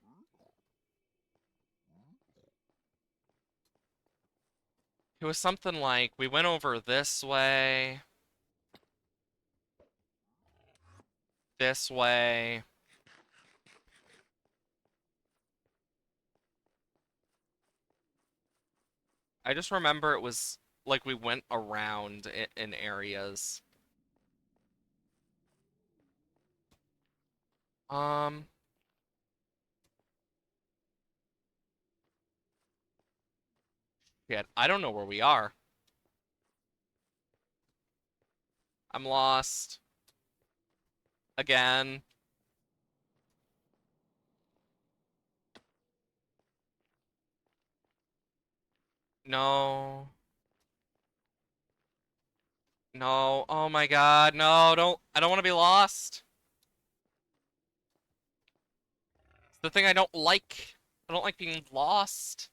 Speaker 1: It was something like we went over this way. I just remember it was like we went around in areas. Um, yeah, I don't know where we are. I'm lost again. No. No. Oh my God. No, I don't want to be lost. It's the thing I don't like. I don't like being lost.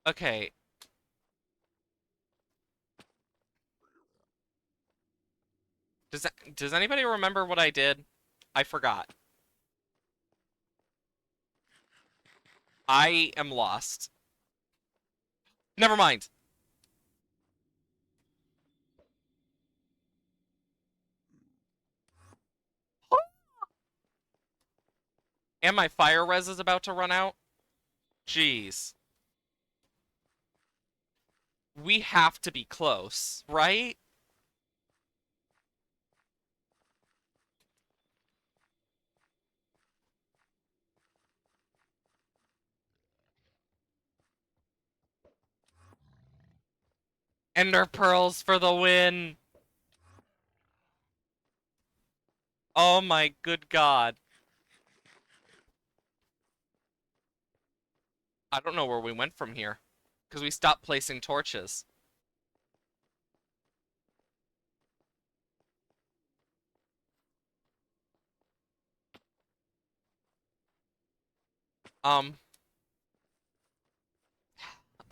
Speaker 1: Okay. Does anybody remember what I did? I forgot. I am lost. Never mind. And my fire res is about to run out. Jeez. We have to be close, right? Ender pearls for the win. Oh my good God. I don't know where we went from here. Because we stopped placing torches. Um,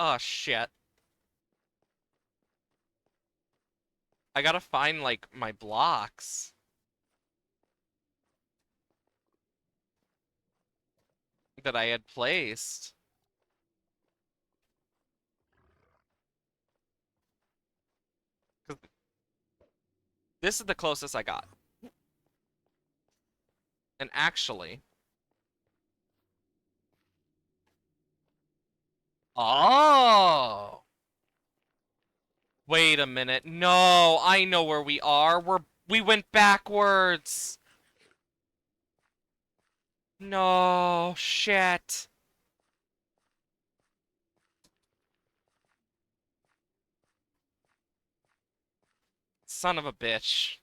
Speaker 1: oh shit. I gotta find, like, my blocks that I had placed. 'Cause this is the closest I got. And actually... Oh! Wait a minute. No, I know where we are. We went backwards. No, shit. Son of a bitch.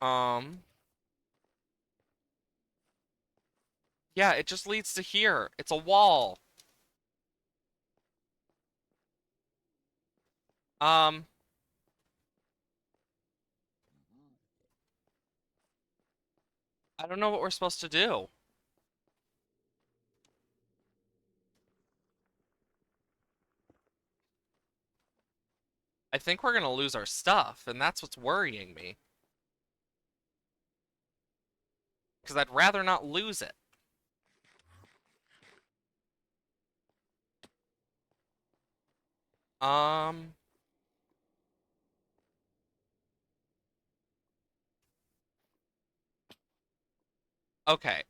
Speaker 1: Um, yeah, it just leads to here. It's a wall. Um, I don't know what we're supposed to do. I think we're gonna lose our stuff, and that's what's worrying me. Because I'd rather not lose it. Um, okay.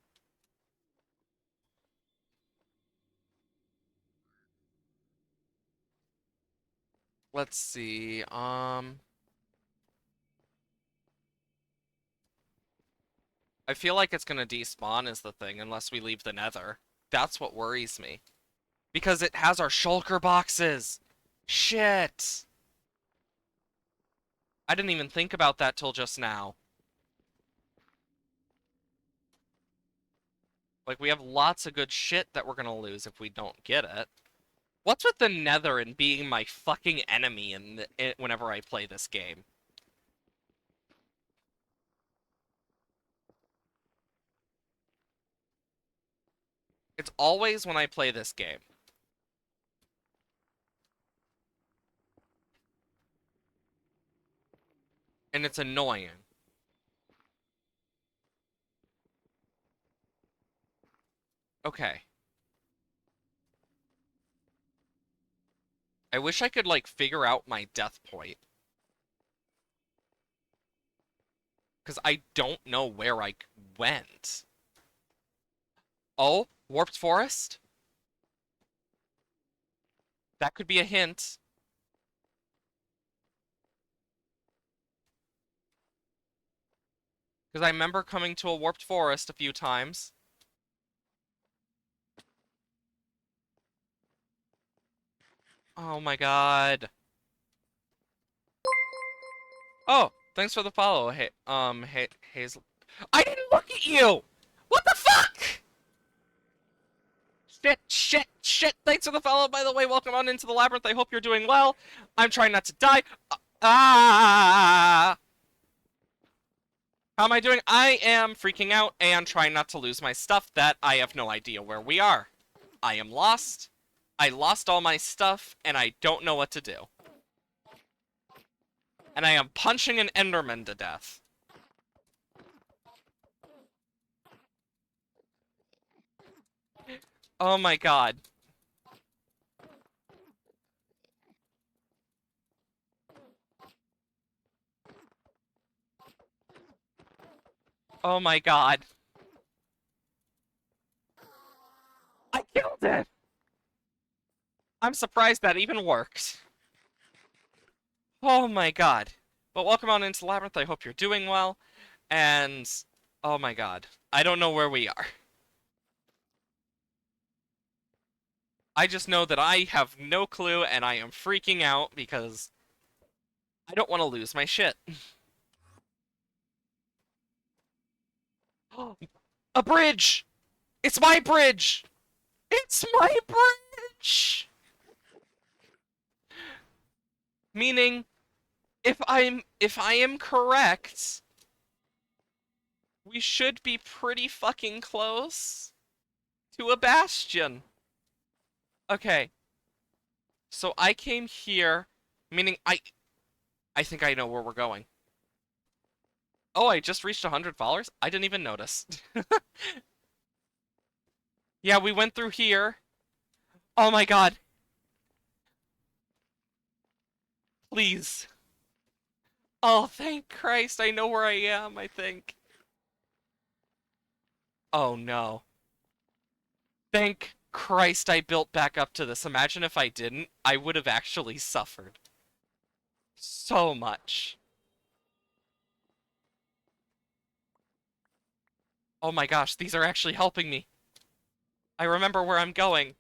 Speaker 1: Let's see. I feel like it's gonna despawn is the thing, unless we leave the nether. That's what worries me. Because it has our shulker boxes! Shit! I didn't even think about that till just now. Like, we have lots of good shit that we're gonna lose if we don't get it. What's with the nether and being my fucking enemy whenever I play this game? It's always when I play this game. And it's annoying. Okay. I wish I could, like, figure out my death point. Because I don't know where I went. Oh, Warped Forest? That could be a hint. Because I remember coming to a Warped Forest a few times. Oh my god. Oh, thanks for the follow. Hey, Hazel. I didn't look at you! What the fuck? Shit, shit, shit. Thanks for the follow, by the way. Welcome on into the labyrinth. I hope you're doing well. I'm trying not to die. Ah! How am I doing? I am freaking out and trying not to lose my stuff that I have no idea where we are. I am lost. I lost all my stuff and I don't know what to do. And I am punching an Enderman to death. Oh my god. Oh my god. I killed it! I'm surprised that even worked. Oh my god. But welcome on into Labyrinth. I hope you're doing well. And oh my god. I don't know where we are. I just know that I have no clue and I am freaking out because I don't want to lose my shit. A bridge! It's my bridge! It's my bridge! Meaning, if I am correct, we should be pretty fucking close to a bastion. Okay. So I came here, meaning I think I know where we're going. Oh, I just reached 100 followers? I didn't even notice. Yeah, we went through here. Oh my god. Please. Oh, thank Christ. I know where I am, I think. Oh no. Thank Christ I built back up to this. Imagine if I didn't. I would have actually suffered. So much. Oh my gosh, these are actually helping me. I remember where I'm going.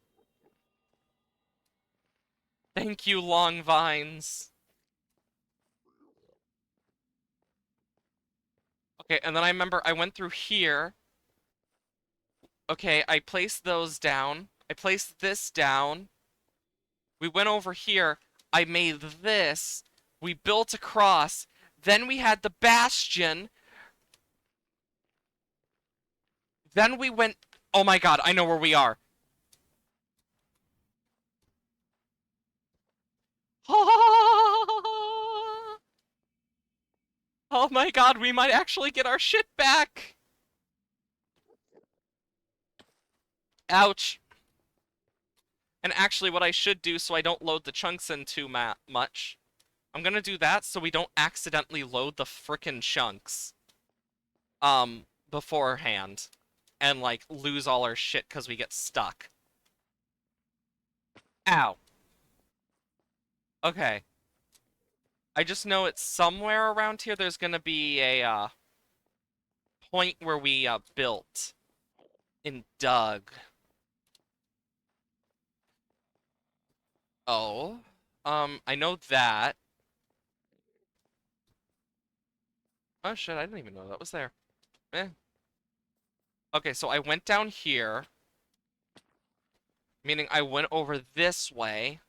Speaker 1: Thank you, long vines. Okay, and then I remember I went through here. Okay, I placed those down. I placed this down. We went over here. I made this. We built across. Then we had the bastion. Then we went... Oh my god, I know where we are. Oh my god, we might actually get our shit back. Ouch. And actually, what I should do so I don't load the chunks in too much, I'm gonna do that so we don't accidentally load the frickin' chunks, beforehand. And, like, lose all our shit because we get stuck. Ow. Okay. I just know it's somewhere around here there's gonna be a, point where we, built. And dug. Oh. I know that. Oh shit, I didn't even know that was there. Eh. Okay, so I went down here. Meaning I went over this way.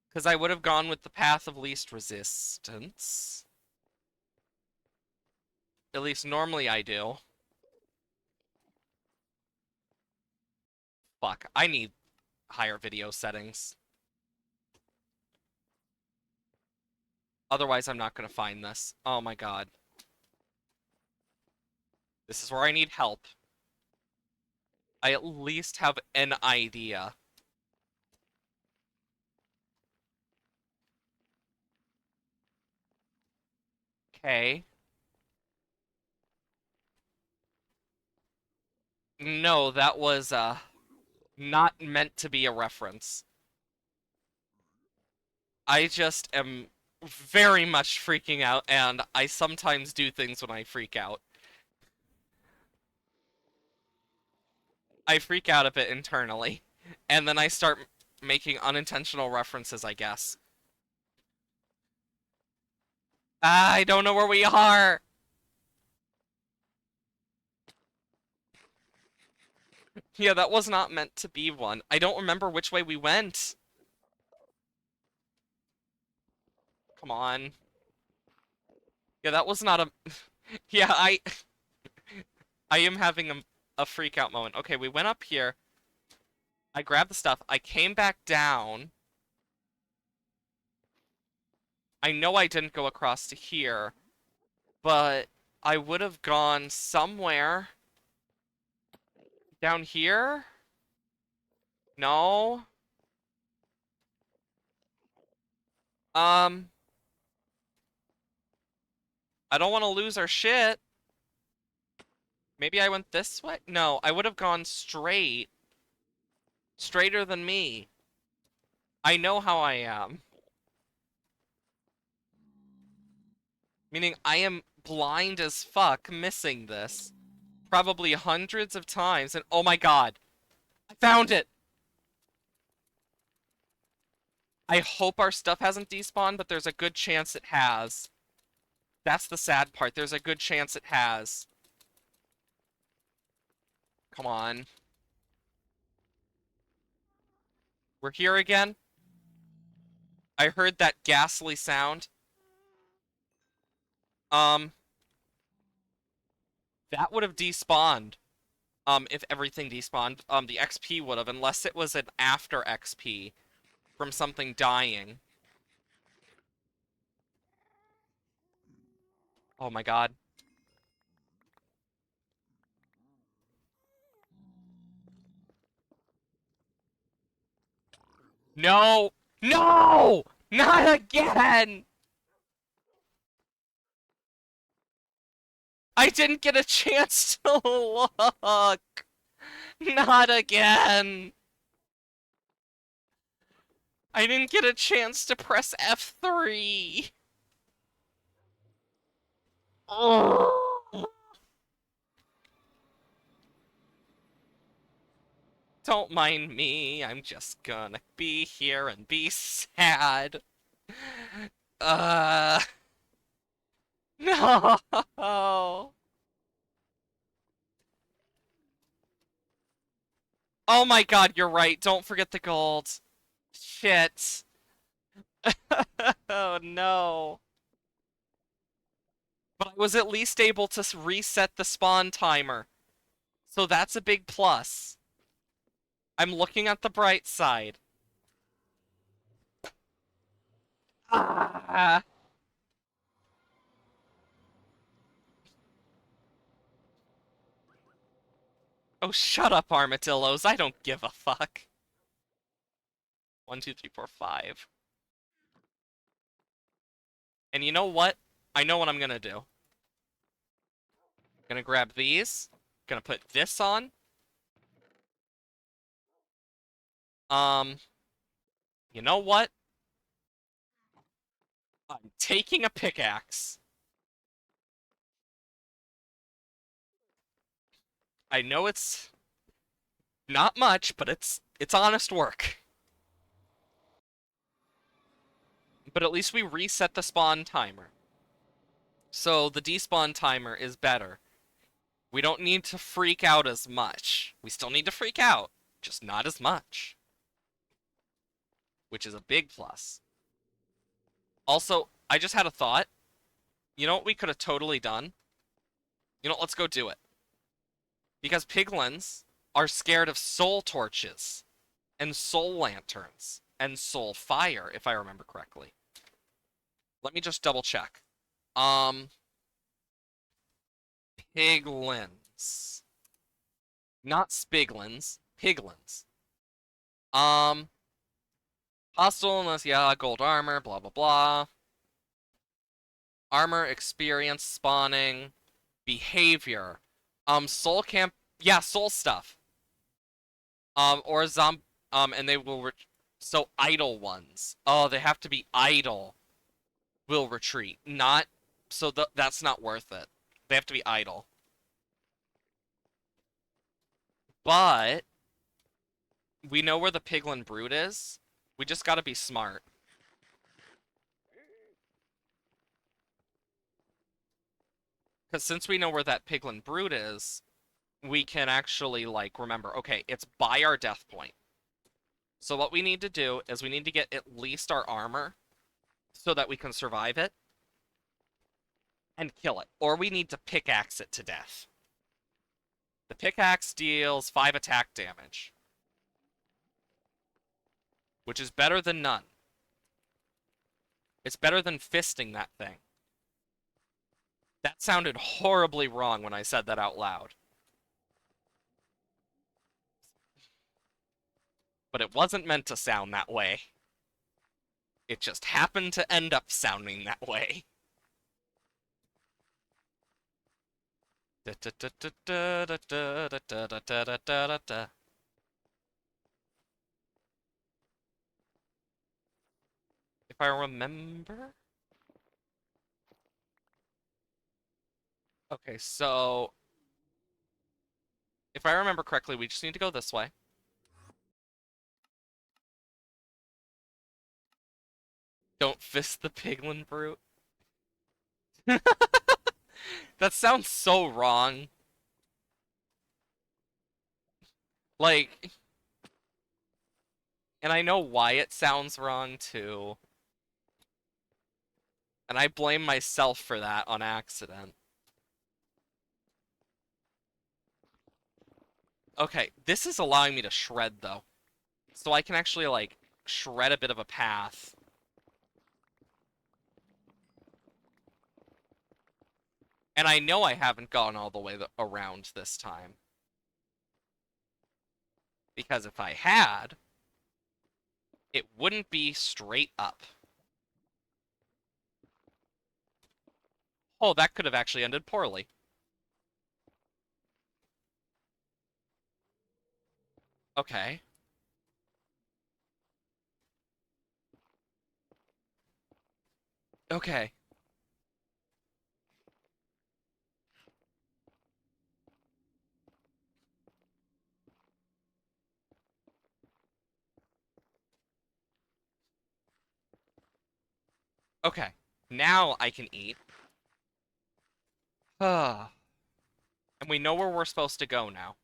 Speaker 1: Because I would have gone with the path of least resistance. At least normally I do. Fuck, I need higher video settings. Otherwise, I'm not gonna find this. Oh my god. This is where I need help. I at least have an idea. Okay. No, that was, not meant to be a reference. I just am very much freaking out, and I sometimes do things when I freak out. I freak out a bit internally, and then I start making unintentional references, I guess. I don't know where we are! Yeah, that was not meant to be one. I don't remember which way we went. Come on. Yeah, that was not a... Yeah, I am having a freak out moment. Okay, we went up here. I grabbed the stuff. I came back down. I know I didn't go across to here, but I would have gone somewhere down here? No? Um, I don't want to lose our shit. Maybe I went this way? No, I would have gone straight. Straighter than me. I know how I am. Meaning I am blind as fuck missing this. Probably hundreds of times, and oh my god. I found it! I hope our stuff hasn't despawned, but there's a good chance it has. That's the sad part. There's a good chance it has. Come on. We're here again? I heard that ghastly sound. Um, that would have despawned. If everything despawned. The XP would have, unless it was an after XP from something dying. Oh my god. No! No! Not again! I didn't get a chance to look! Not again! I didn't get a chance to press F3! Oh. Don't mind me, I'm just gonna be here and be sad. Uh... No! Oh my god, you're right. Don't forget the gold. Shit. Oh no. But I was at least able to reset the spawn timer. So that's a big plus. I'm looking at the bright side. Ah. Oh, shut up, armadillos. I don't give a fuck. 1, 2, 3, 4, 5. And you know what? I know what I'm gonna do. Gonna grab these. Gonna put this on. Um, you know what? I'm taking a pickaxe. I know it's not much, but it's honest work. But at least we reset the spawn timer. So the despawn timer is better. We don't need to freak out as much. We still need to freak out, just not as much. Which is a big plus. Also, I just had a thought. You know what we could have totally done? You know, let's go do it. Because piglins are scared of soul torches and soul lanterns and soul fire, if I remember correctly. Let me just double check. Um, Piglins. Not Spiglins. Piglins. Um, Hostileness, yeah, gold armor, blah blah blah. Armor, experience, spawning, behavior. Soul camp, yeah, soul stuff. Or and they will so idle ones. Oh, they have to be idle. Will retreat. Not so that's not worth it. They have to be idle. But we know where the Piglin Brood is. We just gotta be smart. Because since we know where that Piglin Brood is, we can actually, like, remember, okay, it's by our death point. So what we need to do is we need to get at least our armor so that we can survive it and kill it. Or we need to pickaxe it to death. The pickaxe deals 5 attack damage, which is better than none. It's better than fisting that thing. That sounded horribly wrong when I said that out loud. But it wasn't meant to sound that way. It just happened to end up sounding that way. If I remember... Okay, so... If I remember correctly, we just need to go this way. Don't fist the piglin brute. That sounds so wrong. Like... And I know why it sounds wrong, too. And I blame myself for that on accident. Okay, this is allowing me to shred, though. So I can actually, like, shred a bit of a path. And I know I haven't gone all the way around this time. Because if I had, it wouldn't be straight up. Oh, that could have actually ended poorly. Okay. Okay. Okay. Now I can eat. And we know where we're supposed to go now.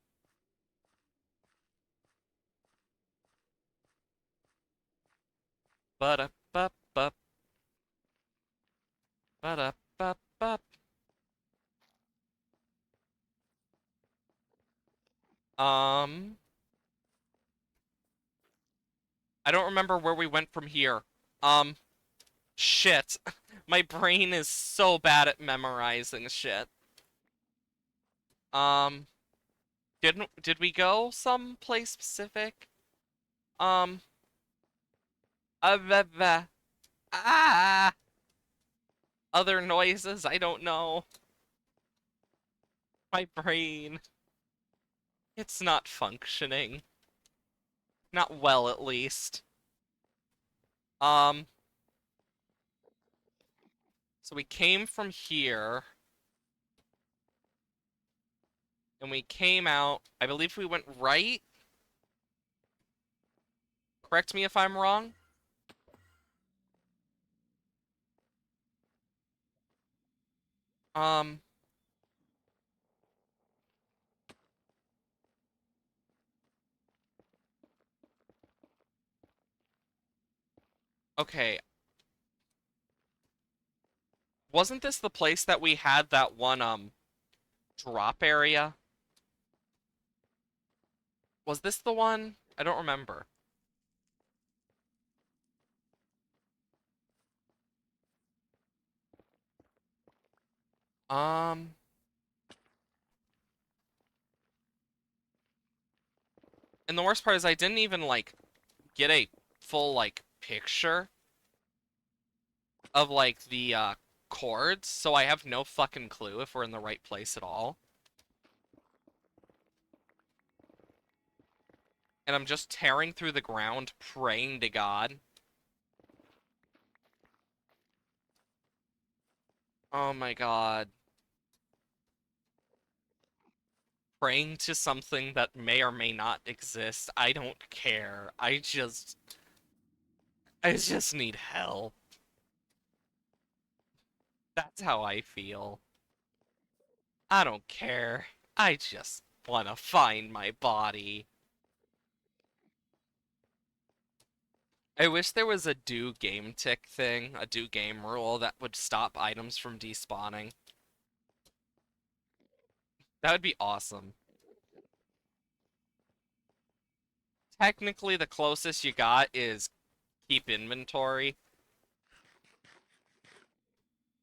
Speaker 1: Ba-da-ba-ba. Ba-da-ba-ba. Um... I don't remember where we went from here. Um... Shit. My brain is so bad at memorizing shit. Um... did we go someplace specific? Um... Ah! Other noises? I don't know. My brain. It's not functioning. Not well, at least. Um, so we came from here. And we came out. I believe we went right. Correct me if I'm wrong. Um, okay. Wasn't this the place that we had that one, drop area? Was this the one? I don't remember. Um, and the worst part is I didn't even, like, get a full, like, picture of, like, the, chords, so I have no fucking clue if we're in the right place at all. And I'm just tearing through the ground, praying to God. Oh my God. Praying to something that may or may not exist. I don't care. I just need help. That's how I feel. I don't care. I just wanna find my body. I wish there was a do game tick thing, a do game rule that would stop items from despawning. That would be awesome. Technically, the closest you got is keep inventory,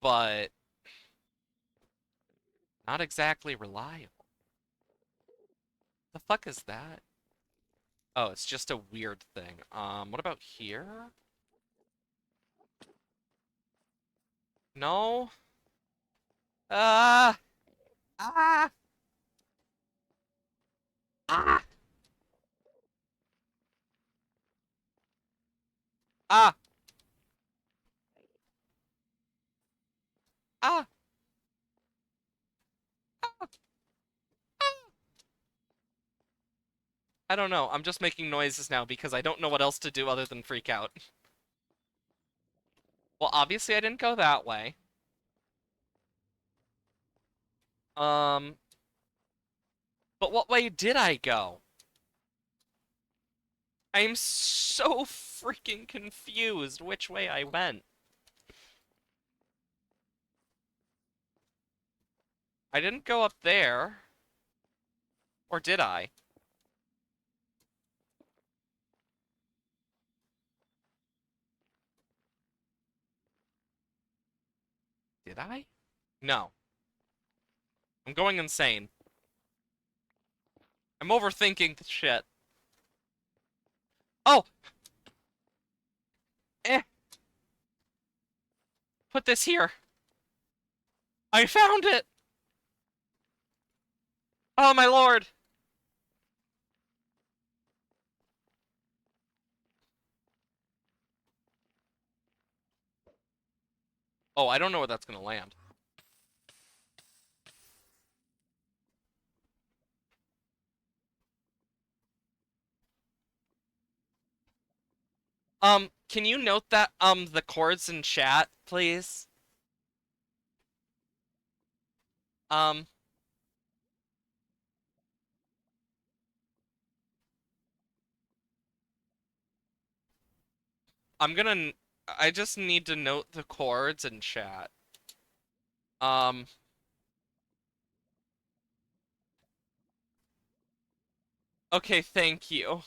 Speaker 1: but not exactly reliable. The fuck is that? Oh, it's just a weird thing. What about here? No? Ah! Ah! Ah! Ah! Ah! I don't know. I'm just making noises now because I don't know what else to do other than freak out. Well, obviously I didn't go that way. Um, but what way did I go? I'm so freaking confused which way I went. I didn't go up there. Or did I? Did I? No. I'm going insane. I'm overthinking the shit. Oh! Eh! Put this here. I found it! Oh my lord! Oh, I don't know where that's gonna land. Can you note that, the chords in chat, please? Um, I'm gonna... I just need to note the chords in chat. Um, okay, thank you.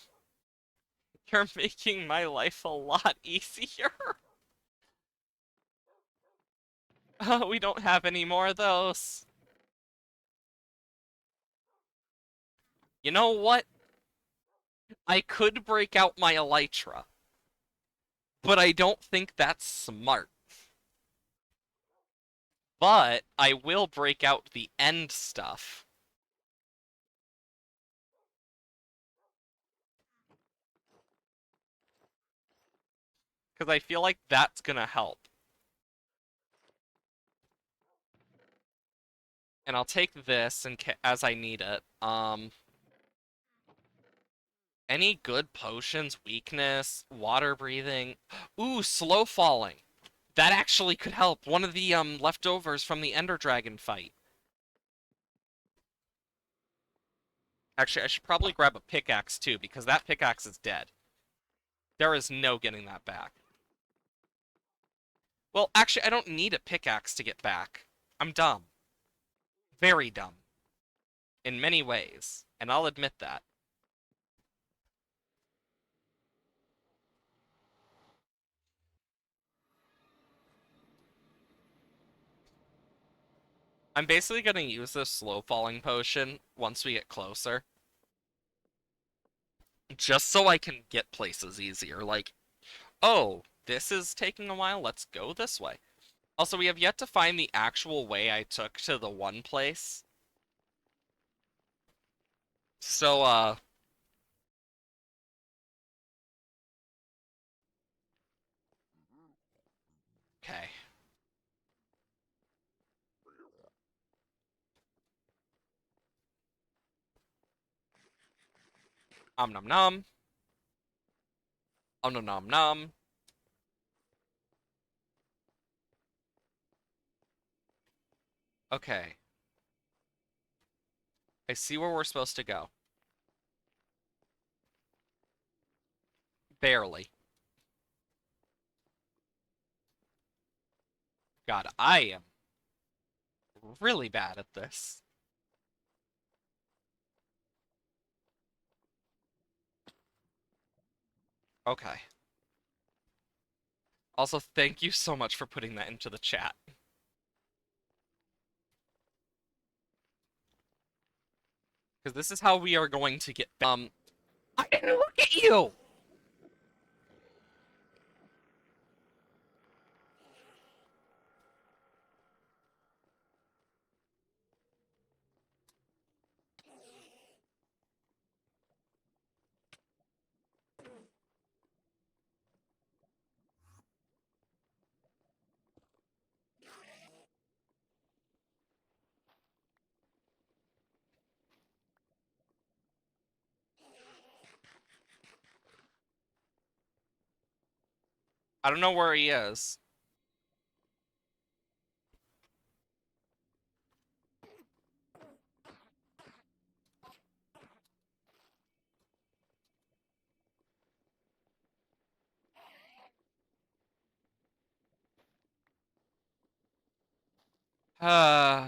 Speaker 1: You're making my life a lot easier. We don't have any more of those. You know what? I could break out my elytra, but I don't think that's smart. But I will break out the end stuff. Because I feel like that's gonna help. And I'll take this as I need it. Any good potions? Weakness, water breathing. Ooh, slow falling. That actually could help. One of the leftovers from the Ender Dragon fight. Actually, I should probably grab a pickaxe too, because that pickaxe is dead. There is no getting that back. Well, actually, I don't need a pickaxe to get back. I'm dumb. Very dumb. In many ways. And I'll admit that. I'm basically gonna use this slow falling potion once we get closer, just so I can get places easier. Like, oh, this is taking a while, let's go this way. Also, we have yet to find the actual way I took to the one place. So, okay. Nom nom. Nom nom nom. Okay. I see where we're supposed to go. Barely. God, I am really bad at this. Okay. Also, thank you so much for putting that into the chat. Because this is how we are going to get. I didn't look at you! I don't know where he is. Uh,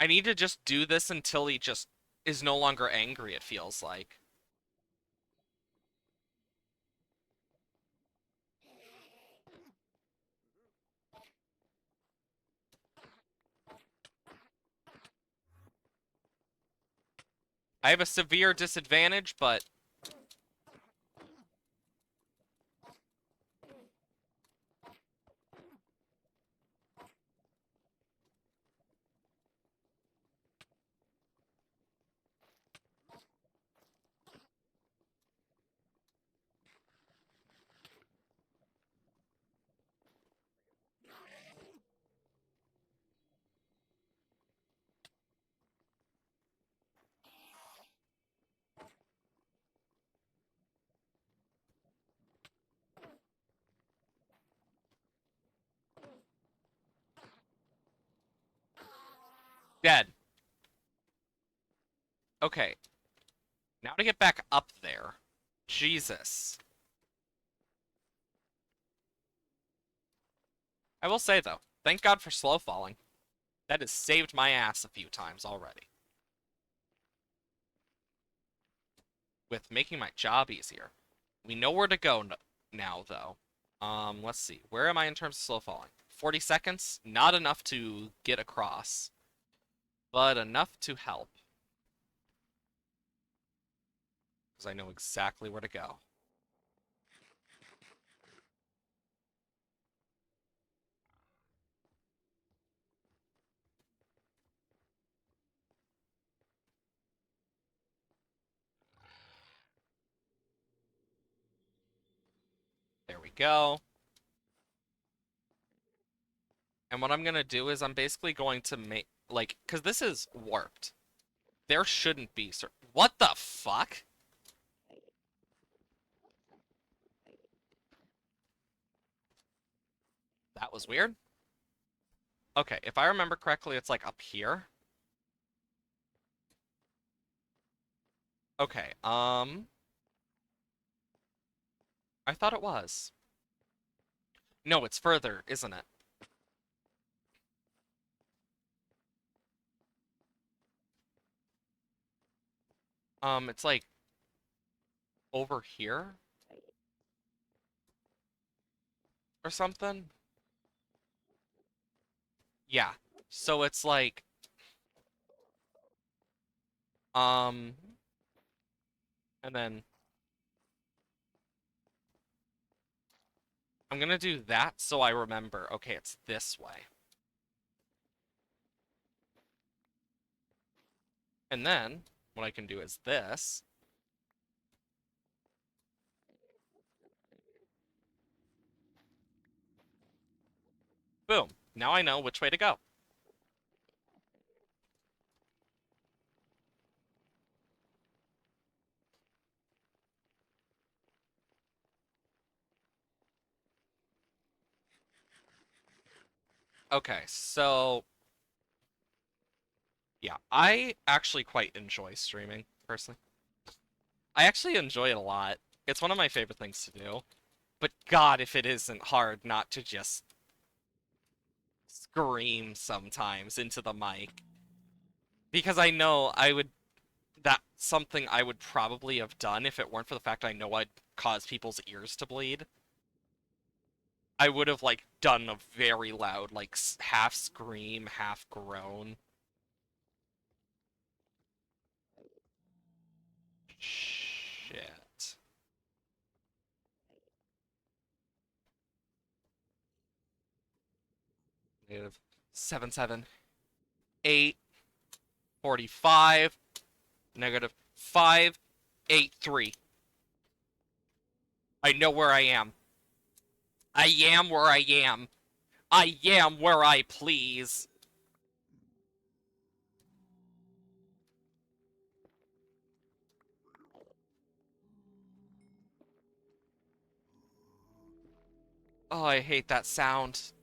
Speaker 1: I need to just do this until he just is no longer angry, it feels like. I have a severe disadvantage, but dead. Okay, now to get back up there. Jesus. I will say, though, thank God for slow falling. That has saved my ass a few times already. With making my job easier. We know where to go now, though. Let's see. Where am I in terms of slow falling? 40 seconds? Not enough to get across, but enough to help. Because I know exactly where to go. There we go. And what I'm going to do is I'm basically going to make, like, because this is warped. There shouldn't be, sir. What the fuck? That was weird. Okay, if I remember correctly, it's like up here. Okay, I thought it was. No, it's further, isn't it? It's like over here or something? Yeah. So it's like, um, and then I'm gonna do that so I remember. Okay, it's this way. And then what I can do is this. Boom. Now I know which way to go. Okay, so yeah, I actually quite enjoy streaming, personally. I actually enjoy it a lot. It's one of my favorite things to do. But God, if it isn't hard not to just scream sometimes into the mic. Because I know that's something I would probably have done if it weren't for the fact I know I'd cause people's ears to bleed. I would have, like, done a very loud, like, half scream, half groan. Shit. Negative 77845, negative 583. I know where I am. I am where I am. I am where I please. Oh, I hate that sound.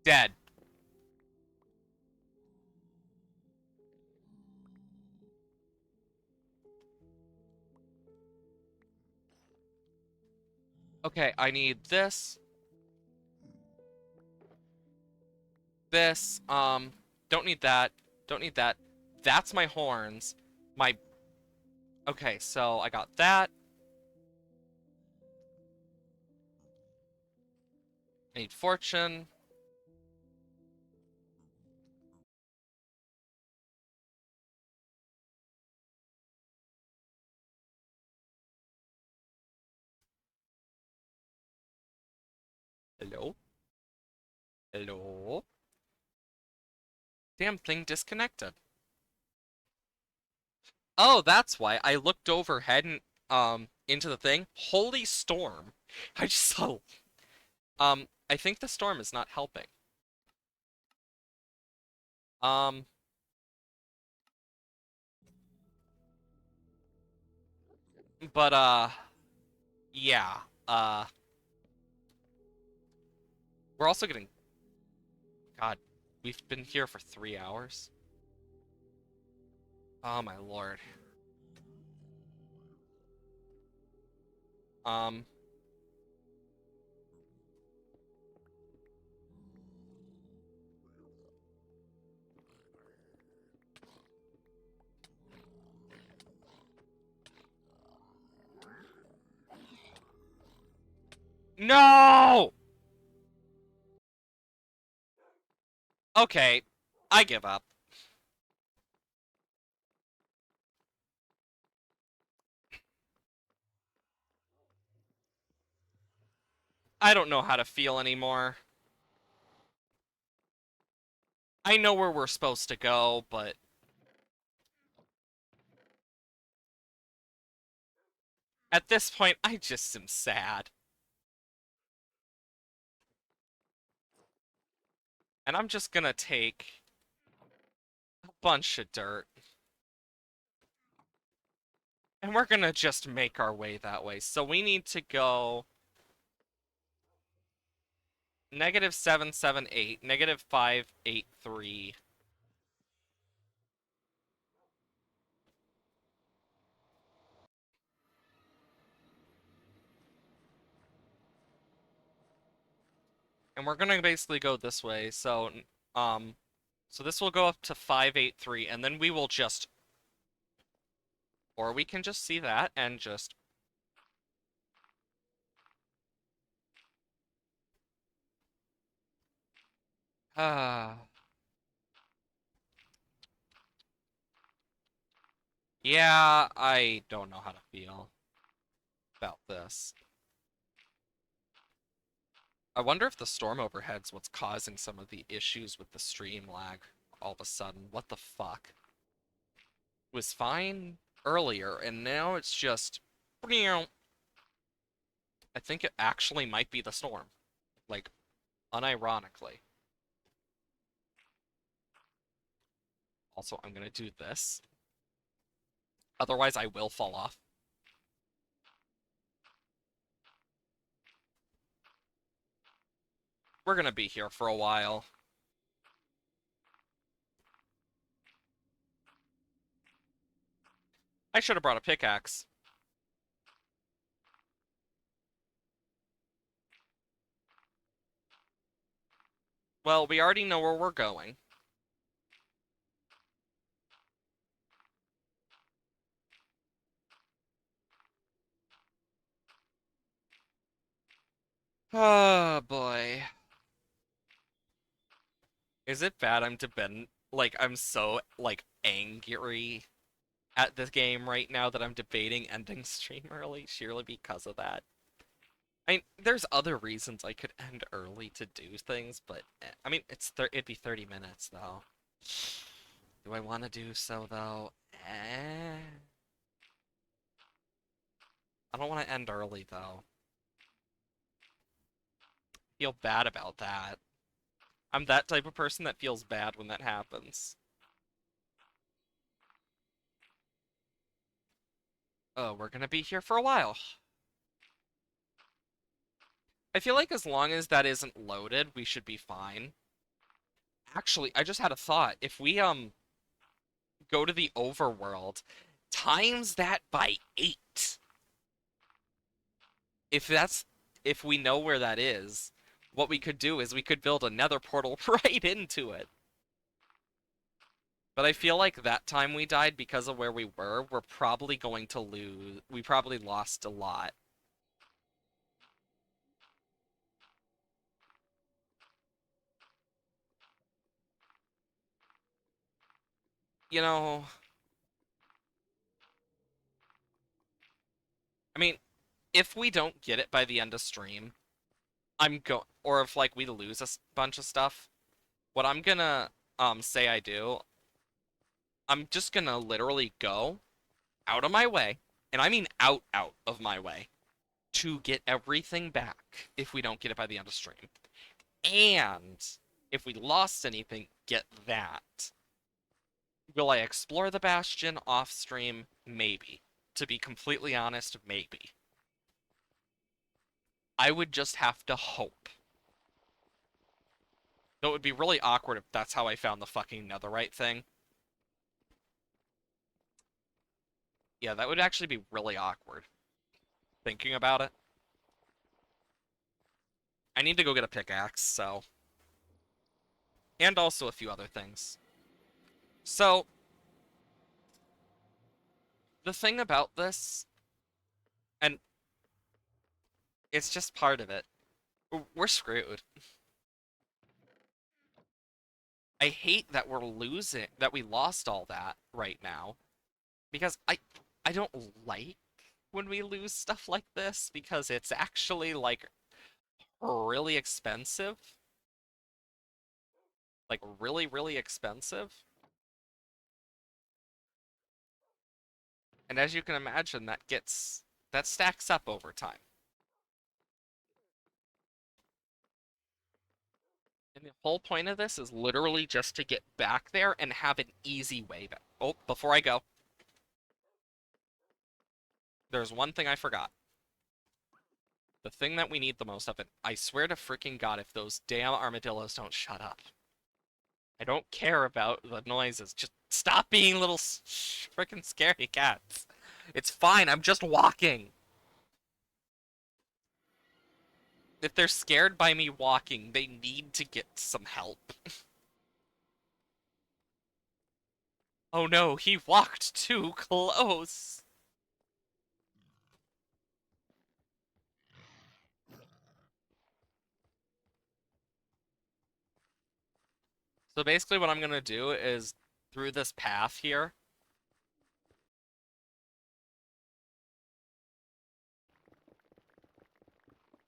Speaker 1: Dead. Okay, I need this, this, don't need that, don't need that. That's my horns. My, okay, so I got that. I need fortune. Hello? Hello? Damn thing disconnected. Oh, that's why I looked overhead and, into the thing. Holy storm. I just saw, I think the storm is not helping. Um, but, yeah, uh, we're also getting, God, we've been here for 3 hours. Oh my lord. Um, no! Okay, I give up. I don't know how to feel anymore. I know where we're supposed to go, but at this point, I just am sad. And I'm just gonna take a bunch of dirt. And we're gonna just make our way that way. So we need to go -778, -583. And we're gonna basically go this way. Um, so this will go up to 583, and then we will just, or we can just see that and just, yeah, I don't know how to feel about this. I wonder if the storm overhead's what's causing some of the issues with the stream lag all of a sudden. What the fuck? It was fine earlier, and now it's just, I think it actually might be the storm. Like, unironically. Also, I'm gonna do this. Otherwise, I will fall off. We're gonna be here for a while. I should have brought a pickaxe. Well, we already know where we're going. Oh, boy. Is it bad I'm debating? Like, I'm so, like, angry at this game right now that I'm debating ending stream early, surely because of that. I mean, there's other reasons I could end early to do things, but I mean, it'd be 30 minutes though. Do I want to do so though? Eh. I don't want to end early though. Feel bad about that. I'm that type of person that feels bad when that happens. Oh, we're gonna be here for a while. I feel like as long as that isn't loaded, we should be fine. Actually, I just had a thought. If we go to the overworld, times that by 8. If that's if we know where that is, what we could do is we could build another portal right into it. But I feel like that time we died because of where we were, we're probably going to lose. We probably lost a lot. You know, I mean, if we don't get it by the end of stream, or if like we lose a bunch of stuff, what I'm gonna say I do, I'm just gonna literally go out of my way, and I mean out of my way to get everything back if we don't get it by the end of stream. And if we lost anything, get that. Will I explore the Bastion off stream? Maybe. To be completely honest, maybe. I would just have to hope. Though it would be really awkward if that's how I found the fucking netherite thing. Yeah, that would actually be really awkward. Thinking about it. I need to go get a pickaxe, so. And also a few other things. So, the thing about this, and it's just part of it, we're screwed. I hate that we lost all that right now. Because I don't like when we lose stuff like this, because it's actually, like, really expensive. Like, really, really expensive. And as you can imagine, that stacks up over time. And the whole point of this is literally just to get back there and have an easy way back. Oh, before I go, there's one thing I forgot. The thing that we need the most of, and I swear to freaking God, if those damn armadillos don't shut up. I don't care about the noises. Just stop being little freaking scary cats. It's fine, I'm just walking. If they're scared by me walking, they need to get some help. Oh no, he walked too close. So basically what I'm gonna do is through this path here.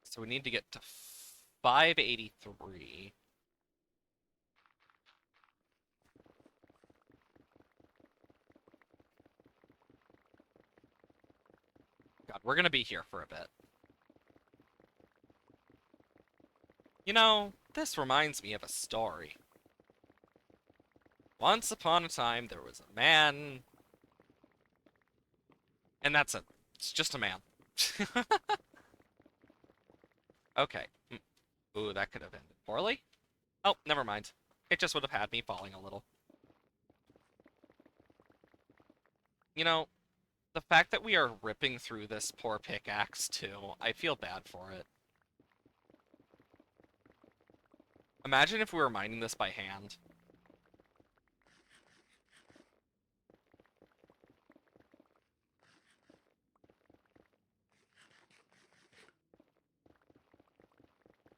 Speaker 1: So we need to get to 583. God, we're gonna be here for a bit. You know, this reminds me of a story. Once upon a time, there was a man, and that's it. It's just a man. Okay. Ooh, that could have ended poorly. Oh, never mind. It just would have had me falling a little. You know, the fact that we are ripping through this poor pickaxe, too, I feel bad for it. Imagine if we were mining this by hand.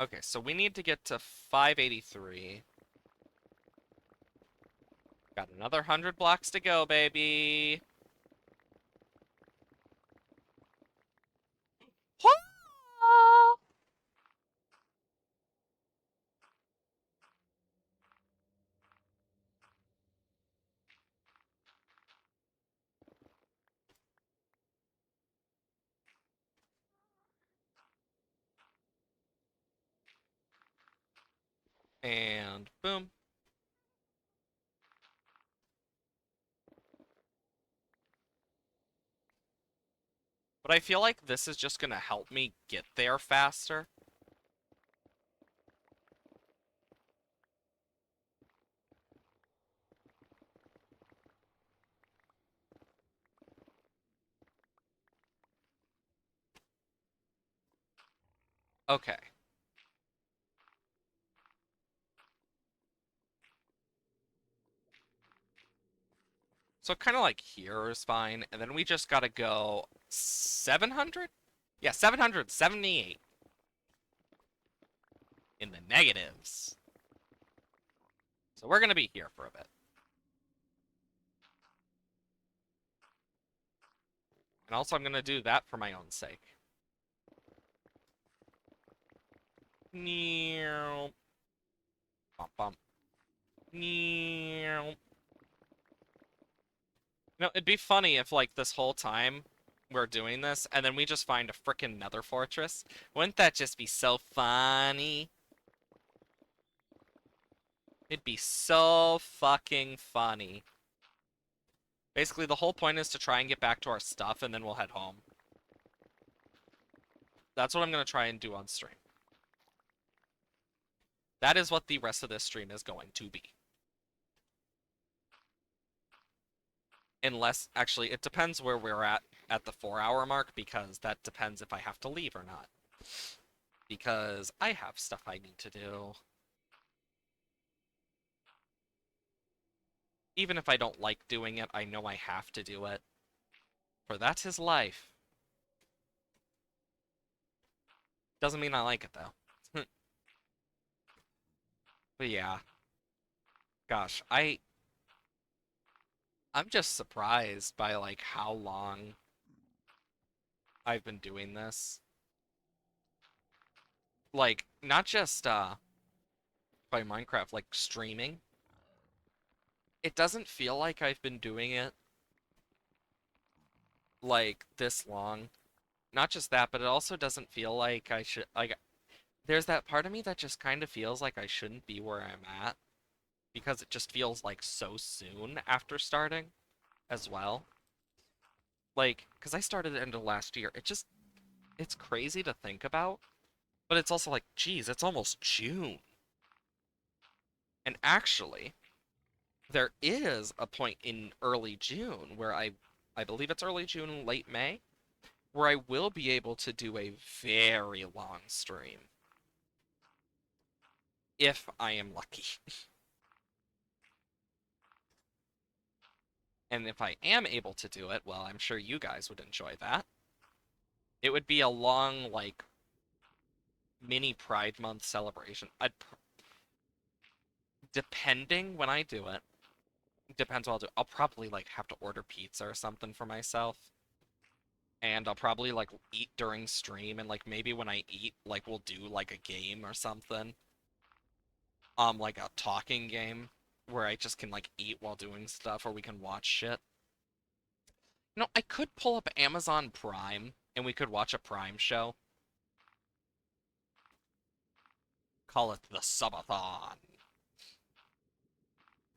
Speaker 1: Okay, so we need to get to 583. Got another 100 blocks to go, baby. And boom. But I feel like this is just gonna help me get there faster. Okay. So kind of like here is fine, and then we just gotta go 700? Yeah, 778 in the negatives. So we're gonna be here for a bit. And also I'm gonna do that for my own sake. Meow. Bump bump. Meow. You know, it'd be funny if, like, this whole time we're doing this, and then we just find a frickin' nether fortress. Wouldn't that just be so funny? It'd be so fucking funny. Basically, the whole point is to try and get back to our stuff, and then we'll head home. That's what I'm gonna try and do on stream. That is what the rest of this stream is going to be. Unless, actually, it depends where we're at the 4-hour mark, because that depends if I have to leave or not. Because I have stuff I need to do. Even if I don't like doing it, I know I have to do it. For that's his life. Doesn't mean I like it, though. But yeah. Gosh, I'm just surprised by, like, how long I've been doing this. Like, not just, by Minecraft, like streaming, it doesn't feel like I've been doing it like this long. Not just that, but it also doesn't feel like I should like there's that part of me that just kind of feels like I shouldn't be where I'm at because it just feels like so soon after starting as well. Like, because I started at the end of last year. It's crazy to think about, but it's also like, geez, it's almost June. And actually, there is a point in early June where I believe it's early June, late May, where I will be able to do a very long stream if I am lucky. And if I am able to do it, well, I'm sure you guys would enjoy that. It would be a long, like, mini Pride Month celebration. Depending when I do it, depends what I'll do. I'll probably, like, have to order pizza or something for myself. And I'll probably, like, eat during stream. And, like, maybe when I eat, like, we'll do, like, a game or something. Like a talking game where I just can, like, eat while doing stuff, or we can watch shit. You know, I could pull up Amazon Prime and we could watch a Prime show. Call it the subathon.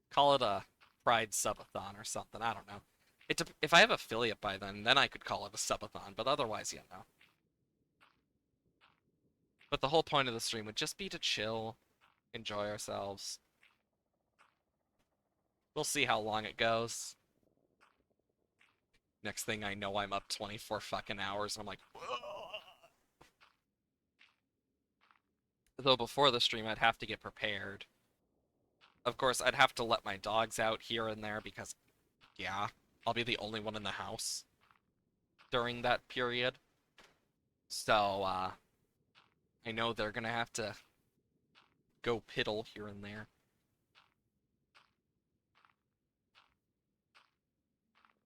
Speaker 1: Call it a Pride subathon or something. I don't know. If I have affiliate by then I could call it a subathon. But otherwise, you know. But the whole point of the stream would just be to chill, enjoy ourselves. We'll see how long it goes. Next thing I know, I'm up 24 fucking hours, and I'm like, whoa. Though before the stream, I'd have to get prepared. Of course, I'd have to let my dogs out here and there because, yeah, I'll be the only one in the house during that period. So, I know they're gonna have to go piddle here and there.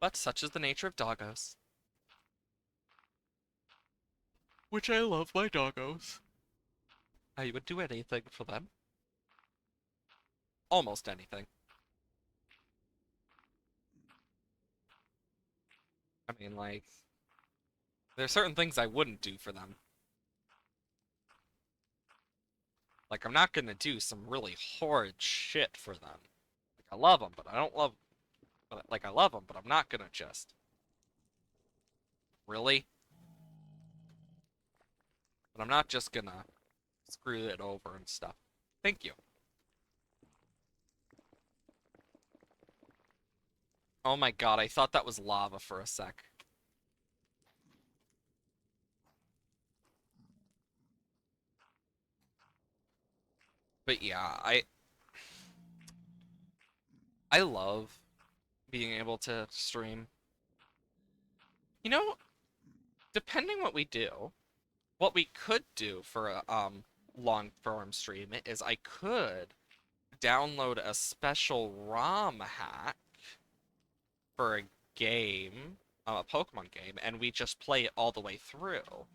Speaker 1: But such is the nature of doggos. Which I love my doggos. I would do anything for them. Almost anything. I mean, like, there are certain things I wouldn't do for them. Like, I'm not gonna do some really horrid shit for them. Like, I love them, but I don't love... Like, I love them, but I'm not gonna just... Really? But I'm not just gonna screw it over and stuff. Thank you. Oh my god, I thought that was lava for a sec. But yeah, I love being able to stream. You know, depending what we do, what we could do for a long form stream is I could download a special ROM hack for a game, a Pokemon game, and we just play it all the way through.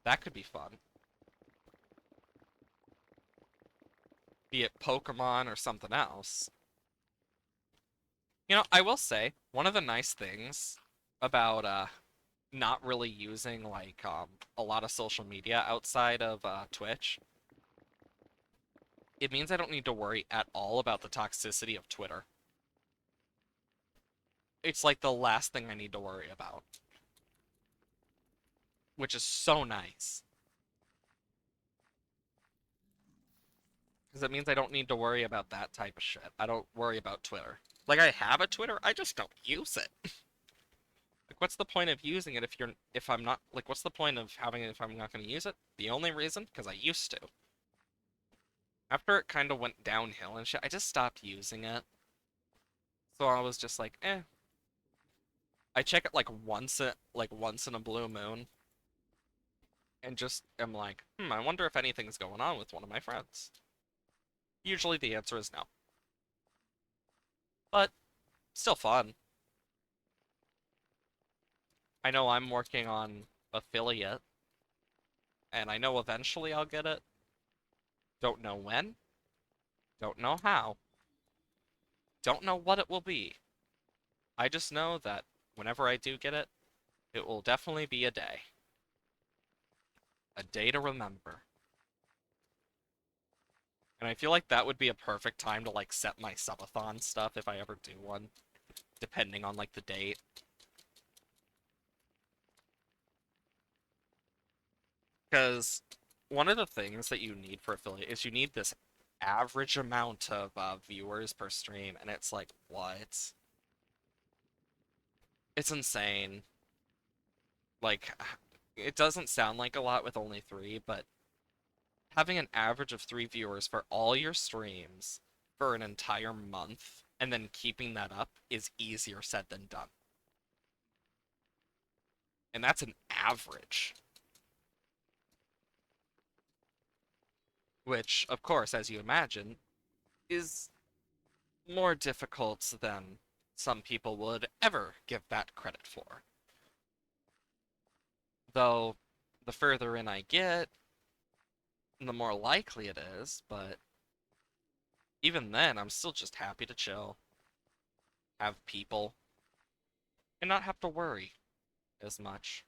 Speaker 1: That could be fun. Be it Pokemon or something else. You know, I will say, one of the nice things about not really using like a lot of social media outside of Twitch, it means I don't need to worry at all about the toxicity of Twitter. It's like the last thing I need to worry about, which is so nice. Because it means I don't need to worry about that type of shit. I don't worry about Twitter. Like, I have a Twitter, I just don't use it. Like, what's the point of using it if I'm not, like, what's the point of having it if I'm not going to use it? The only reason? Because I used to. After it kind of went downhill and shit, I just stopped using it. So I was just like, eh. I check it like once in a blue moon, and just am like, I wonder if anything's going on with one of my friends. Usually the answer is no. But still fun. I know I'm working on affiliate, and I know eventually I'll get it. Don't know when, Don't know how. Don't know what it will be. I just know that whenever I do get it, it will definitely be a day. A day to remember. And I feel like that would be a perfect time to like set my subathon stuff if I ever do one, depending on like the date. Because one of the things that you need for affiliate is you need this average amount of viewers per stream, and it's like, what? It's insane. Like, it doesn't sound like a lot with only three, but having an average of three viewers for all your streams for an entire month and then keeping that up is easier said than done. And that's an average. Which, of course, as you imagine, is more difficult than some people would ever give that credit for. Though, the further in I get, the more likely it is, but even then, I'm still just happy to chill, have people, and not have to worry as much.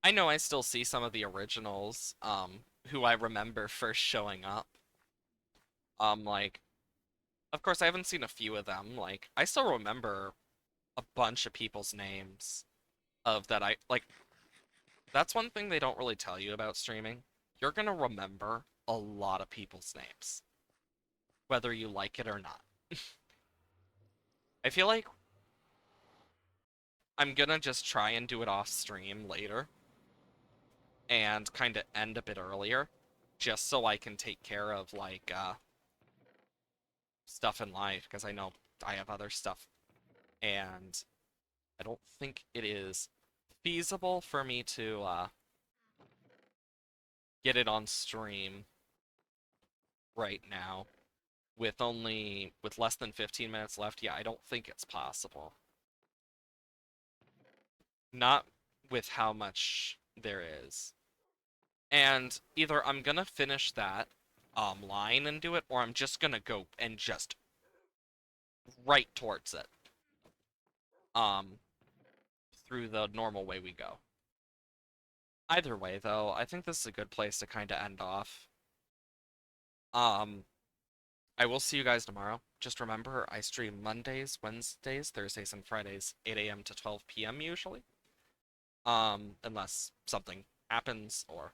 Speaker 1: I know I still see some of the originals, who I remember first showing up. Like, of course, I haven't seen a few of them. Like, I still remember a bunch of people's names of that that's one thing they don't really tell you about streaming. You're gonna remember a lot of people's names, whether you like it or not. I feel like I'm gonna just try and do it off stream later and kind of end a bit earlier, just so I can take care of like stuff in life because I know I have other stuff and I don't think it is feasible for me to get it on stream right now with less than 15 minutes left. Yeah, I don't think it's possible. Not with how much there is. And either I'm gonna finish that line and do it, or I'm just gonna go and just right towards it. Um, through the normal way we go. Either way, though, I think this is a good place to kind of end off. Um, I will see you guys tomorrow. Just remember, I stream Mondays, Wednesdays, Thursdays, and Fridays, 8 a.m. to 12 p.m. usually. Unless something happens, or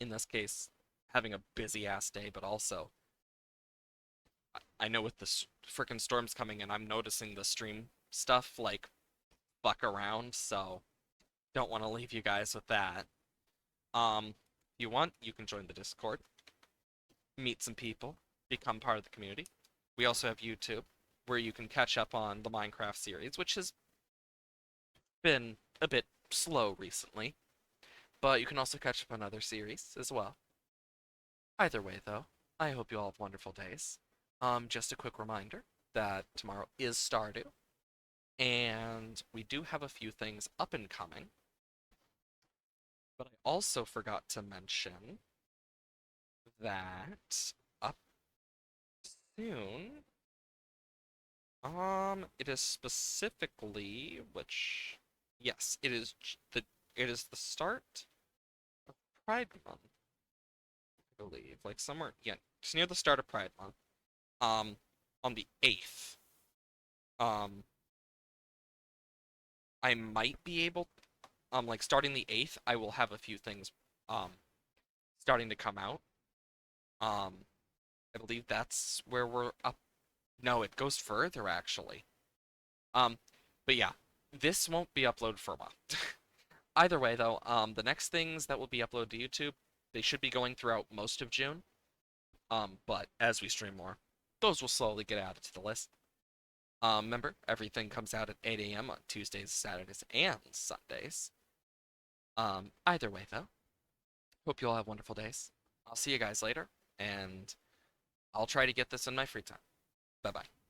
Speaker 1: in this case, having a busy ass day, but also I know with the freaking storms coming in, I'm noticing the stream stuff like buck around, so don't want to leave you guys with that. If you want, you can join the Discord, meet some people, become part of the community. We also have YouTube, where you can catch up on the Minecraft series, which has been a bit slow recently, but you can also catch up on other series as well. Either way, though, I hope you all have wonderful days. Just a quick reminder that tomorrow is Stardew, and we do have a few things up and coming. But I also forgot to mention that up soon, it is specifically which, yes, it is the start of Pride Month, I believe, like somewhere, yeah, it's near the start of Pride Month. Um, on the 8th, um, I might be able, like starting the 8th, I will have a few things, um, starting to come out. Um, I believe that's where we're up. No, it goes further actually. Um, but yeah, this won't be uploaded for a while. Either way, though, the next things that will be uploaded to YouTube, they should be going throughout most of June. But as we stream more, those will slowly get added to the list. Remember, everything comes out at 8 a.m. on Tuesdays, Saturdays, and Sundays. Either way, though, hope you all have wonderful days. I'll see you guys later, and I'll try to get this in my free time. Bye bye.